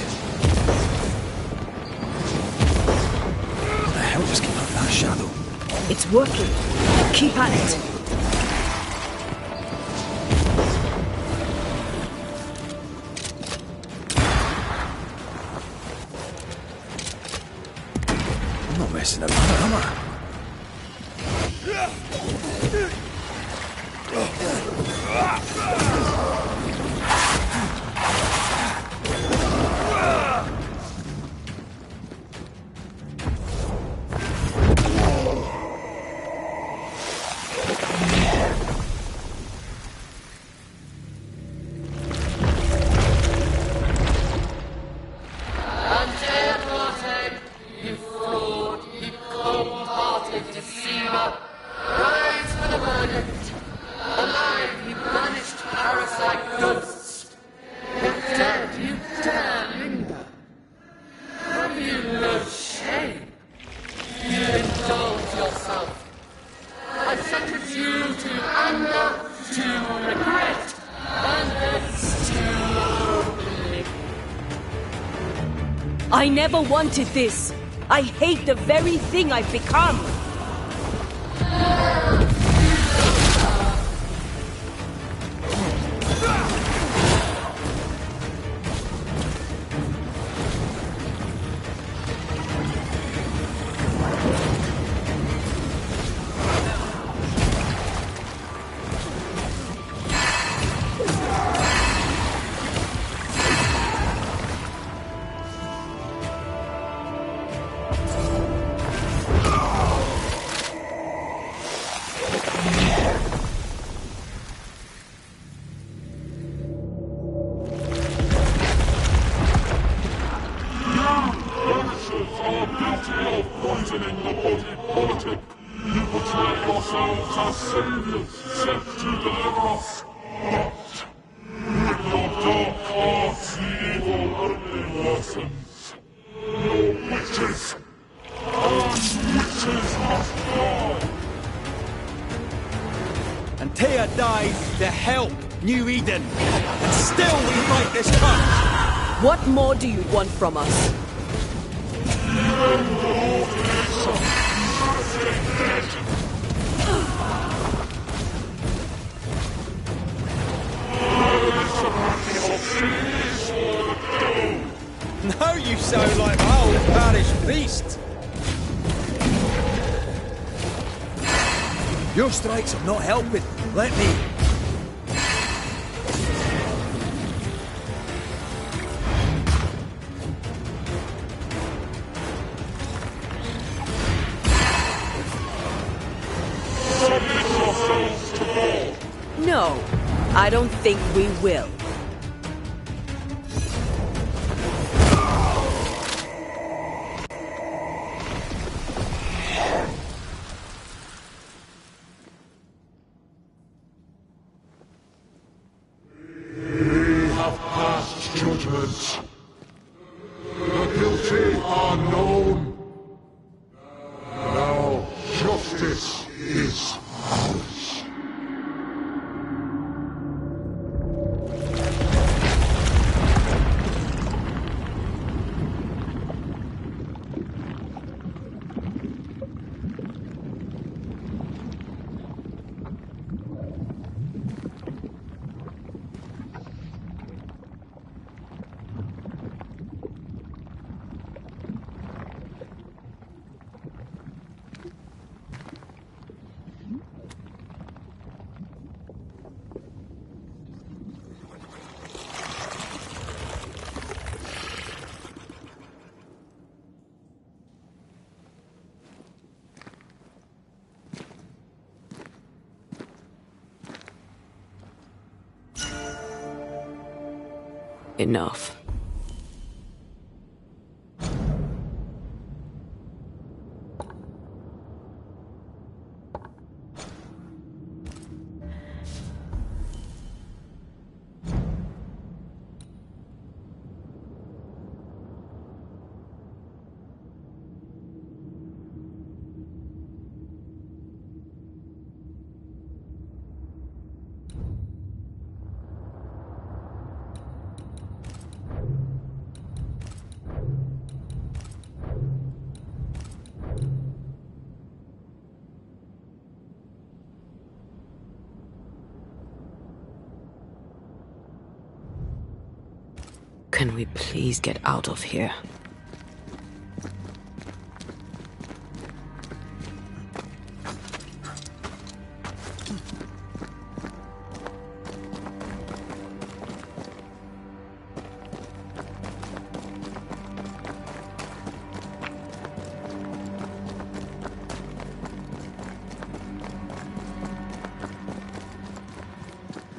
What the hell just came out of that shadow? It's working. Keep at it. I'm not messing about, am I? I never wanted this. I hate the very thing I've become. guilty of poisoning the body politic. You portray yourselves as saviors sent to deliver us. But with your dark hearts, the evil only worsens. Your witches! And witches must die! And Tia dies to help New Eden. And still we fight this cunt! What more do you want from us? Now you sound like my old parish priest. Your strikes are not helping. Let me. No, I don't think we will. We have passed judgment. The guilty are known. Now justice is ours. Enough. Can we please get out of here?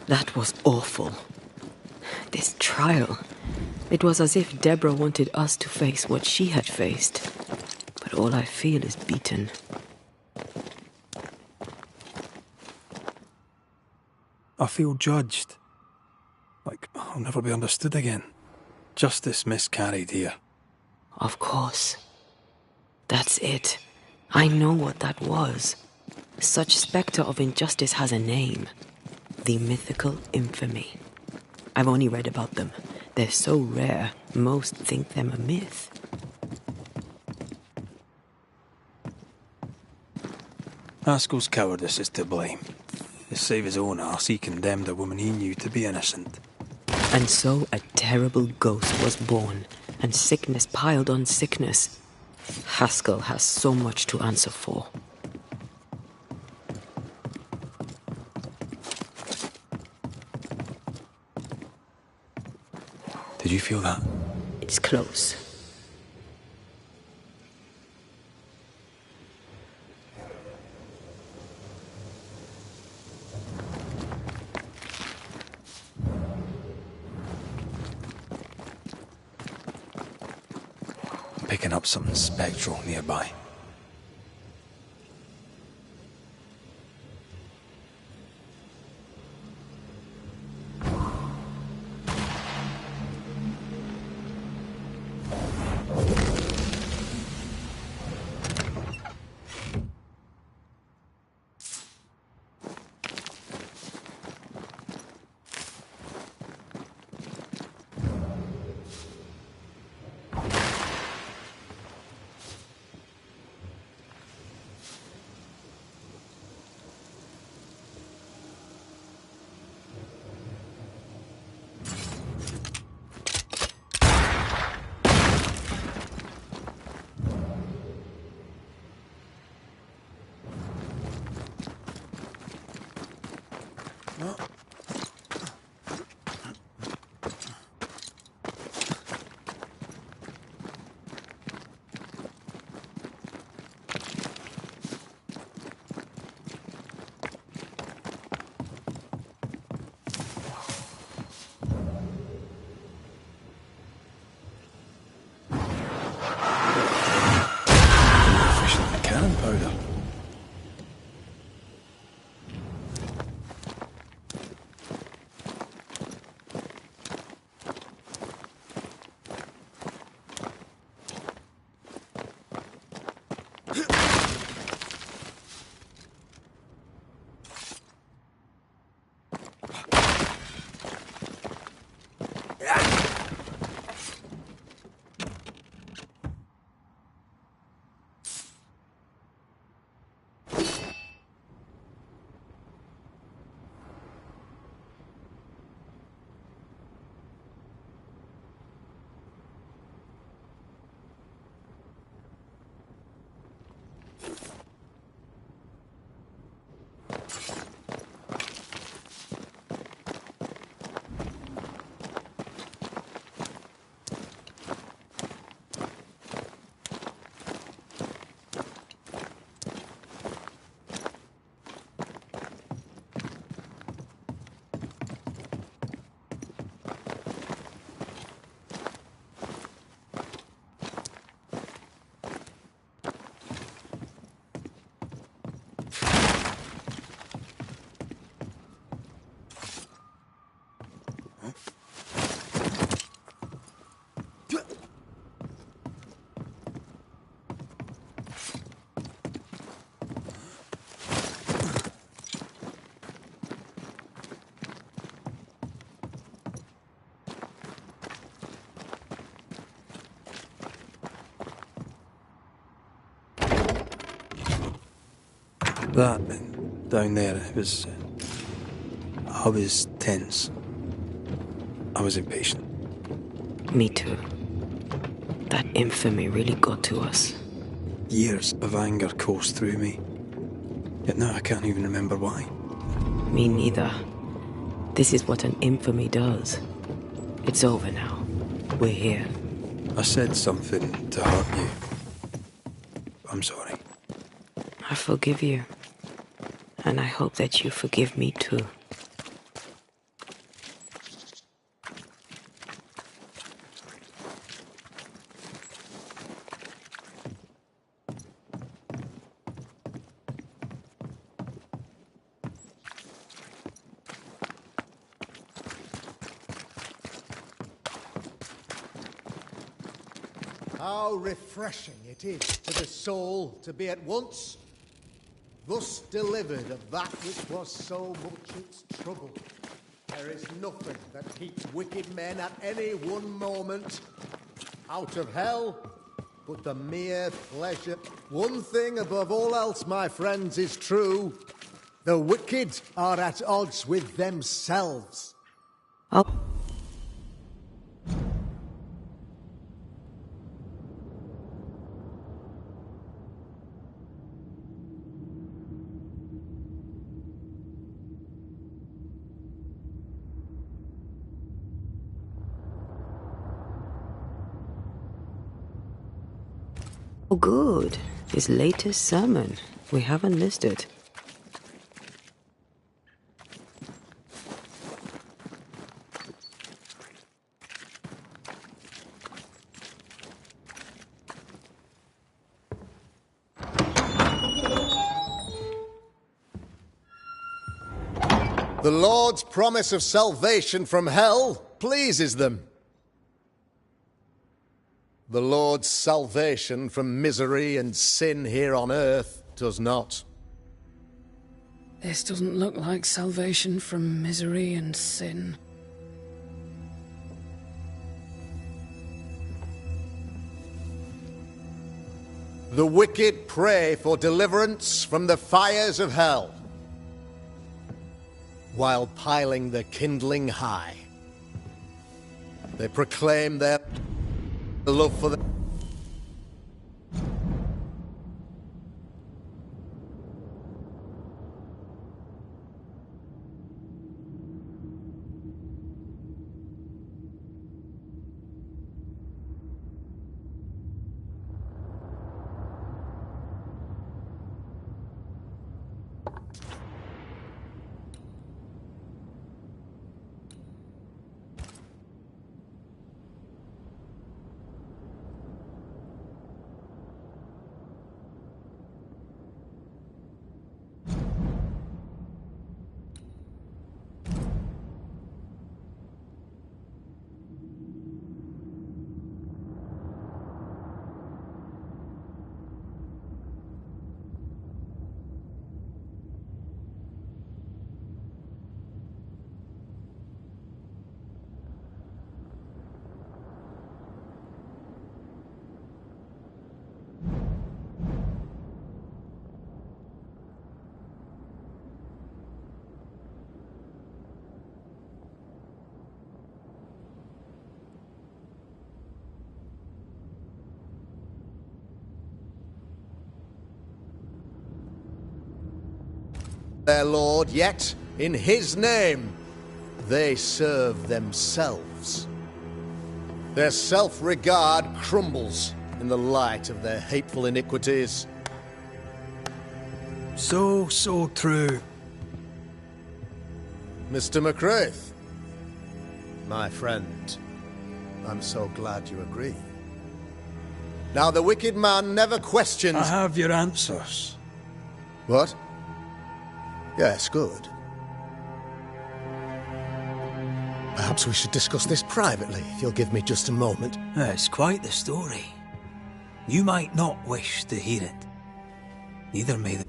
That was awful. This trial. It was as if Deborah wanted us to face what she had faced. But all I feel is beaten. I feel judged. Like I'll never be understood again. Justice miscarried here. Of course. That's it. I know what that was. Such spectre of injustice has a name. The mythical infamy. I've only read about them. They're so rare, most think them a myth. Haskell's cowardice is to blame. To save his own arse, he condemned a woman he knew to be innocent. And so a terrible ghost was born, and sickness piled on sickness. Haskell has so much to answer for. Did you feel that? It's close. picking up something spectral nearby. Cannon powder. That down there, it was. I was tense. I was impatient. Me too. That infamy really got to us. Years of anger coursed through me. Yet now I can't even remember why. Me neither. This is what an infamy does. It's over now. We're here. I said something to hurt you. I'm sorry. I forgive you. And I hope that you forgive me too. How refreshing it is to the soul to be at once thus delivered of that which was so much its trouble. There is nothing that keeps wicked men at any one moment out of hell but the mere pleasure. One thing above all else, my friends, is true. The wicked are at odds with themselves. Oh. Oh, good. His latest sermon. We haven't missed it. The Lord's promise of salvation from hell pleases them. The Lord's salvation from misery and sin here on earth does not. This doesn't look like salvation from misery and sin. The wicked pray for deliverance from the fires of hell, while piling the kindling high. They proclaim their love for the... their Lord, yet in his name they serve themselves. Their self-regard crumbles in the light of their hateful iniquities. So true. Mr. McCraith, my friend, I'm so glad you agree. Now the wicked man never questions... I have your answers. What? Yes, good. Perhaps we should discuss this privately, if you'll give me just a moment. It's quite the story. You might not wish to hear it. Neither may the...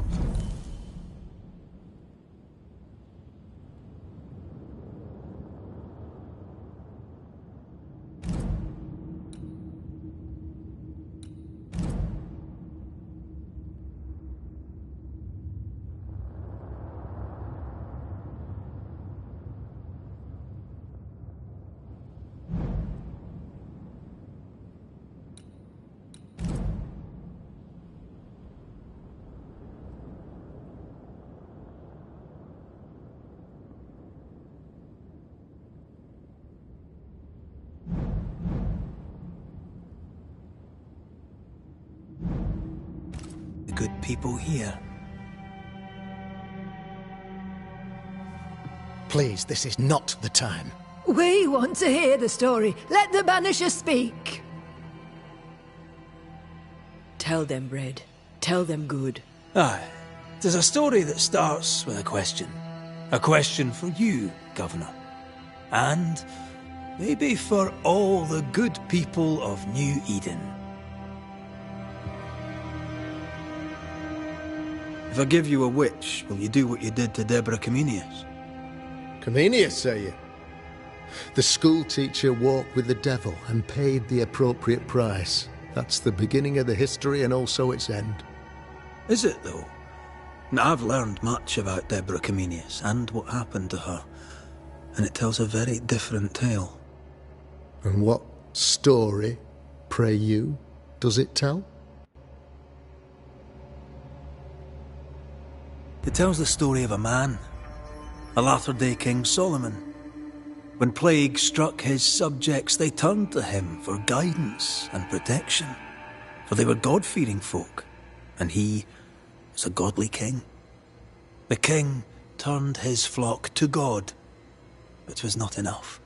good people here. Please, this is not the time. We want to hear the story. Let the Banisher speak. Tell them, Red. Tell them good. Aye. There's a story that starts with a question. A question for you, Governor. And maybe for all the good people of New Eden. If I give you a witch, will you do what you did to Deborah Comenius? Comenius, say you? The school teacher walked with the devil and paid the appropriate price. That's the beginning of the history and also its end. Is it, though? Now, I've learned much about Deborah Comenius and what happened to her, and it tells a very different tale. And what story, pray you, does it tell? It tells the story of a man, a latter-day King Solomon. When plague struck his subjects, they turned to him for guidance and protection, for they were God-fearing folk, and he was a godly king. The king turned his flock to God, but it was not enough.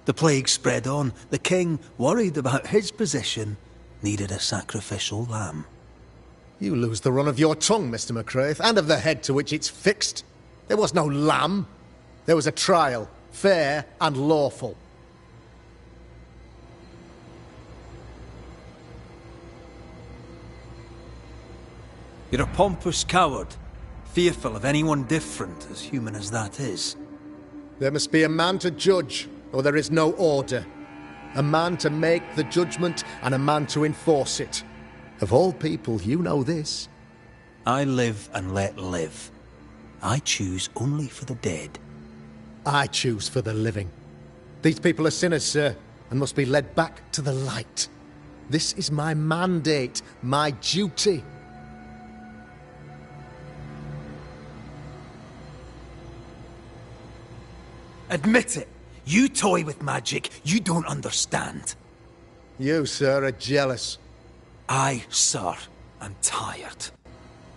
The plague spread on. The king, worried about his position, needed a sacrificial lamb. You lose the run of your tongue, Mr. McCraith, and of the head to which it's fixed. There was no lamb. There was a trial, fair and lawful. You're a pompous coward, fearful of anyone different, as human as that is. There must be a man to judge, or there is no order. A man to make the judgment, and a man to enforce it. Of all people, you know this. I live and let live. I choose only for the dead. I choose for the living. These people are sinners, sir, and must be led back to the light. This is my mandate, my duty. Admit it. You toy with magic you don't understand. You, sir, are jealous. I, sir, am tired.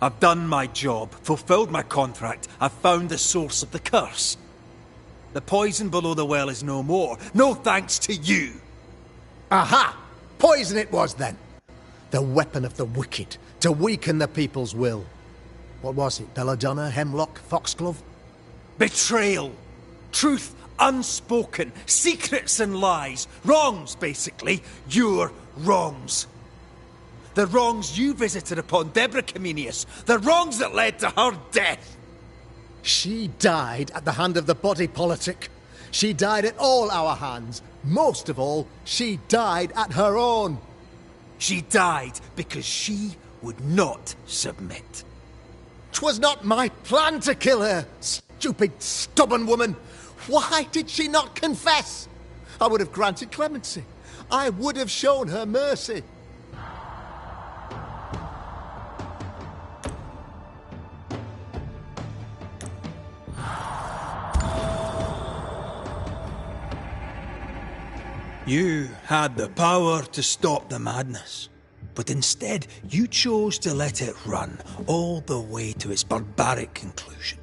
I've done my job, fulfilled my contract, I've found the source of the curse. The poison below the well is no more, no thanks to you. Aha! Poison it was, then. The weapon of the wicked, to weaken the people's will. What was it, belladonna, hemlock, foxglove? Betrayal. Truth unspoken, secrets and lies. Wrongs, basically. Your wrongs. The wrongs you visited upon Deborah Comenius. The wrongs that led to her death. She died at the hand of the body politic. She died at all our hands. Most of all, she died at her own. She died because she would not submit. 'Twas not my plan to kill her, stupid, stubborn woman. Why did she not confess? I would have granted clemency. I would have shown her mercy. You had the power to stop the madness, but instead you chose to let it run all the way to its barbaric conclusion.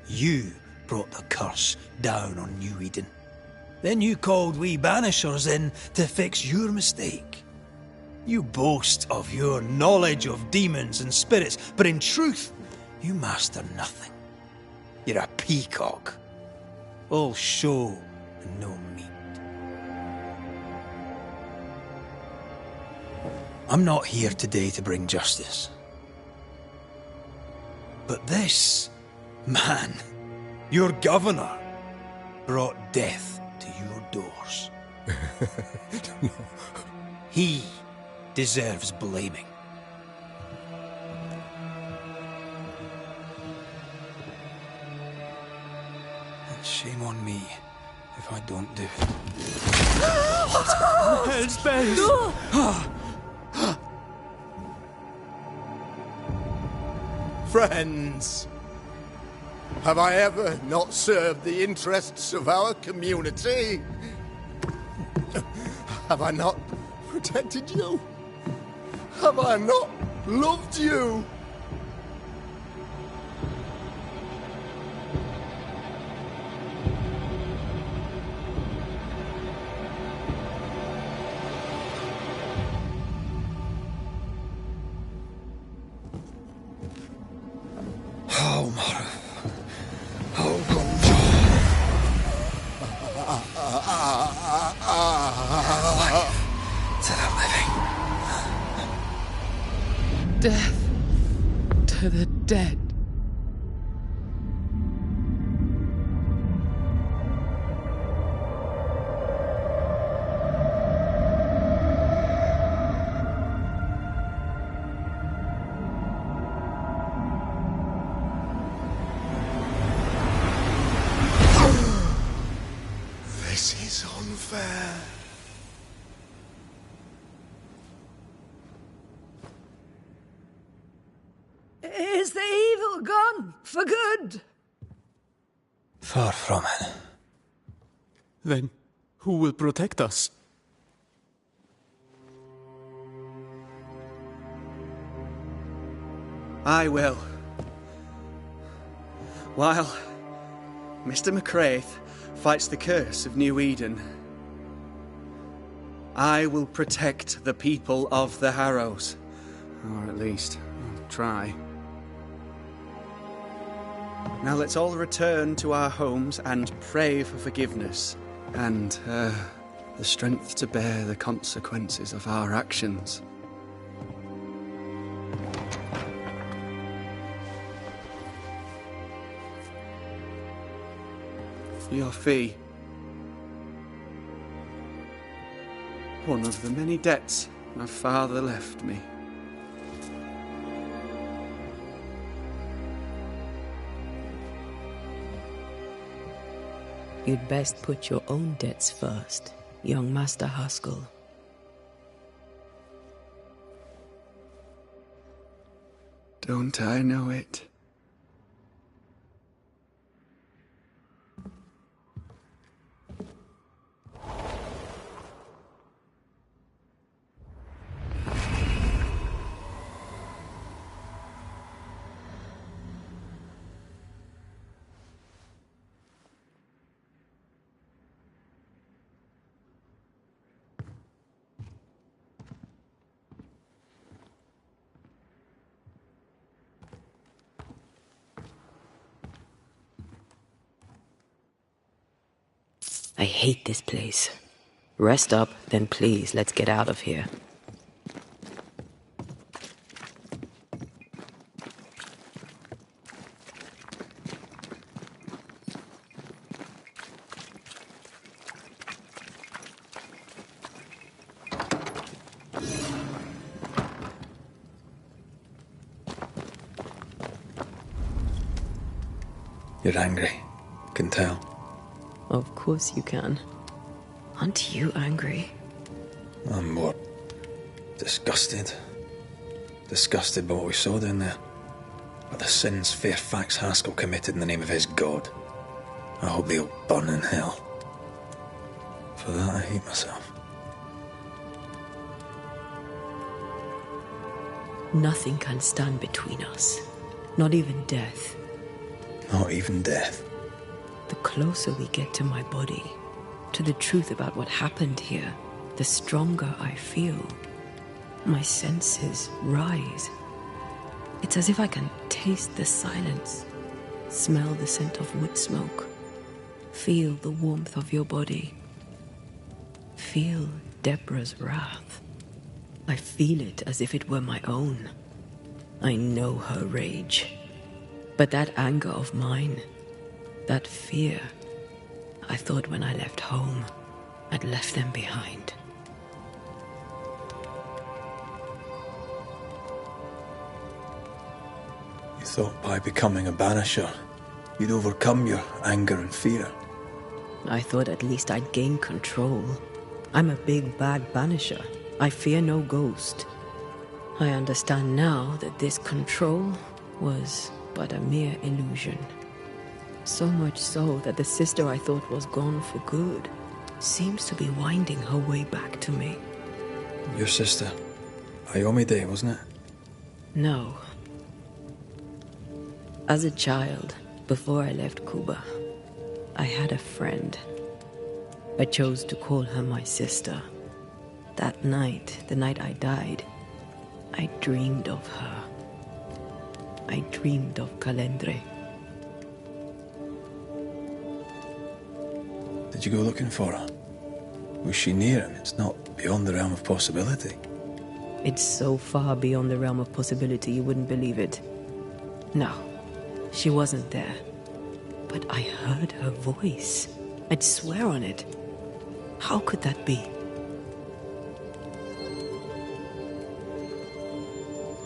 You brought the curse down on New Eden. Then you called we Banishers in to fix your mistake. You boast of your knowledge of demons and spirits, but in truth, you master nothing. You're a peacock. All show and no meat. I'm not here today to bring justice. But this man, your governor, brought death to your doors. He deserves blaming. And shame on me if I don't do it. Hell's bells! Friends, have I ever not served the interests of our community? Have I not protected you? Have I not loved you? Death to the dead. This is unfair. Is the evil gone for good? Far from it. Then who will protect us? I will. While Mr. McCraith fights the curse of New Eden, I will protect the people of the Harrows. Or at least, I'll try. Now let's all return to our homes and pray for forgiveness and the strength to bear the consequences of our actions. Your fee. One of the many debts my father left me. You'd best put your own debts first, young Master Haskell. Don't I know it? I hate this place. Rest up, then please, let's get out of here. You're angry. Can tell. Of course you can. Aren't you angry? I'm more disgusted. Disgusted by what we saw down there. By the sins Fairfax Haskell committed in the name of his god. I hope they'll burn in hell. For that I hate myself. Nothing can stand between us. Not even death. Not even death. The closer we get to my body, to the truth about what happened here, the stronger I feel. My senses rise. It's as if I can taste the silence, smell the scent of wood smoke, feel the warmth of your body, feel Deborah's wrath. I feel it as if it were my own. I know her rage. But that anger of mine, that fear, I thought when I left home, I'd left them behind. You thought by becoming a banisher, you'd overcome your anger and fear. I thought at least I'd gain control. I'm a big bad banisher. I fear no ghost. I understand now that this control was but a mere illusion. So much so that the sister I thought was gone for good seems to be winding her way back to me. Your sister, Ayomide, wasn't it? No. As a child, before I left Cuba, I had a friend. I chose to call her my sister. That night, the night I died, I dreamed of her. I dreamed of Calendre. Did you go looking for her? Was she near him? It's not beyond the realm of possibility. It's so far beyond the realm of possibility you wouldn't believe it. No, she wasn't there. But I heard her voice. I'd swear on it. How could that be?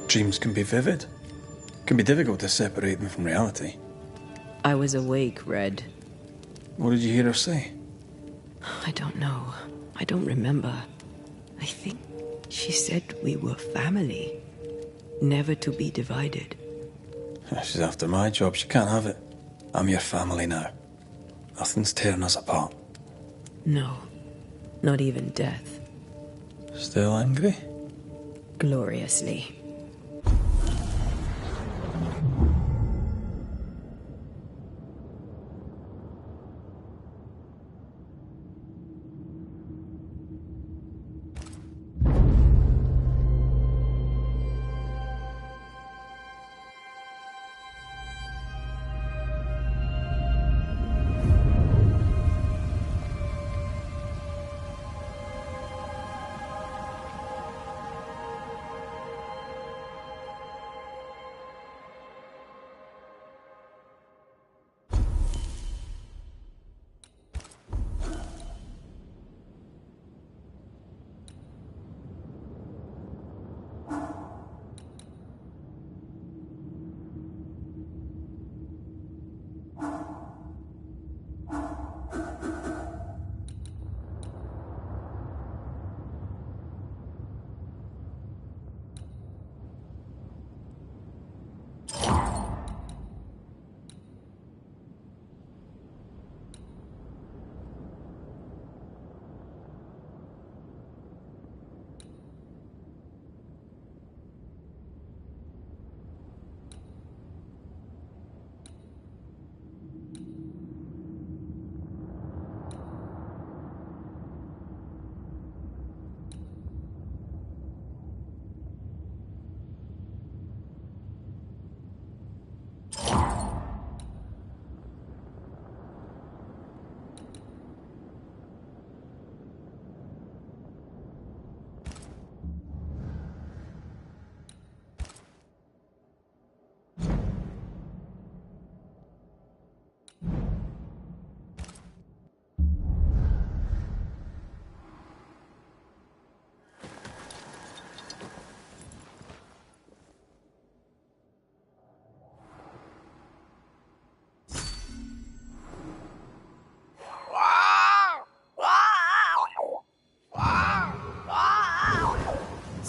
Dreams can be vivid. Can be difficult to separate them from reality. I was awake, Red. What did you hear her say? I don't know. I don't remember. I think she said we were family. Never to be divided. She's after my job. She can't have it. I'm your family now. Nothing's tearing us apart. No. Not even death. Still angry? Gloriously.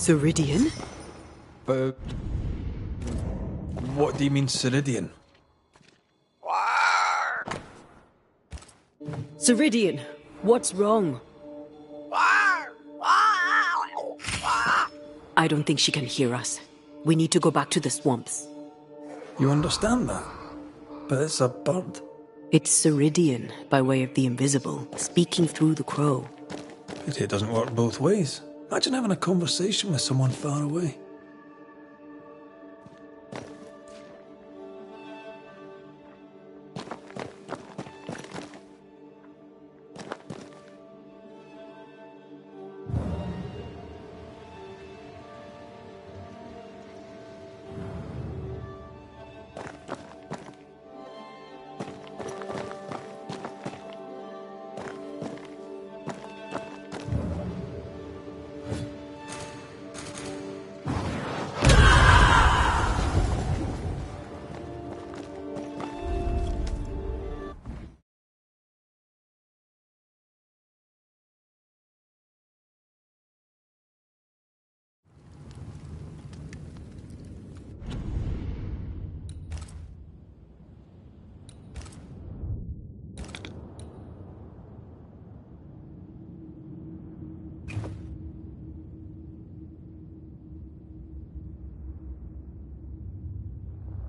Ceridian? But... what do you mean, Ceridian? Ceridian, what's wrong? I don't think she can hear us. We need to go back to the swamps. You understand that? But it's a bird. It's Ceridian, by way of the invisible, speaking through the crow. It doesn't work both ways. Imagine having a conversation with someone far away.